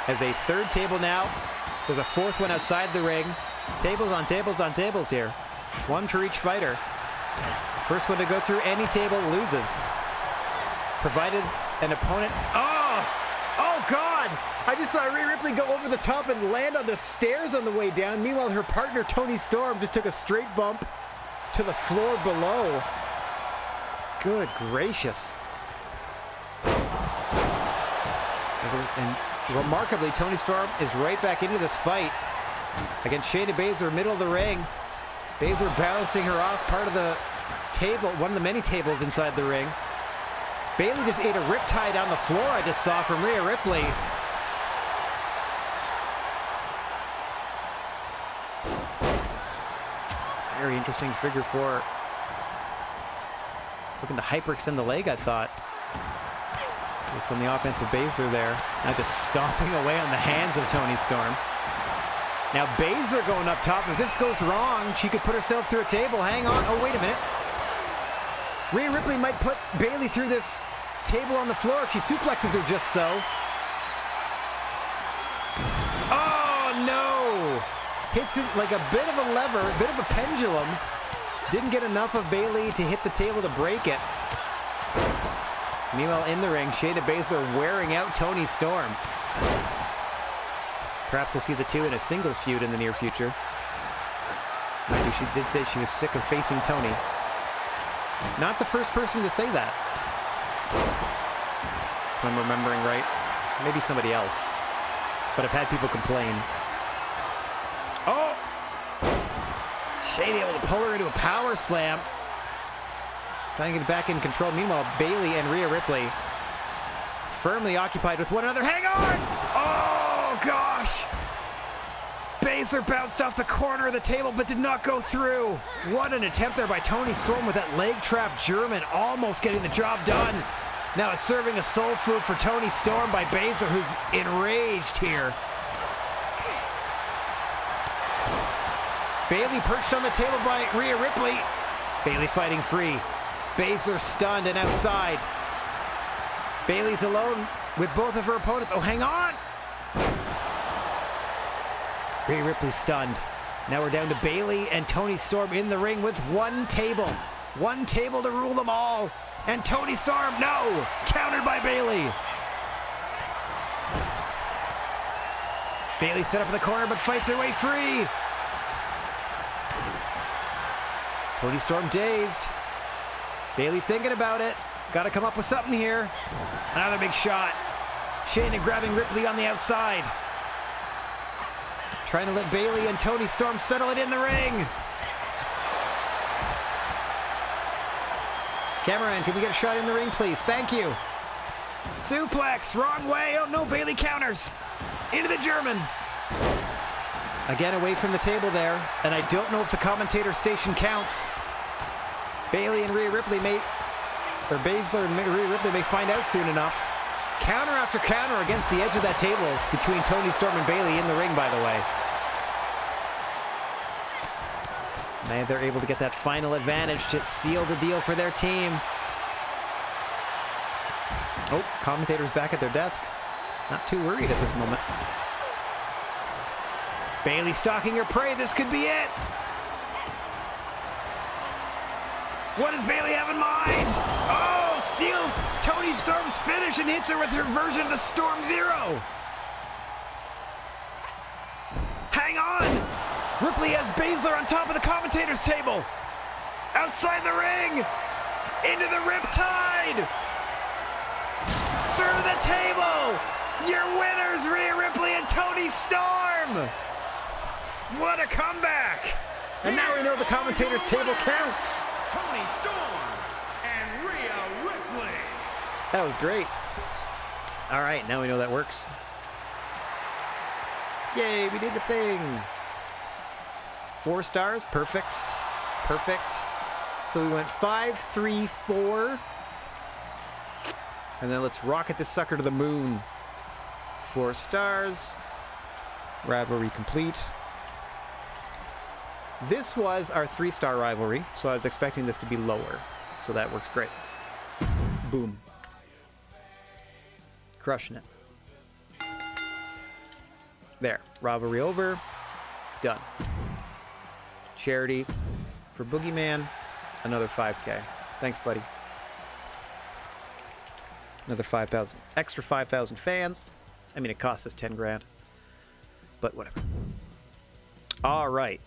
As a third table now, there's a fourth one outside the ring. Tables on tables on tables here. One for each fighter. First one to go through any table loses. Provided an opponent... Oh God! I just saw Rhea Ripley go over the top and land on the stairs on the way down. Meanwhile, her partner, Toni Storm, just took a straight bump to the floor below. Good gracious. And remarkably, Toni Storm is right back into this fight against Shayna Baszler, middle of the ring. Baszler bouncing her off part of the table, one of the many tables inside the ring. Bayley just ate a riptide down the floor I just saw from Rhea Ripley. Very interesting figure four. Looking to hyperextend the leg, I thought. It's on the offensive Baszler there. Now just stomping away on the hands of Toni Storm. Now Baszler going up top. If this goes wrong, she could put herself through a table. Hang on. Oh, wait a minute. Rhea Ripley might put Bayley through this table on the floor if she suplexes her just so. Oh, no. Hits it like a bit of a lever, a bit of a pendulum. Didn't get enough of Bayley to hit the table to break it. Meanwhile, in the ring, Shayna Baszler wearing out Toni Storm. Perhaps we'll see the two in a singles feud in the near future. Maybe she did say she was sick of facing Toni. Not the first person to say that, if I'm remembering right. Maybe somebody else. But I've had people complain. Oh! Shayna able to pull her into a power slam. Trying to get back in control. Meanwhile, Bayley and Rhea Ripley firmly occupied with one another. Hang on! Oh, gosh! Baszler bounced off the corner of the table but did not go through. What an attempt there by Toni Storm with that leg trap German, almost getting the job done. Now it's serving a soul food for Toni Storm by Baszler, who's enraged here. Bayley perched on the table by Rhea Ripley. Bayley fighting free. Baszler stunned and outside. Bayley's alone with both of her opponents. Oh, hang on! Rhea Ripley stunned. Now we're down to Bayley and Toni Storm in the ring with one table. One table to rule them all. And Toni Storm, no! Countered by Bayley. Bayley set up in the corner but fights her way free. Toni Storm dazed. Bayley thinking about it. Got to come up with something here. Another big shot. Shayna grabbing Ripley on the outside. Trying to let Bayley and Toni Storm settle it in the ring. Cameraman, can we get a shot in the ring, please? Thank you. Suplex, wrong way. Oh no, Bayley counters. Into the German. Again, away from the table there. And I don't know if the commentator station counts. Bayley and Rhea Ripley may, or Baszler and Rhea Ripley may find out soon enough. Counter after counter against the edge of that table between Toni Storm and Bayley in the ring, by the way. Now they're able to get that final advantage to seal the deal for their team. Oh, commentators back at their desk. Not too worried at this moment. Bayley stalking her prey. This could be it. What does Bayley have in mind? Oh, steals Toni Storm's finish and hits her with her version of the Storm Zero. Hang on. Ripley has Baszler on top of the commentator's table. Outside the ring. Into the riptide. Through the table. Your winners, Rhea Ripley and Toni Storm. What a comeback. And now we know the commentator's table counts. Tony Storm and Rhea Ripley. That was great. All right, now we know that works. Yay, we did the thing. 4 stars, perfect. Perfect. So we went 5, 3, 4. And then let's rocket this sucker to the moon. 4 stars. Rivalry complete. This was our 3-star rivalry, so I was expecting this to be lower. So that works great. Boom. Crushing it. There. Rivalry over. Done. Charity for Boogeyman. Another 5K. Thanks, buddy. Another 5,000. Extra 5,000 fans. I mean, it cost us 10 grand. But whatever. All right.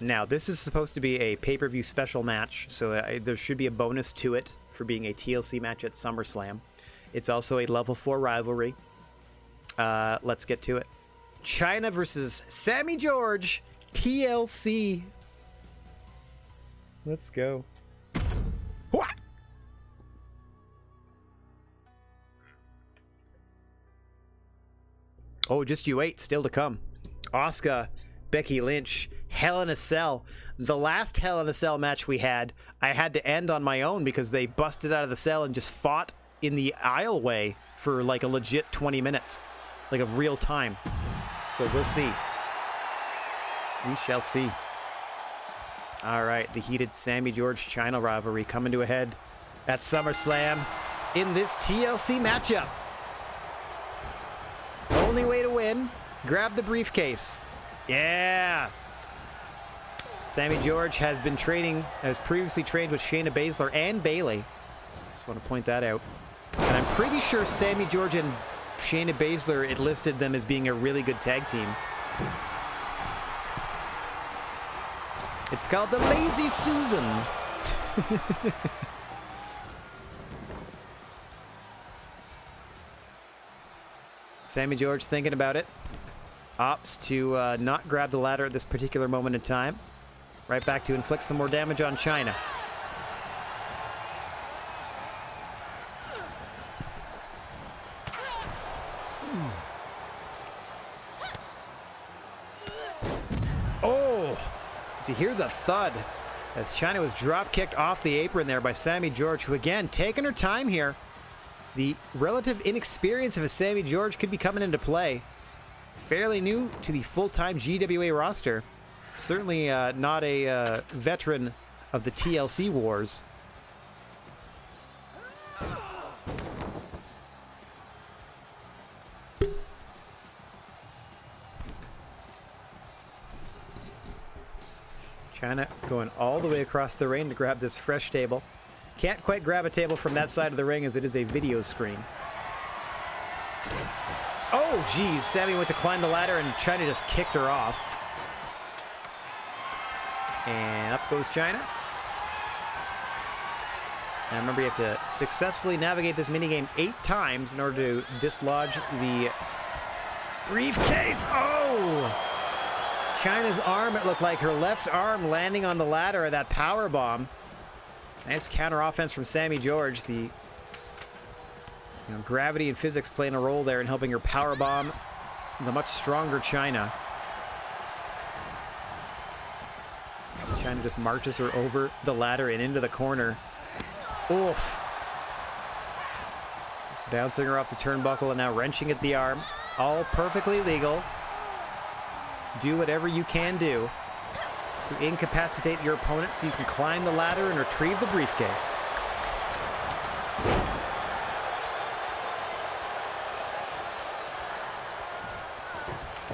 Now, this is supposed to be a pay-per-view special match, so there should be a bonus to it for being a TLC match at SummerSlam. It's also a level 4 rivalry. Let's get to it. Chyna versus Sammy George, TLC. Let's go. What? Oh, just you wait. Still to come. Asuka, Becky Lynch, Hell in a Cell. The last Hell in a Cell match we had, I had to end on my own because they busted out of the cell and just fought in the aisleway for like a legit 20 minutes. Like of real time. So we'll see. We shall see. All right, the heated Sammy George Chyna rivalry coming to a head at SummerSlam in this TLC matchup. Only way to win, grab the briefcase. Yeah. Sammy George has previously trained with Shayna Baszler and Bayley. Just want to point that out. And I'm pretty sure Sammy George and Shayna Baszler, it listed them as being a really good tag team. It's called the Lazy Susan. Sammy George thinking about it. Opts to not grab the ladder at this particular moment in time. Right back to inflict some more damage on Chyna. Oh! Did you hear the thud? As Chyna was drop-kicked off the apron there by Sammy George, who again, taking her time here. The relative inexperience of a Sammy George could be coming into play. Fairly new to the full-time GWA roster. Certainly not a veteran of the TLC wars. Chyna going all the way across the ring to grab this fresh table. Can't quite grab a table from that side of the ring as it is a video screen. Oh, geez. Sammy went to climb the ladder and Chyna just kicked her off. And up goes Chyna. And remember, you have to successfully navigate this minigame 8 times in order to dislodge the briefcase. Oh! Chyna's arm, it looked like her left arm landing on the ladder of that power bomb. Nice counter offense from Sammy George. The gravity and physics playing a role there in helping her power bomb the much stronger Chyna. Chyna just marches her over the ladder and into the corner. Oof. Just bouncing her off the turnbuckle and now wrenching at the arm. All perfectly legal. Do whatever you can do to incapacitate your opponent so you can climb the ladder and retrieve the briefcase.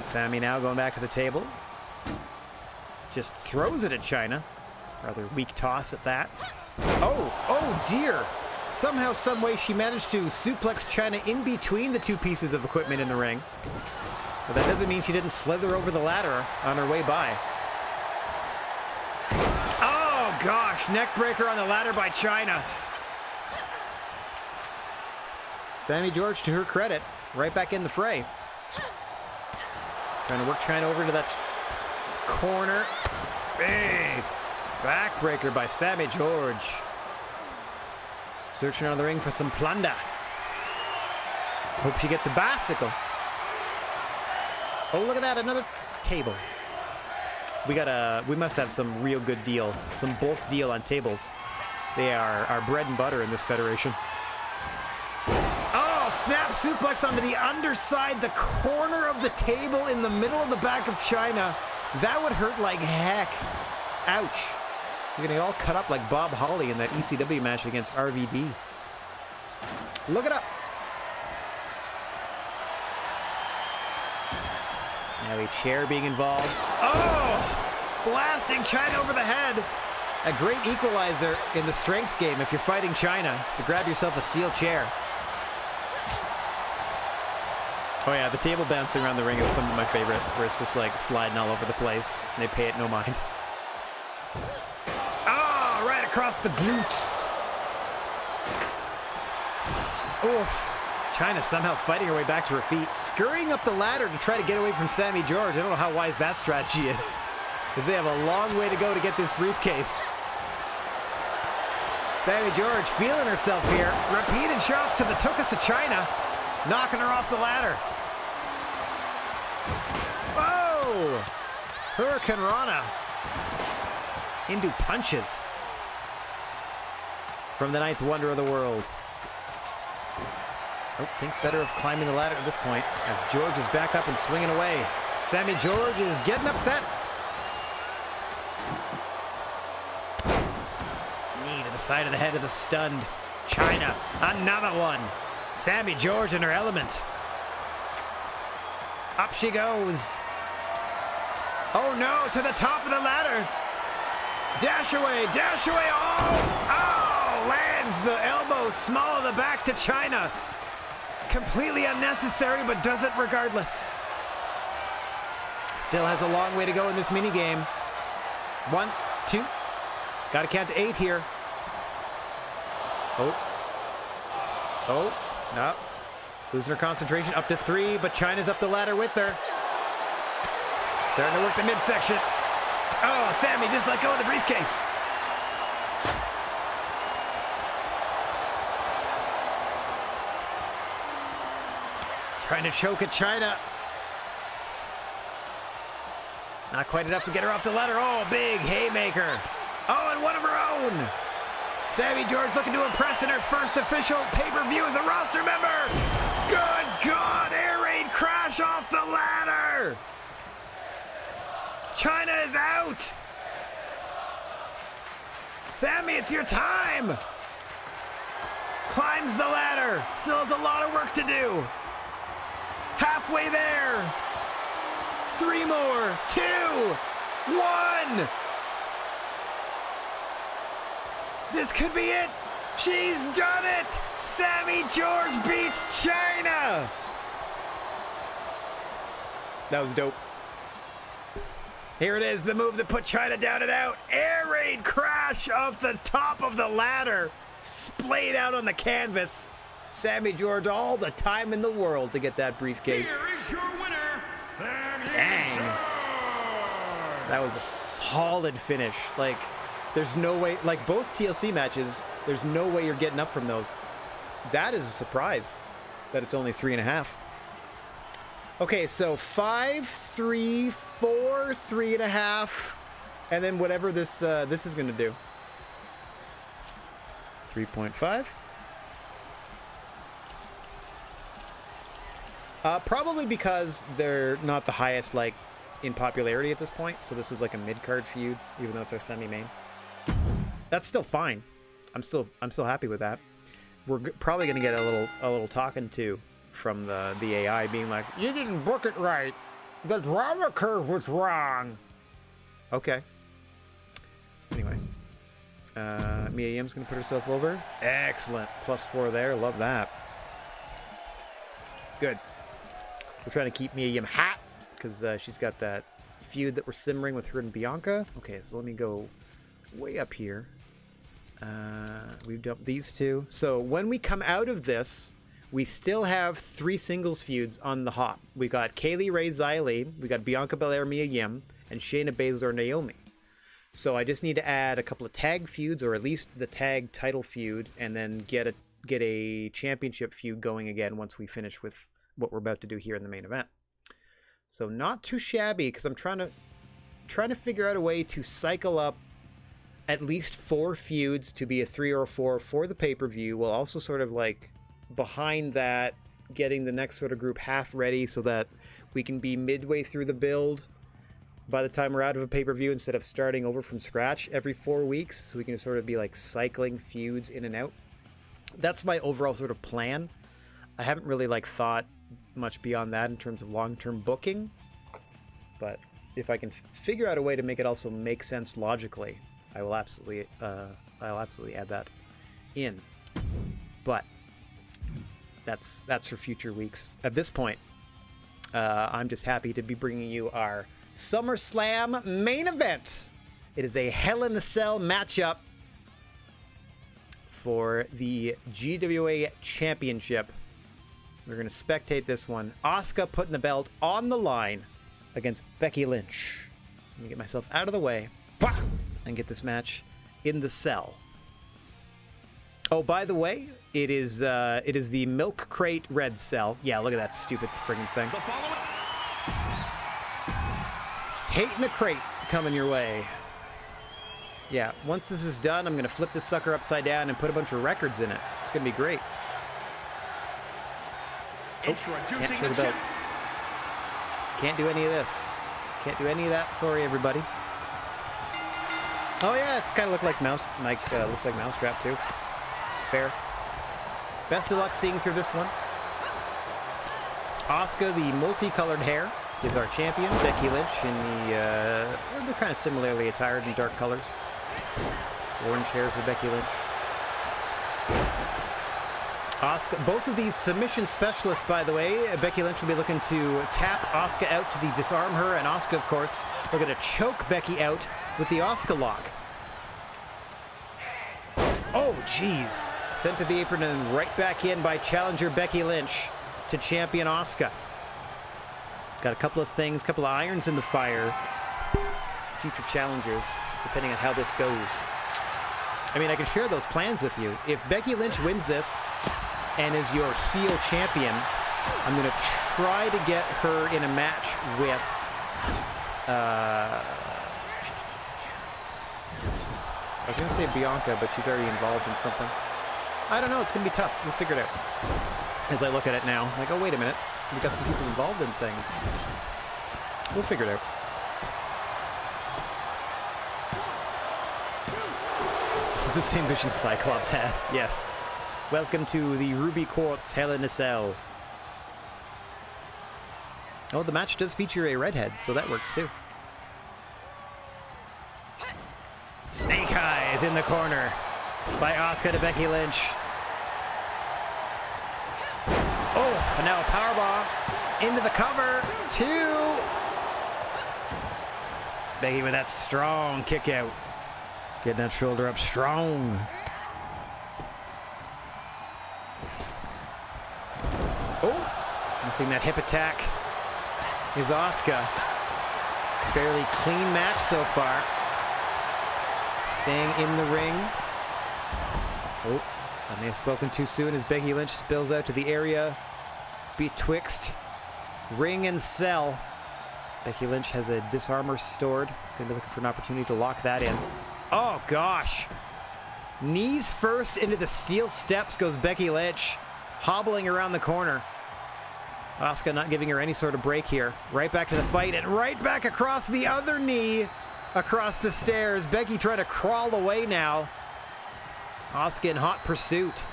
Sammy now going back to the table. Just throws it at Chyna. Rather weak toss at that. Oh dear. Somehow, some way she managed to suplex Chyna in between the 2 pieces of equipment in the ring. But that doesn't mean she didn't slither over the ladder on her way by. Oh gosh, neck breaker on the ladder by Chyna. Sammy George, to her credit, right back in the fray. Trying to work Chyna over to that corner. Big backbreaker by Sammy George. Searching around the ring for some plunder. Hope she gets a bicycle. Oh, look at that, another table. We must have some real good deal, some bulk deal on tables. They are our bread and butter in this federation. Oh, snap suplex onto the underside, the corner of the table in the middle of the back of Chyna. That would hurt like heck. Ouch. You're gonna get all cut up like Bob Holly in that ECW match against RVD. Look it up. Now a chair being involved. Oh! Blasting Chyna over the head. A great equalizer in the strength game if you're fighting Chyna is to grab yourself a steel chair. Oh yeah, the table bouncing around the ring is some of my favorite, where it's just like sliding all over the place and they pay it no mind. Oh, right across the glutes. Oof. Chyna somehow fighting her way back to her feet, scurrying up the ladder to try to get away from Sammy George. I don't know how wise that strategy is, because they have a long way to go to get this briefcase. Sammy George feeling herself here. Repeated shots to the tuchus of Chyna, knocking her off the ladder. Oh! Hurricane Rana into punches from the ninth wonder of the world. Oh, thinks better of climbing the ladder at this point, as George is back up and swinging away. Sammy George is getting upset. Knee to the side of the head of the stunned Chyna. Another one. Sammy George in her element. Up she goes. Oh no, to the top of the ladder. Dash away, dash away. Oh, oh, lands the elbow small of the back to Chyna. Completely unnecessary, but does it regardless. Still has a long way to go in this mini game. 1, 2. Gotta count to 8 here. Oh. Oh, no. Losing her concentration, up to 3, but Chyna's up the ladder with her. Starting to work the midsection. Oh, Sammy just let go of the briefcase. Trying to choke at Chyna. Not quite enough to get her off the ladder. Oh, big haymaker. Oh, and one of her own. Sammy George looking to impress in her first official pay-per-view as a roster member. Good God, air raid crash off the ladder. Chyna is out. Sammy, it's your time. Climbs the ladder. Still has a lot of work to do. Halfway there. 3 more. 2. 1. This could be it. She's done it. Sammy George beats Chyna. That was dope. Here it is, the move that put Chyna down and out. Air raid crash off the top of the ladder. Splayed out on the canvas. Sammy George, all the time in the world to get that briefcase. Here is your winner, Sammy Dang. George. That was a solid finish. Like, there's no way, like both TLC matches, there's no way you're getting up from those. That is a surprise that it's only 3.5. Okay, so 5, 3, 4, 3.5, and then whatever this is going to do. 3.5. Probably because they're not the highest, like, in popularity at this point. So this was like a mid-card feud, even though it's our semi-main. That's still fine. I'm still happy with that. We're probably gonna get a little talking to from the AI, being like, "You didn't book it right. The drama curve was wrong." Okay. Anyway, Mia Yim's gonna put herself over. Excellent. +4 there. Love that. Good. We're trying to keep Mia Yim hot because she's got that feud that we're simmering with her and Bianca. Okay, so let me go way up here. We've dumped these two. So when we come out of this, we still have 3 singles feuds on the hop. We got Kaylee Ray Xylee, we got Bianca Belair, Mia Yim, and Shayna Baszler, Naomi. So I just need to add a couple of tag feuds, or at least the tag title feud, and then get a championship feud going again once we finish with what we're about to do here in the main event. So not too shabby, because I'm trying to figure out a way to cycle up at least 4 feuds to be a 3 or 4 for the pay-per-view, while also sort of like behind that getting the next sort of group half ready so that we can be midway through the build by the time we're out of a pay-per-view instead of starting over from scratch every 4 weeks, so we can sort of be like cycling feuds in and out. That's my overall sort of plan. I haven't really like thought much beyond that in terms of long-term booking, but if I can figure out a way to make it also make sense logically, I'll absolutely add that in. But that's for future weeks. At this point, I'm just happy to be bringing you our SummerSlam main event. It is a Hell in a Cell matchup for the GWA Championship. We're going to spectate this one. Asuka putting the belt on the line against Becky Lynch. Let me get myself out of the way and get this match in the cell. Oh, by the way, it is the Milk Crate Red Cell. Yeah, look at that stupid friggin' thing. Hating a crate coming your way. Yeah, once this is done, I'm going to flip this sucker upside down and put a bunch of records in it. It's going to be great. Oh, can't show the belts. Can't do any of this. Can't do any of that. Sorry, everybody. Oh yeah, it's kind of looks like Mousetrap too. Fair. Best of luck seeing through this one. Asuka, the multicolored hair, is our champion. Becky Lynch in the they're kind of similarly attired in dark colors. Orange hair for Becky Lynch. Asuka, both of these submission specialists, by the way. Becky Lynch will be looking to tap Asuka out to disarm her, and Asuka, of course, we're going to choke Becky out with the Asuka lock. Oh, jeez. Sent to the apron and then right back in by challenger Becky Lynch to champion Asuka. Got a couple of things, couple of irons in the fire. Future challengers, depending on how this goes. I mean, I can share those plans with you. If Becky Lynch wins this and is your heel champion, I'm going to try to get her in a match with I was going to say Bianca, but she's already involved in something. I don't know. It's going to be tough. We'll figure it out. As I look at it now, I'm like, oh, wait a minute. We've got some people involved in things. We'll figure it out. This is the same vision Cyclops has. Yes. Welcome to the Ruby Quartz Hell in a Cell. Oh, the match does feature a redhead, so that works too. Snake Eyes in the corner by Asuka to Becky Lynch. Oh, and now a powerbomb into the cover. 2. Becky with that strong kick out. Getting that shoulder up strong. Oh, missing that hip attack is Asuka. Fairly clean match so far. Staying in the ring. Oh, I may have spoken too soon as Becky Lynch spills out to the area betwixt ring and cell. Becky Lynch has a disarmor stored. Gonna be looking for an opportunity to lock that in. Oh gosh. Knees first into the steel steps goes Becky Lynch, hobbling around the corner. Asuka not giving her any sort of break here. Right back to the fight and right back across the other knee. Across the stairs. Becky trying to crawl away now. Asuka in hot pursuit.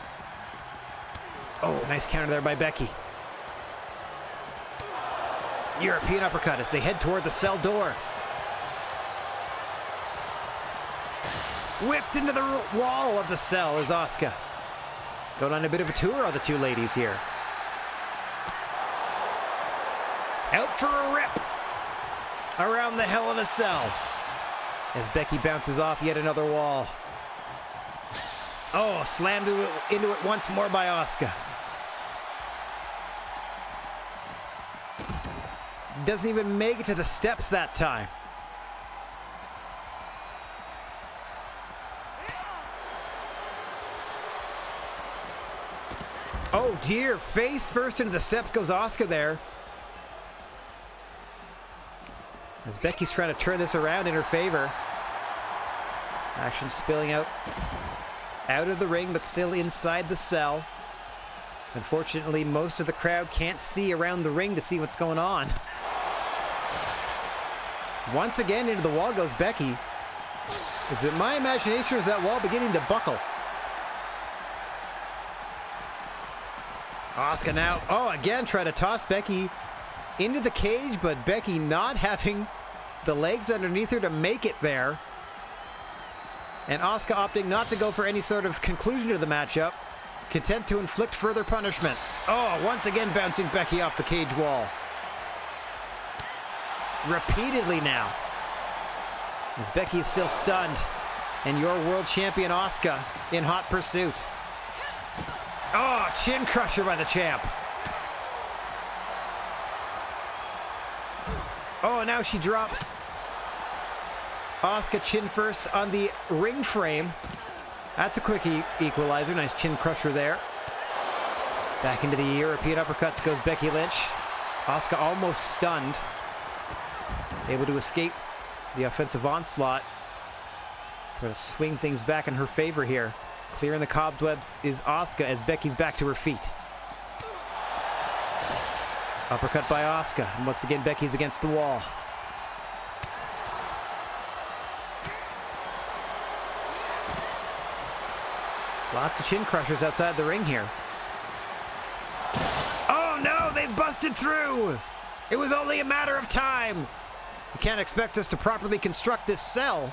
Oh, nice counter there by Becky. European uppercut as they head toward the cell door. Whipped into the wall of the cell is Asuka. Going on a bit of a tour are the two ladies here. Out for a rip around the Hell in a Cell as Becky bounces off yet another wall. Oh, slammed into it once more by Asuka. Doesn't even make it to the steps that time. dear. Face first into the steps goes Asuka there. As Becky's trying to turn this around in her favor. Action spilling out of the ring, but still inside the cell. Unfortunately, most of the crowd can't see around the ring to see what's going on. Once again, into the wall goes Becky. Is it my imagination or is that wall beginning to buckle? Asuka now, again, try to toss Becky into the cage, but Becky not having the legs underneath her to make it there. And Asuka opting not to go for any sort of conclusion to the matchup, content to inflict further punishment. Once again bouncing Becky off the cage wall. Repeatedly now. As Becky is still stunned, and your world champion Asuka in hot pursuit. Chin crusher by the champ. Now she drops Asuka chin first on the ring frame. That's a quick equalizer. Nice chin crusher there. Back into the European uppercuts goes Becky Lynch. Asuka almost stunned. Able to escape the offensive onslaught. Trying to swing things back in her favor here. Clearing the cobwebs is Asuka as Becky's back to her feet. Uppercut by Asuka. And once again, Becky's against the wall. Lots of chin crushers outside the ring here. Oh no, they busted through! It was only a matter of time. You can't expect us to properly construct this cell.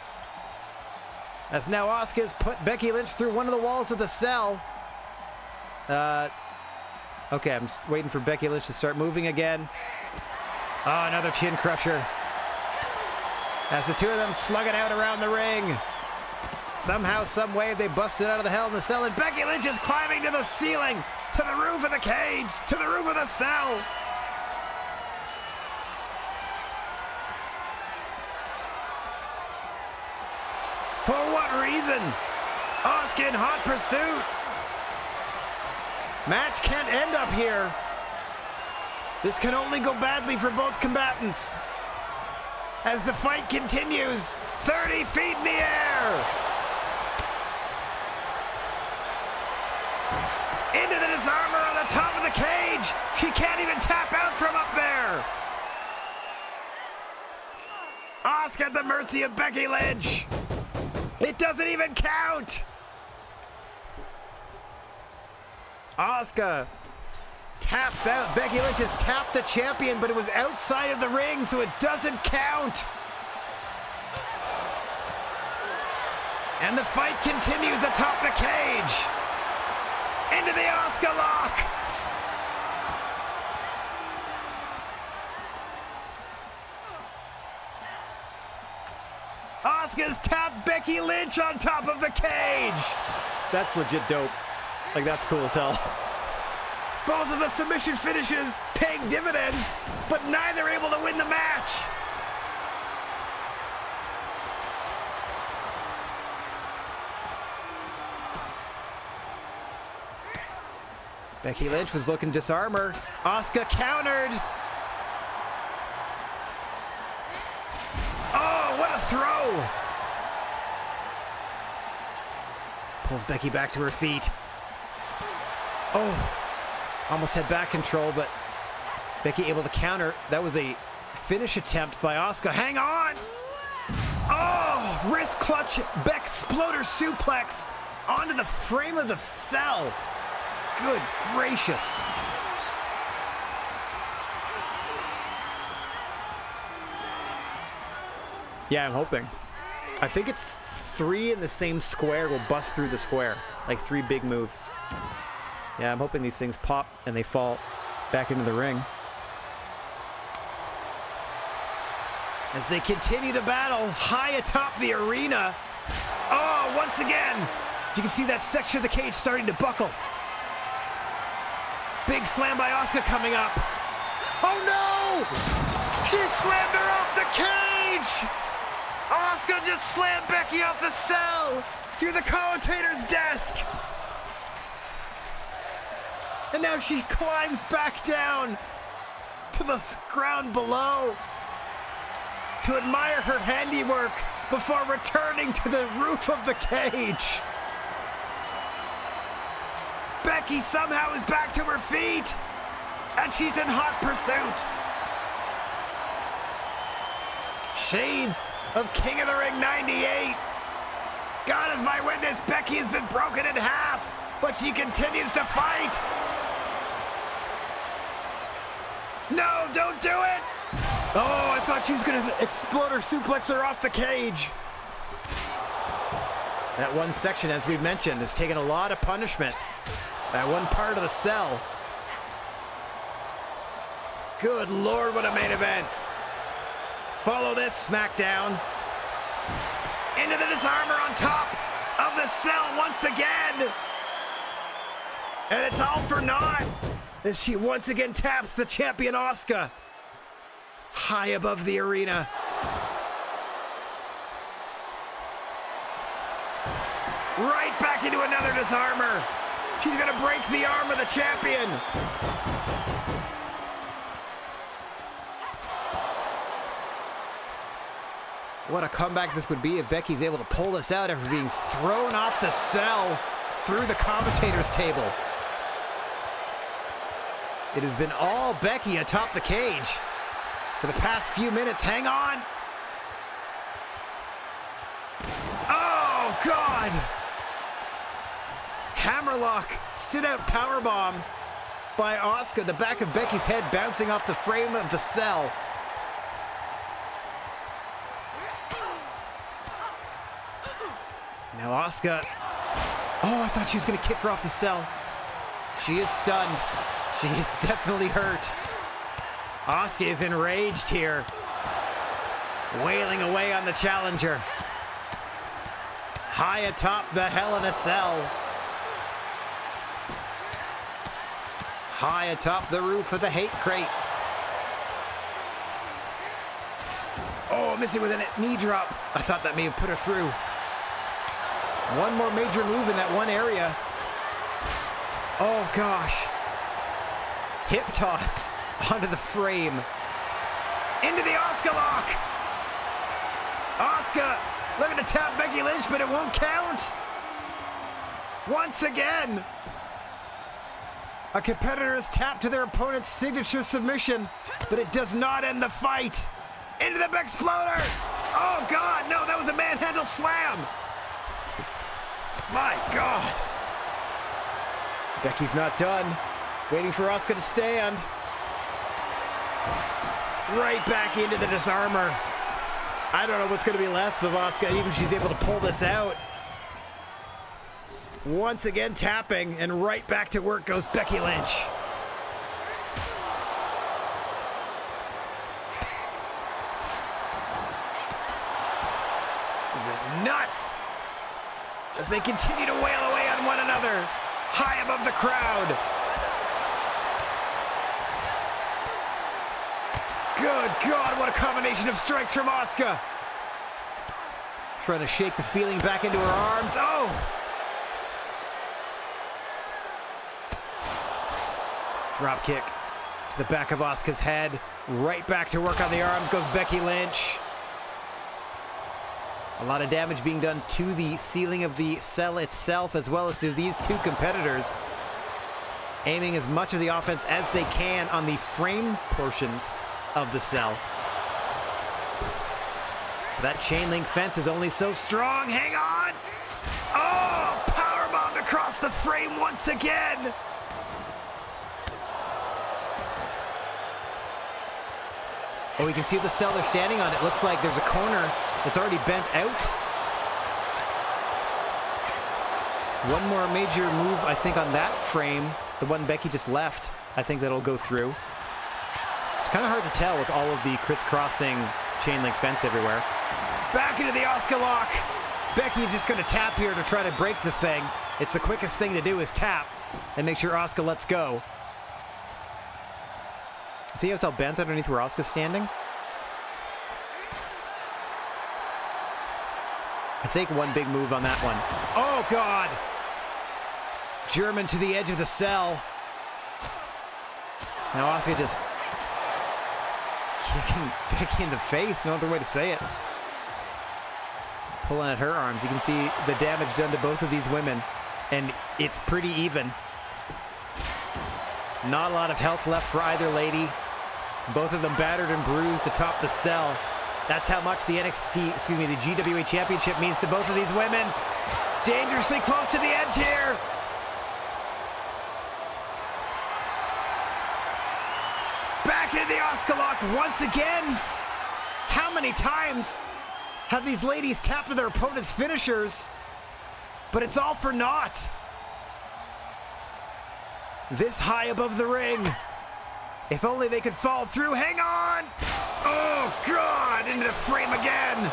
As now Asuka has put Becky Lynch through one of the walls of the cell. Okay, I'm just waiting for Becky Lynch to start moving again. Another chin crusher. As the two of them slug it out around the ring. Somehow, some way, they busted out of the Hell in the Cell, and Becky Lynch is climbing to the ceiling, to the roof of the cage, to the roof of the cell. For what reason? Asuka in hot pursuit. Match can't end up here. This can only go badly for both combatants. As the fight continues, 30 feet in the air. Into the disarmer on the top of the cage. She can't even tap out from up there. Asuka at the mercy of Becky Lynch. It doesn't even count. Asuka taps out. Becky Lynch has tapped the champion, but it was outside of the ring, so it doesn't count. And the fight continues atop the cage. Into the Asuka lock. Asuka's tapped Becky Lynch on top of the cage. That's legit dope. Like, that's cool as hell. Both of the submission finishes paying dividends, but neither able to win the match. Becky Lynch was looking to disarm her. Asuka countered. Oh, what a throw! Pulls Becky back to her feet. Oh, almost had back control, but Becky able to counter. That was a finish attempt by Asuka. Hang on! Oh, wrist clutch, Beck exploder suplex onto the frame of the cell. Good gracious. Yeah, I'm hoping. I think it's 3 in the same square will bust through the square. Like 3 big moves. Yeah, I'm hoping these things pop and they fall back into the ring. As they continue to battle high atop the arena. Oh, once again, as you can see that section of the cage starting to buckle. Big slam by Asuka coming up. Oh no! She slammed her off the cage! Asuka just slammed Becky off the cell through the commentator's desk. And now she climbs back down to the ground below to admire her handiwork before returning to the roof of the cage. Becky somehow is back to her feet, and she's in hot pursuit. Shades of King of the Ring 98. God is my witness, Becky has been broken in half, but she continues to fight. No, don't do it! Oh, I thought she was gonna explode her suplex her off the cage. That one section, as we've mentioned, has taken a lot of punishment. That one part of the cell. Good Lord, what a main event. Follow this SmackDown. Into the disarmer on top of the cell once again. And it's all for naught as she once again taps the champion Asuka high above the arena. Right back into another disarmer. She's gonna break the arm of the champion. What a comeback this would be if Becky's able to pull this out after being thrown off the cell through the commentator's table. It has been all Becky atop the cage for the past few minutes. Hang on. Oh, God. Hammerlock, sit-out powerbomb by Asuka. The back of Becky's head bouncing off the frame of the cell. Now Asuka. Oh, I thought she was going to kick her off the cell. She is stunned. She is definitely hurt. Asuka is enraged here, wailing away on the challenger. High atop the Hell in a Cell. High atop the roof of the Hate Crate. Oh, missing with a knee drop. I thought that may have put her through. One more major move in that one area. Oh, gosh. Hip toss onto the frame. Into the Asuka lock. Asuka looking to tap Becky Lynch, but it won't count. Once again, a competitor is tapped to their opponent's signature submission, but it does not end the fight. Into the Bexploder. Oh, God, no, that was a manhandle slam. My God. Becky's not done. Waiting for Asuka to stand. Right back into the disarmer. I don't know what's going to be left of Asuka, even if she's able to pull this out. Once again tapping, and right back to work goes Becky Lynch. This is nuts. As they continue to wail away on one another, high above the crowd. Good God, what a combination of strikes from Asuka. Trying to shake the feeling back into her arms. Oh! Drop kick to the back of Asuka's head. Right back to work on the arms goes Becky Lynch. A lot of damage being done to the ceiling of the cell itself, as well as to these two competitors. Aiming as much of the offense as they can on the frame portions of the cell. That chain link fence is only so strong. Hang on! Oh! Powerbombed across the frame once again! Oh, we can see the cell they're standing on. It looks like there's a corner that's already bent out. One more major move, I think, on that frame. The one Becky just left. I think that'll go through. It's kind of hard to tell with all of the crisscrossing chain link fence everywhere. Back into the Asuka lock. Becky's just going to tap here to try to break the thing. It's the quickest thing to do is tap and make sure Asuka lets go. See how it's all bent underneath where Asuka's standing? I think one big move on that one. Oh, God! German to the edge of the cell. Now Asuka just kicking Becky in the face. No other way to say it. Pulling at her arms. You can see the damage done to both of these women, and it's pretty even. Not a lot of health left for either lady. Both of them battered and bruised atop the cell. That's how much the the GWA Championship means to both of these women. Dangerously close to the edge here. Back into the Asuka lock once again. How many times have these ladies tapped to their opponent's finishers? But it's all for naught. This high above the ring. If only they could fall through. Hang on! Oh, God! Into the frame again.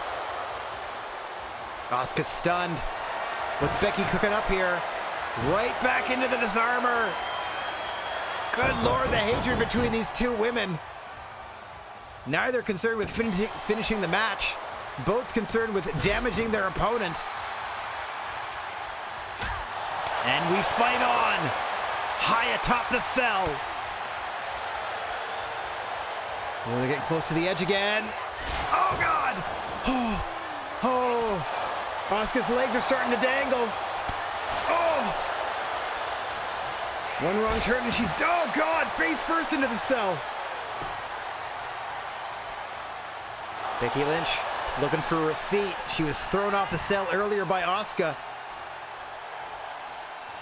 Asuka's stunned. What's Becky cooking up here? Right back into the disarmor. Good Lord, the hatred between these two women. Neither concerned with finishing the match. Both concerned with damaging their opponent. And we fight on. High atop the cell. Oh, they're getting close to the edge again. Oh, God! Oh! Asuka's legs are starting to dangle. Oh! One wrong turn and she's... Oh, God! Face first into the cell. Becky Lynch looking for a receipt. She was thrown off the cell earlier by Asuka,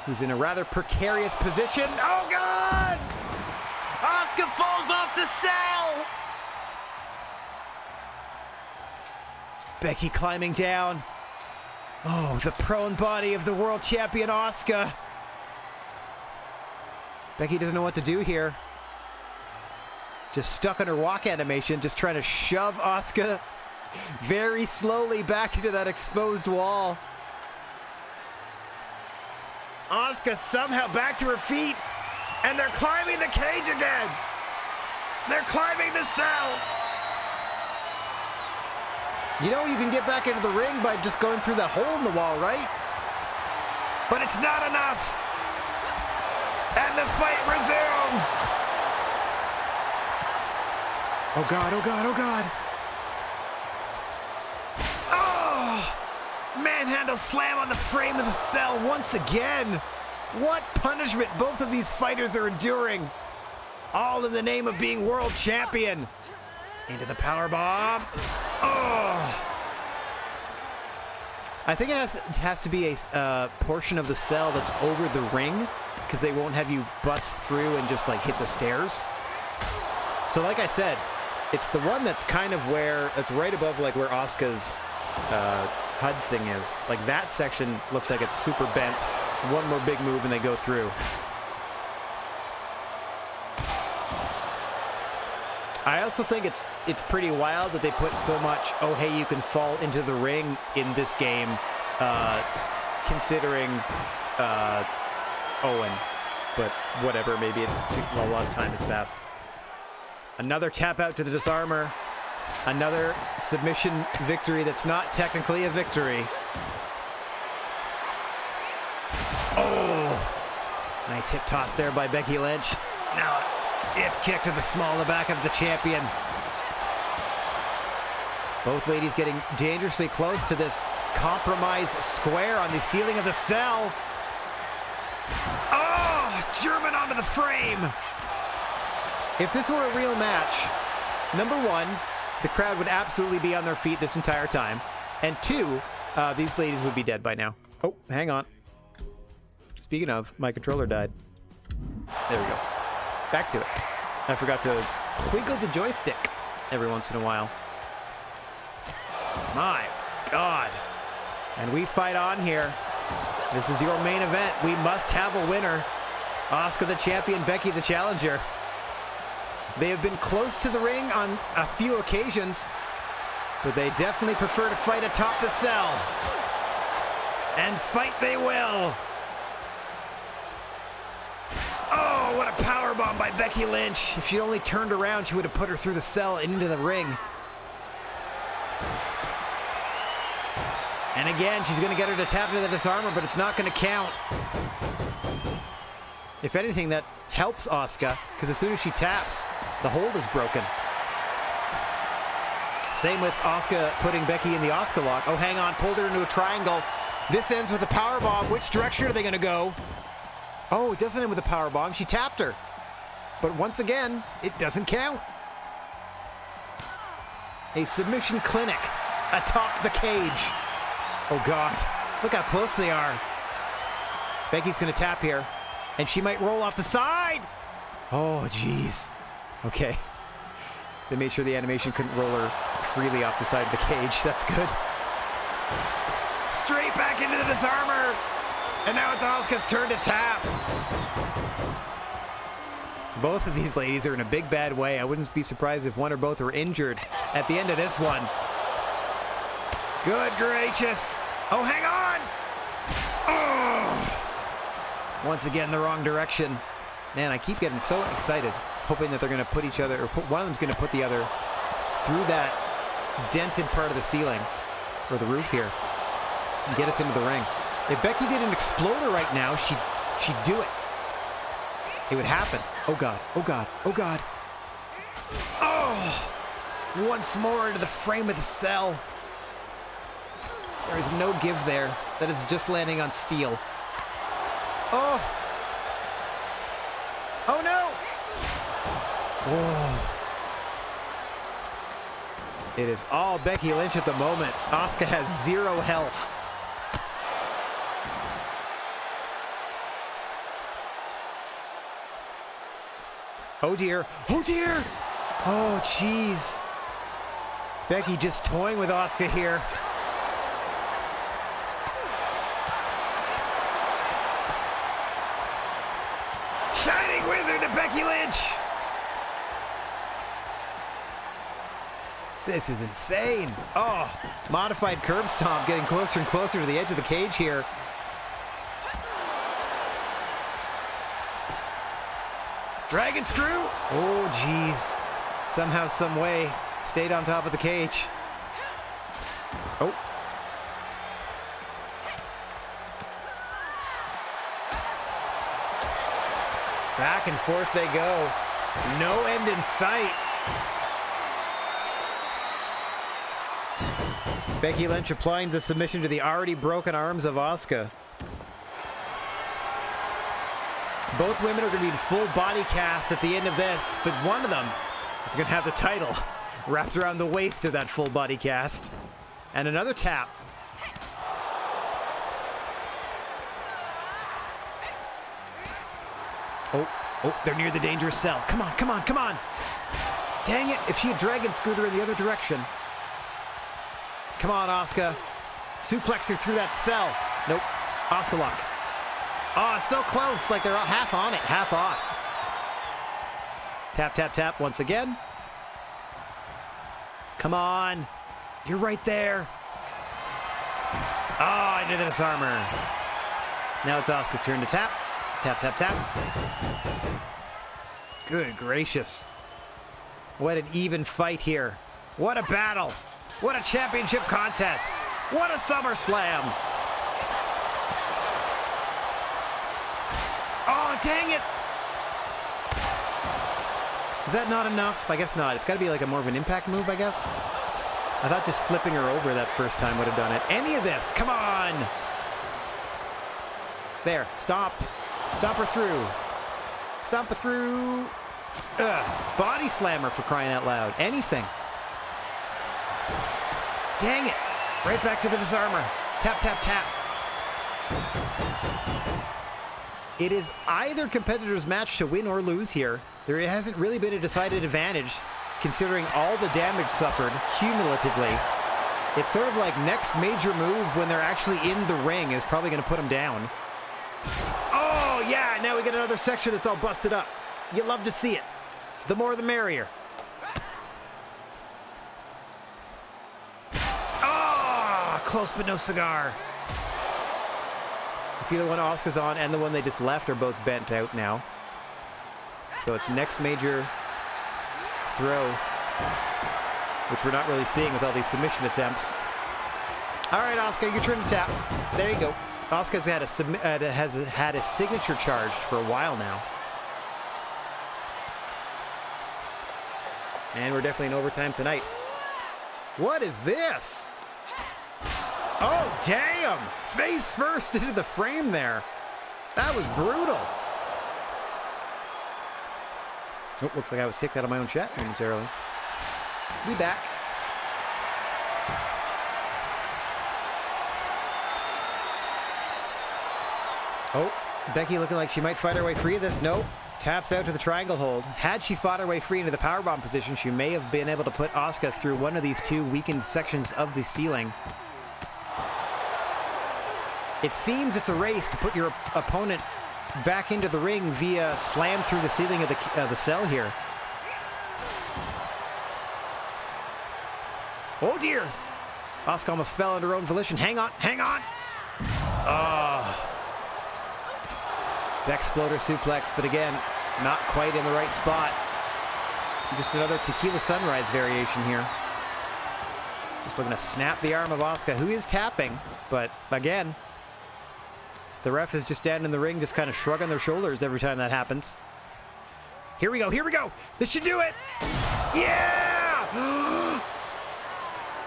who's in a rather precarious position. Oh, God! Asuka falls off the cell! Becky climbing down. Oh, the prone body of the world champion Asuka. Becky doesn't know what to do here. Just stuck on her walk animation, just trying to shove Asuka very slowly back into that exposed wall. Asuka somehow back to her feet, and they're climbing the cage again. They're climbing the cell. You know you can get back into the ring by just going through that hole in the wall, right? But it's not enough. And the fight resumes. Oh, God, oh, God, oh, God. Oh! Manhandle slam on the frame of the cell once again. What punishment both of these fighters are enduring. All in the name of being world champion. Into the powerbomb. Oh! I think it has to be a portion of the cell that's over the ring, because they won't have you bust through and just like hit the stairs. So like I said, it's the one that's kind of where, it's right above like where Asuka's HUD thing is. Like that section looks like it's super bent. One more big move and they go through. I also think it's pretty wild that they put so much, oh hey, you can fall into the ring in this game, considering Owen. But whatever, maybe it's a lot of time has passed. Another tap out to the disarmor. Another submission victory that's not technically a victory. Oh! Nice hip toss there by Becky Lynch. Now a stiff kick to the small of the back of the champion. Both ladies getting dangerously close to this compromise square on the ceiling of the cell. Oh! German onto the frame. If this were a real match, number one, the crowd would absolutely be on their feet this entire time. And two, these ladies would be dead by now. Oh, hang on. Speaking of, my controller died. There we go. Back to it. I forgot to wiggle the joystick every once in a while. My God. And we fight on here. This is your main event. We must have a winner. Asuka the champion, Becky the challenger. They have been close to the ring on a few occasions, but they definitely prefer to fight atop the cell. And fight they will. Oh, what a powerbomb by Becky Lynch. If she only turned around, she would have put her through the cell and into the ring. And again, she's going to get her to tap into the disarmor, but it's not going to count. If anything, that helps Asuka, because as soon as she taps, the hold is broken. Same with Asuka putting Becky in the Asuka lock. Oh, hang on, pulled her into a triangle. This ends with a powerbomb. Which direction are they going to go? Oh, it doesn't end with a powerbomb. She tapped her. But once again, it doesn't count. A submission clinic atop the cage. Oh, God. Look how close they are. Becky's going to tap here. And she might roll off the side. Oh, jeez. Okay. They made sure the animation couldn't roll her freely off the side of the cage. That's good. Straight back into the disarmer. And now it's Asuka's turn to tap. Both of these ladies are in a big bad way. I wouldn't be surprised if one or both are injured at the end of this one. Good gracious. Oh, hang on. Oh. Once again, the wrong direction. Man, I keep getting so excited, hoping that they're going to put each other, or one of them's going to put the other through that dented part of the ceiling, or the roof here, and get us into the ring. If Becky did an exploder right now, she'd do it. It would happen. Oh, God. Oh, God. Oh, God. Oh! Once more into the frame of the cell. There is no give there. That is just landing on steel. Oh! Oh, no! Oh. It is all Becky Lynch at the moment. Asuka has 0 health. Oh, dear. Oh, dear! Oh, jeez. Becky just toying with Asuka here. Shining Wizard to Becky Lynch! This is insane. Oh, modified curb stomp, getting closer and closer to the edge of the cage here. Dragon screw. Oh, jeez. Somehow, some way, stayed on top of the cage. Oh. Back and forth they go. No end in sight. Becky Lynch applying the submission to the already broken arms of Asuka. Both women are going to be in full body cast at the end of this, but one of them is going to have the title wrapped around the waist of that full body cast. And another tap. Oh, they're near the dangerous cell. Come on, come on, come on. Dang it, if she had dragon screwed her in the other direction. Come on, Asuka. Suplex her through that cell. Nope, Asuka lock. Oh, so close, like they're half on it, half off. Tap, tap, tap once again. Come on, you're right there. Oh, into the disarmer. Now it's Asuka's turn to tap. Tap, tap, tap. Good gracious. What an even fight here. What a battle. What a championship contest. What a SummerSlam. Oh, dang it. Is that not enough? I guess not. It's got to be like a more of an impact move, I guess. I thought just flipping her over that first time would have done it. Any of this. Come on. There. Stop. Stop her through. Stomp her through. Body slammer, for crying out loud. Anything. Dang it. Right back to the disarmer. Tap, tap, tap. It is either competitor's match to win or lose here. There hasn't really been a decided advantage, considering all the damage suffered cumulatively. It's sort of like next major move when they're actually in the ring is probably going to put them down. Oh, yeah, now we get another section that's all busted up. You love to see it. The more the merrier. Oh, close but no cigar. See, the one Asuka's on and the one they just left are both bent out now. So it's next major throw, which we're not really seeing with all these submission attempts. All right, Asuka, your turn to tap. There you go. Asuka's has had a signature charged for a while now. And we're definitely in overtime tonight. What is this? Oh, damn! Face first into the frame there. That was brutal. Oh, looks like I was kicked out of my own chat momentarily. We back. Oh, Becky looking like she might fight her way free of this. Nope. Taps out to the triangle hold. Had she fought her way free into the powerbomb position, she may have been able to put Asuka through one of these two weakened sections of the ceiling. It seems it's a race to put your opponent back into the ring via slam through the ceiling of the cell here. Oh dear! Asuka almost fell under her own volition. Hang on, hang on! Oh. Exploder suplex, but again, not quite in the right spot. Just another Tequila Sunrise variation here. Just looking to snap the arm of Asuka, who is tapping, but again, the ref is just down in the ring, just kind of shrugging their shoulders every time that happens. Here we go, here we go! This should do it! Yeah!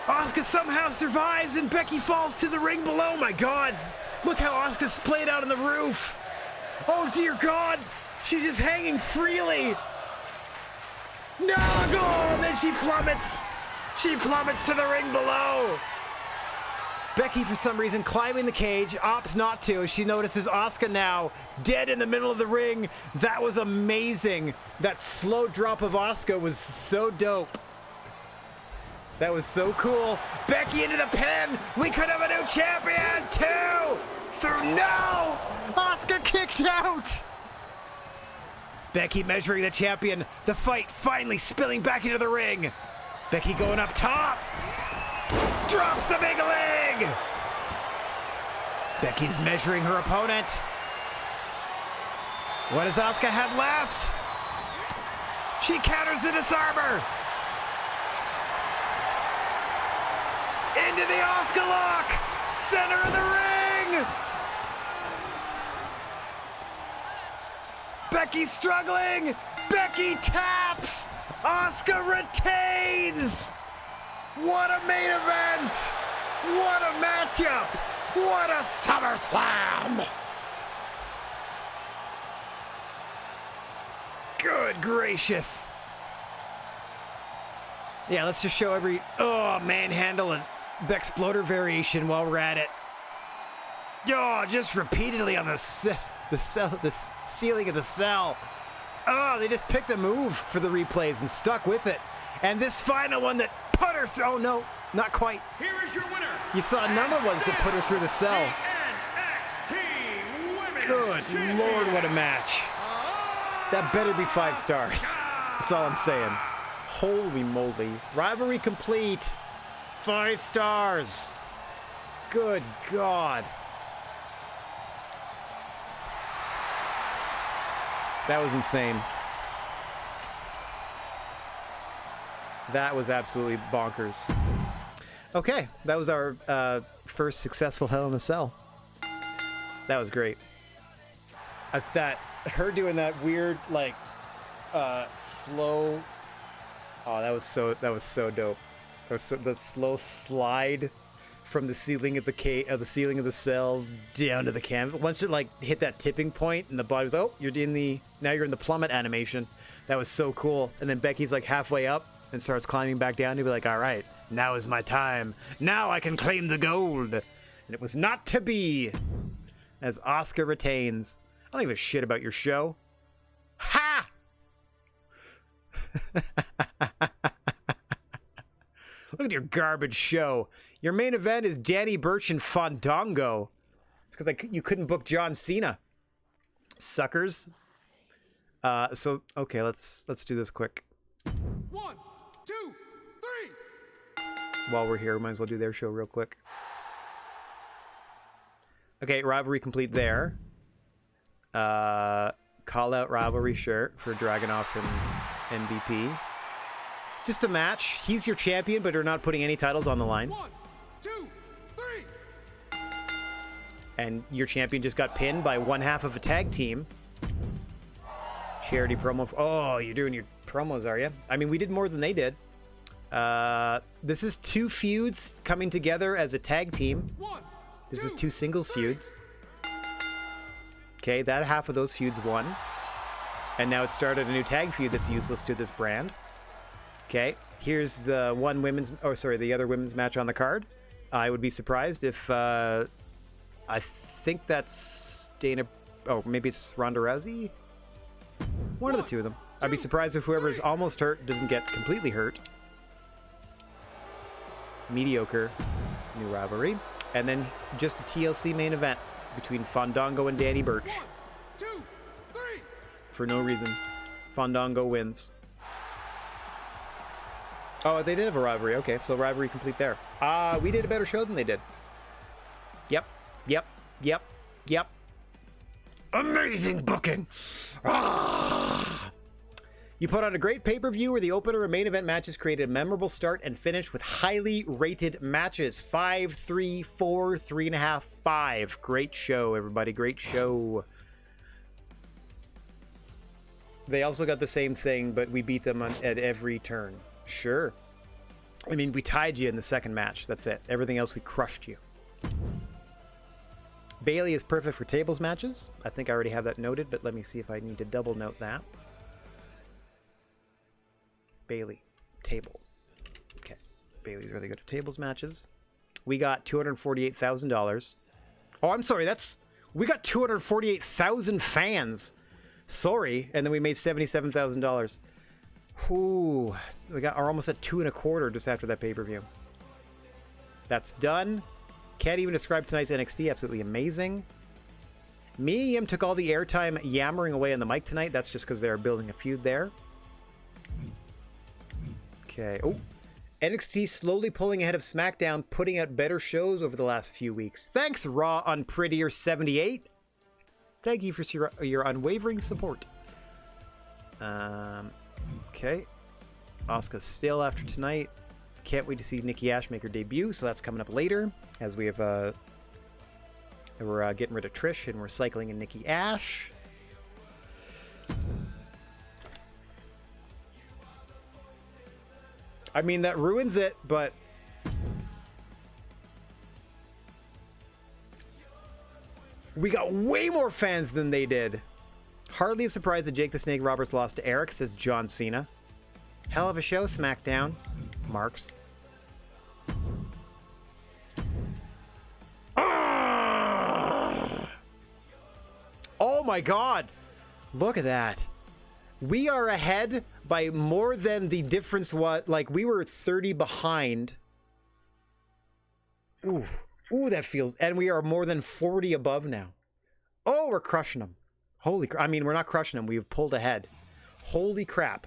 Asuka somehow survives and Becky falls to the ring below. My God! Look how Asuka's splayed out on the roof! Oh dear God! She's just hanging freely! No! Oh, and then she plummets! She plummets to the ring below! Becky, for some reason, climbing the cage, opts not to. She notices Asuka now dead in the middle of the ring. That was amazing. That slow drop of Asuka was so dope. That was so cool. Becky into the pin. We could have a new champion. 2 through. No! Asuka kicked out. Becky measuring the champion. The fight finally spilling back into the ring. Becky going up top. Drops the big leg. Becky's measuring her opponent. What does Asuka have left? She counters the disarmer. Into the Asuka lock. Center of the ring. Becky's struggling. Becky taps. Asuka retains. What a main event! What a matchup! What a SummerSlam! Good gracious. Yeah, let's just show every manhandle and Bexploder variation while we're at it. Oh, just repeatedly on the ceiling of the cell. Oh, they just picked a move for the replays and stuck with it. And this final one that put her through. Oh no, not quite. Here is your winner. You saw a number of ones that put her through the cell. Good Lord, what a match. That better be 5 stars. That's all I'm saying. Holy moly. Rivalry complete. 5 stars. Good God. That was insane. That was absolutely bonkers. Okay, that was our first successful Hell in a Cell. That was great. Her doing that weird slow. Oh, that was so dope. That was the slow slide from the ceiling of the ceiling of the cell down to the canvas. Once it hit that tipping point and the body was now you're in the plummet animation. That was so cool. And then Becky's halfway up and starts climbing back down to be like, all right, now is my time. Now I can claim the gold. And it was not to be, as Asuka retains. I don't give a shit about your show. Ha! Look at your garbage show. Your main event is Danny Burch and Fandango. It's because you couldn't book John Cena. Suckers. Okay, let's do this quick. 1, 2, 3. While we're here, might as well do their show real quick. Okay, rivalry complete there. Call out rivalry shirt for Dragunov and MVP. Just a match. He's your champion, but you're not putting any titles on the line. 1, 2, 3. And your champion just got pinned by one half of a tag team. Charity promo. Oh, you're doing your promos, are you? I mean, we did more than they did. This is 2 feuds coming together as a tag team. This is 2 singles feuds. Okay, that half of those feuds won. And now it started a new tag feud that's useless to this brand. Okay, here's the the other women's match on the card. I would be surprised if, I think that's Dana, oh, maybe it's Ronda Rousey? One of the 2 of them. I'd be surprised if whoever's almost hurt doesn't get completely hurt. Mediocre new rivalry. And then just a TLC main event between Fandango and Danny Burch. 1, 2, 3. For no reason. Fandango wins. Oh, they did have a rivalry. Okay, so rivalry complete there. We did a better show than they did. Yep. Amazing booking. You put on a great pay-per-view where the opener and main event matches created a memorable start and finish with highly rated matches. 5, 3, 4, 3.5, 5. Great show, everybody. Great show. They also got the same thing, but we beat them at every turn. Sure. I mean, we tied you in the second match. That's it. Everything else, we crushed you. Bailey is perfect for tables matches. I think I already have that noted, but let me see if I need to double note that. Bailey, table. Okay. Bailey's really good at tables matches. We got $248,000. Oh, I'm sorry. We got 248,000 fans. Sorry. And then we made $77,000. Ooh, are almost at 2.25 just after that pay-per-view. That's done. Can't even describe tonight's NXT. Absolutely amazing. Me and Yim took all the airtime yammering away on the mic tonight. That's just because they're building a feud there. Okay. Oh, NXT slowly pulling ahead of SmackDown, putting out better shows over the last few weeks. Thanks, Raw Unprettier 78. Thank you for your unwavering support. Okay. Asuka's still after tonight. Can't wait to see Nikki Ash make her debut, so that's coming up later. As we have, we're getting rid of Trish and we're cycling in Nikki Ash. I mean, that ruins it, but we got way more fans than they did. Hardly a surprise that Jake the Snake Roberts lost to Eric, says John Cena. Hell of a show, SmackDown. Marks. Oh my God. Look at that. We are ahead by more than the difference was. Like, we were 30 behind. Ooh, that feels. And we are more than 40 above now. Oh, we're crushing them. I mean, we're not crushing them. We've pulled ahead. Holy crap.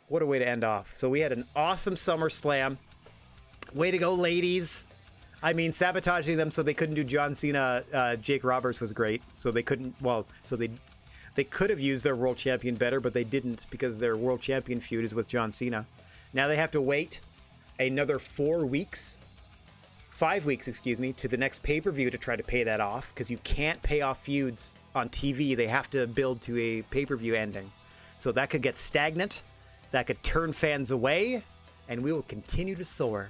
What a way to end off. So we had an awesome SummerSlam. Way to go, ladies. I mean, sabotaging them so they couldn't do John Cena, Jake Roberts was great. So they couldn't, so they could have used their world champion better, but they didn't because their world champion feud is with John Cena. Now they have to wait another 5 weeks, to the next pay-per-view to try to pay that off, because you can't pay off feuds on TV. They have to build to a pay-per-view ending. So that could get stagnant. That could turn fans away, and we will continue to soar.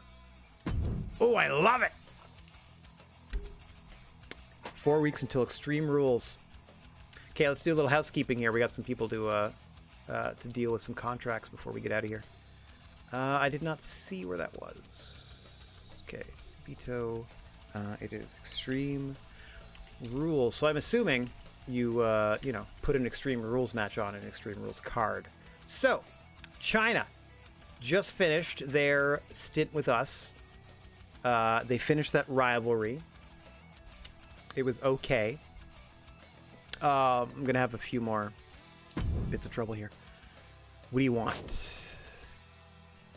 Oh, I love it! 4 weeks until Extreme Rules. Okay, let's do a little housekeeping here. We got some people to deal with some contracts before we get out of here. I did not see where that was. Okay, veto. It is Extreme Rules. So I'm assuming you put an Extreme Rules match on an Extreme Rules card. So, China just finished their stint with us. They finished that rivalry. It was okay. I'm going to have a few more bits of trouble here. What do you want?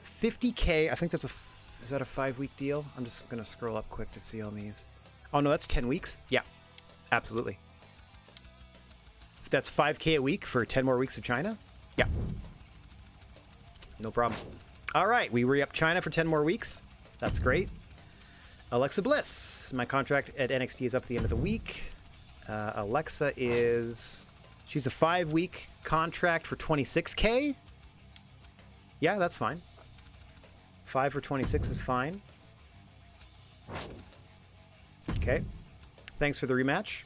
50K. I think that's is that a 5-week deal? I'm just going to scroll up quick to see on these. Oh, no, that's 10 weeks. Yeah, absolutely. If that's 5K a week for 10 more weeks of China? Yeah. No problem. All right, we re-up China for 10 more weeks. That's great. Alexa Bliss. My contract at NXT is up at the end of the week. Alexa she's a 5-week contract for $26K. Yeah, that's fine. 5 for 26 is fine. Okay. Thanks for the rematch.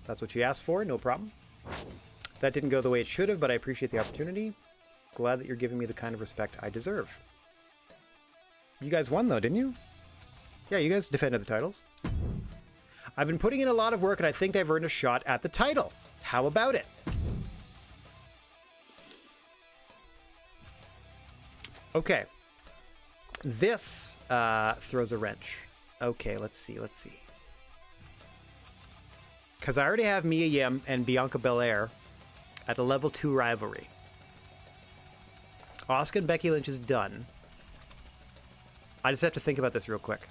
That's what you asked for, no problem. That didn't go the way it should have, but I appreciate the opportunity. Glad that you're giving me the kind of respect I deserve. You guys won though, didn't you? Yeah, you guys defended the titles. I've been putting in a lot of work and I think I've earned a shot at the title. How about it? Okay. This throws a wrench. Okay, let's see. Because I already have Mia Yim and Bianca Belair at a level 2 rivalry. Asuka and Becky Lynch is done. I just have to think about this real quick.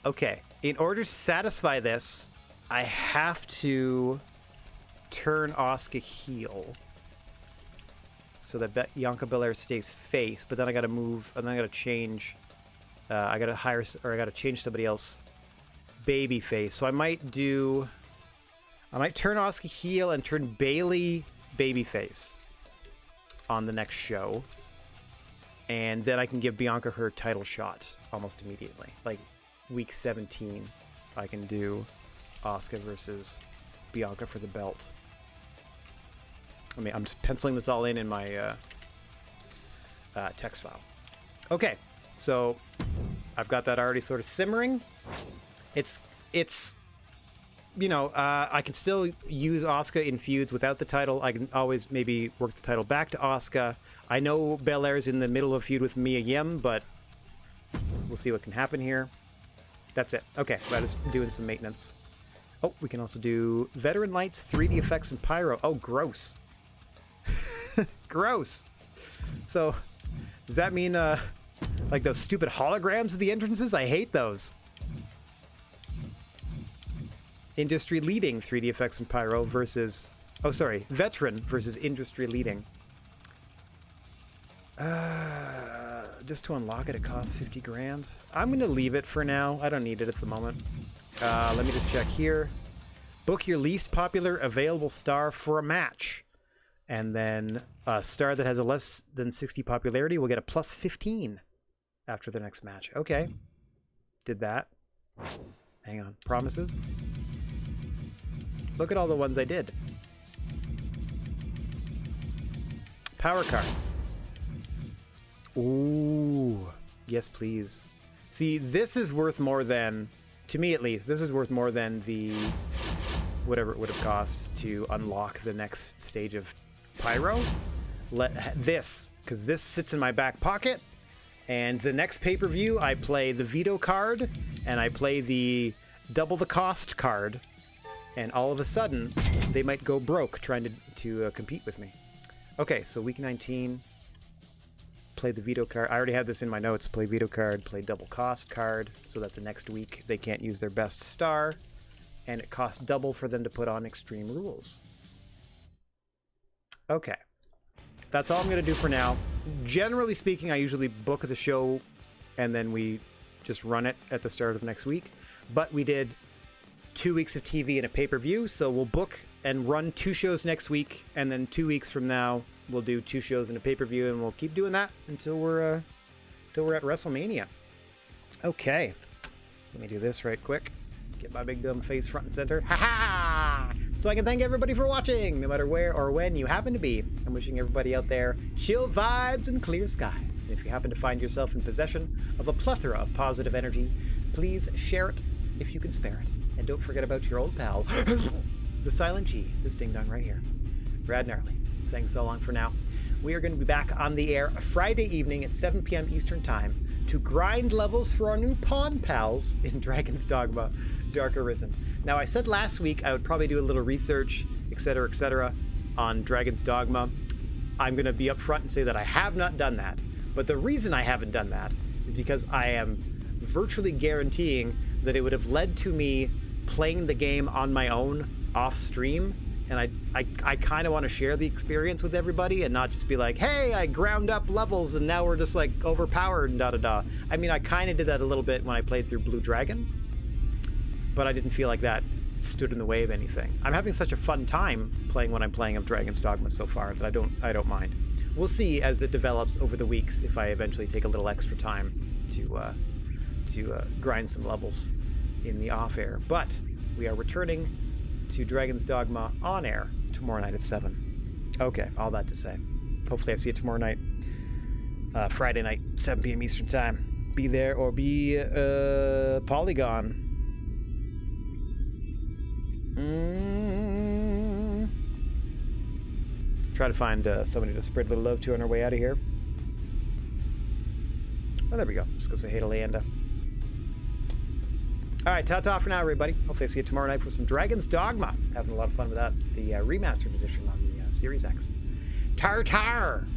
Okay, in order to satisfy this, I have to turn Asuka heel so that Bianca Belair stays face, but then I gotta move, and then I gotta change. I gotta change somebody else baby face. So I might turn Asuka heel and turn Bayley baby face on the next show, and then I can give Bianca her title shot almost immediately. Like week 17, I can do Asuka versus Bianca for the belt. I mean, I'm just penciling this all in my text file. Okay, so I've got that already sort of simmering. It's you know, I can still use Asuka in feuds without the title. I can always maybe work the title back to Asuka. I know Belair's in the middle of a feud with Mia Yim, but we'll see what can happen here. That's it. Okay, I'm just doing some maintenance. Oh, we can also do Veteran Lights, 3D effects, and Pyro. Oh, gross. Gross. So, does that mean, like those stupid holograms at the entrances? I hate those. Industry leading 3D effects and Pyro versus... Oh, sorry. Veteran versus industry leading. Just to unlock it, it costs 50 grand. I'm going to leave it for now. I don't need it at the moment. Let me just check here. Book your least popular available star for a match. And then a star that has a less than 60 popularity will get a plus 15 after the next match. Okay. Did that. Hang on. Promises. Look at all the ones I did. Power cards. Ooh. Yes, please. See, this is worth more than, to me at least, this is worth more than the, whatever it would have cost to unlock the next stage of Pyro. Because this sits in my back pocket, and the next pay-per-view I play the veto card, and I play the double the cost card, and all of a sudden, they might go broke trying to compete with me. Okay, so week 19, play the veto card. I already have this in my notes. Play veto card, play double cost card, so that the next week they can't use their best star, and it costs double for them to put on Extreme Rules. Okay. That's all I'm going to do for now. Generally speaking, I usually book the show, and then we just run it at the start of next week. But we did 2 weeks of TV and a pay-per-view, so we'll book and run 2 shows next week, and then 2 weeks from now we'll do 2 shows and a pay-per-view, and we'll keep doing that until we're at WrestleMania. Okay, so let me do this right quick. Get my big dumb face front and center. Ha-ha! So I can thank everybody for watching, no matter where or when you happen to be. I'm wishing everybody out there chill vibes and clear skies. And if you happen to find yourself in possession of a plethora of positive energy, please share it if you can spare it. And don't forget about your old pal, the Silent G, this ding-dong right here. Rad Gnarly, saying so long for now. We are going to be back on the air Friday evening at 7 p.m. Eastern Time to grind levels for our new Pawn Pals in Dragon's Dogma, Dark Arisen. Now, I said last week I would probably do a little research, etc., on Dragon's Dogma. I'm going to be upfront and say that I have not done that. But the reason I haven't done that is because I am virtually guaranteeing that it would have led to me playing the game on my own off stream, and I kind of want to share the experience with everybody and not just be like, hey, I ground up levels and now we're just like overpowered and da-da-da. I mean, I kind of did that a little bit when I played through Blue Dragon, but I didn't feel like that stood in the way of anything. I'm having such a fun time playing when I'm playing of Dragon's Dogma so far that I don't mind. We'll see as it develops over the weeks if I eventually take a little extra time to grind some levels in the off-air. But we are returning to Dragon's Dogma on air tomorrow night at 7. Okay, all that to say. Hopefully I see you tomorrow night. Friday night, 7 p.m. Eastern Time. Be there or be Polygon. Try to find somebody to spread a little love to on our way out of here. Oh, there we go. Let's go say hey to Leanda. All right, ta-ta for now, everybody. Hopefully I see you tomorrow night for some Dragon's Dogma. Having a lot of fun with that. The remastered edition on the Series X. Tar-tar!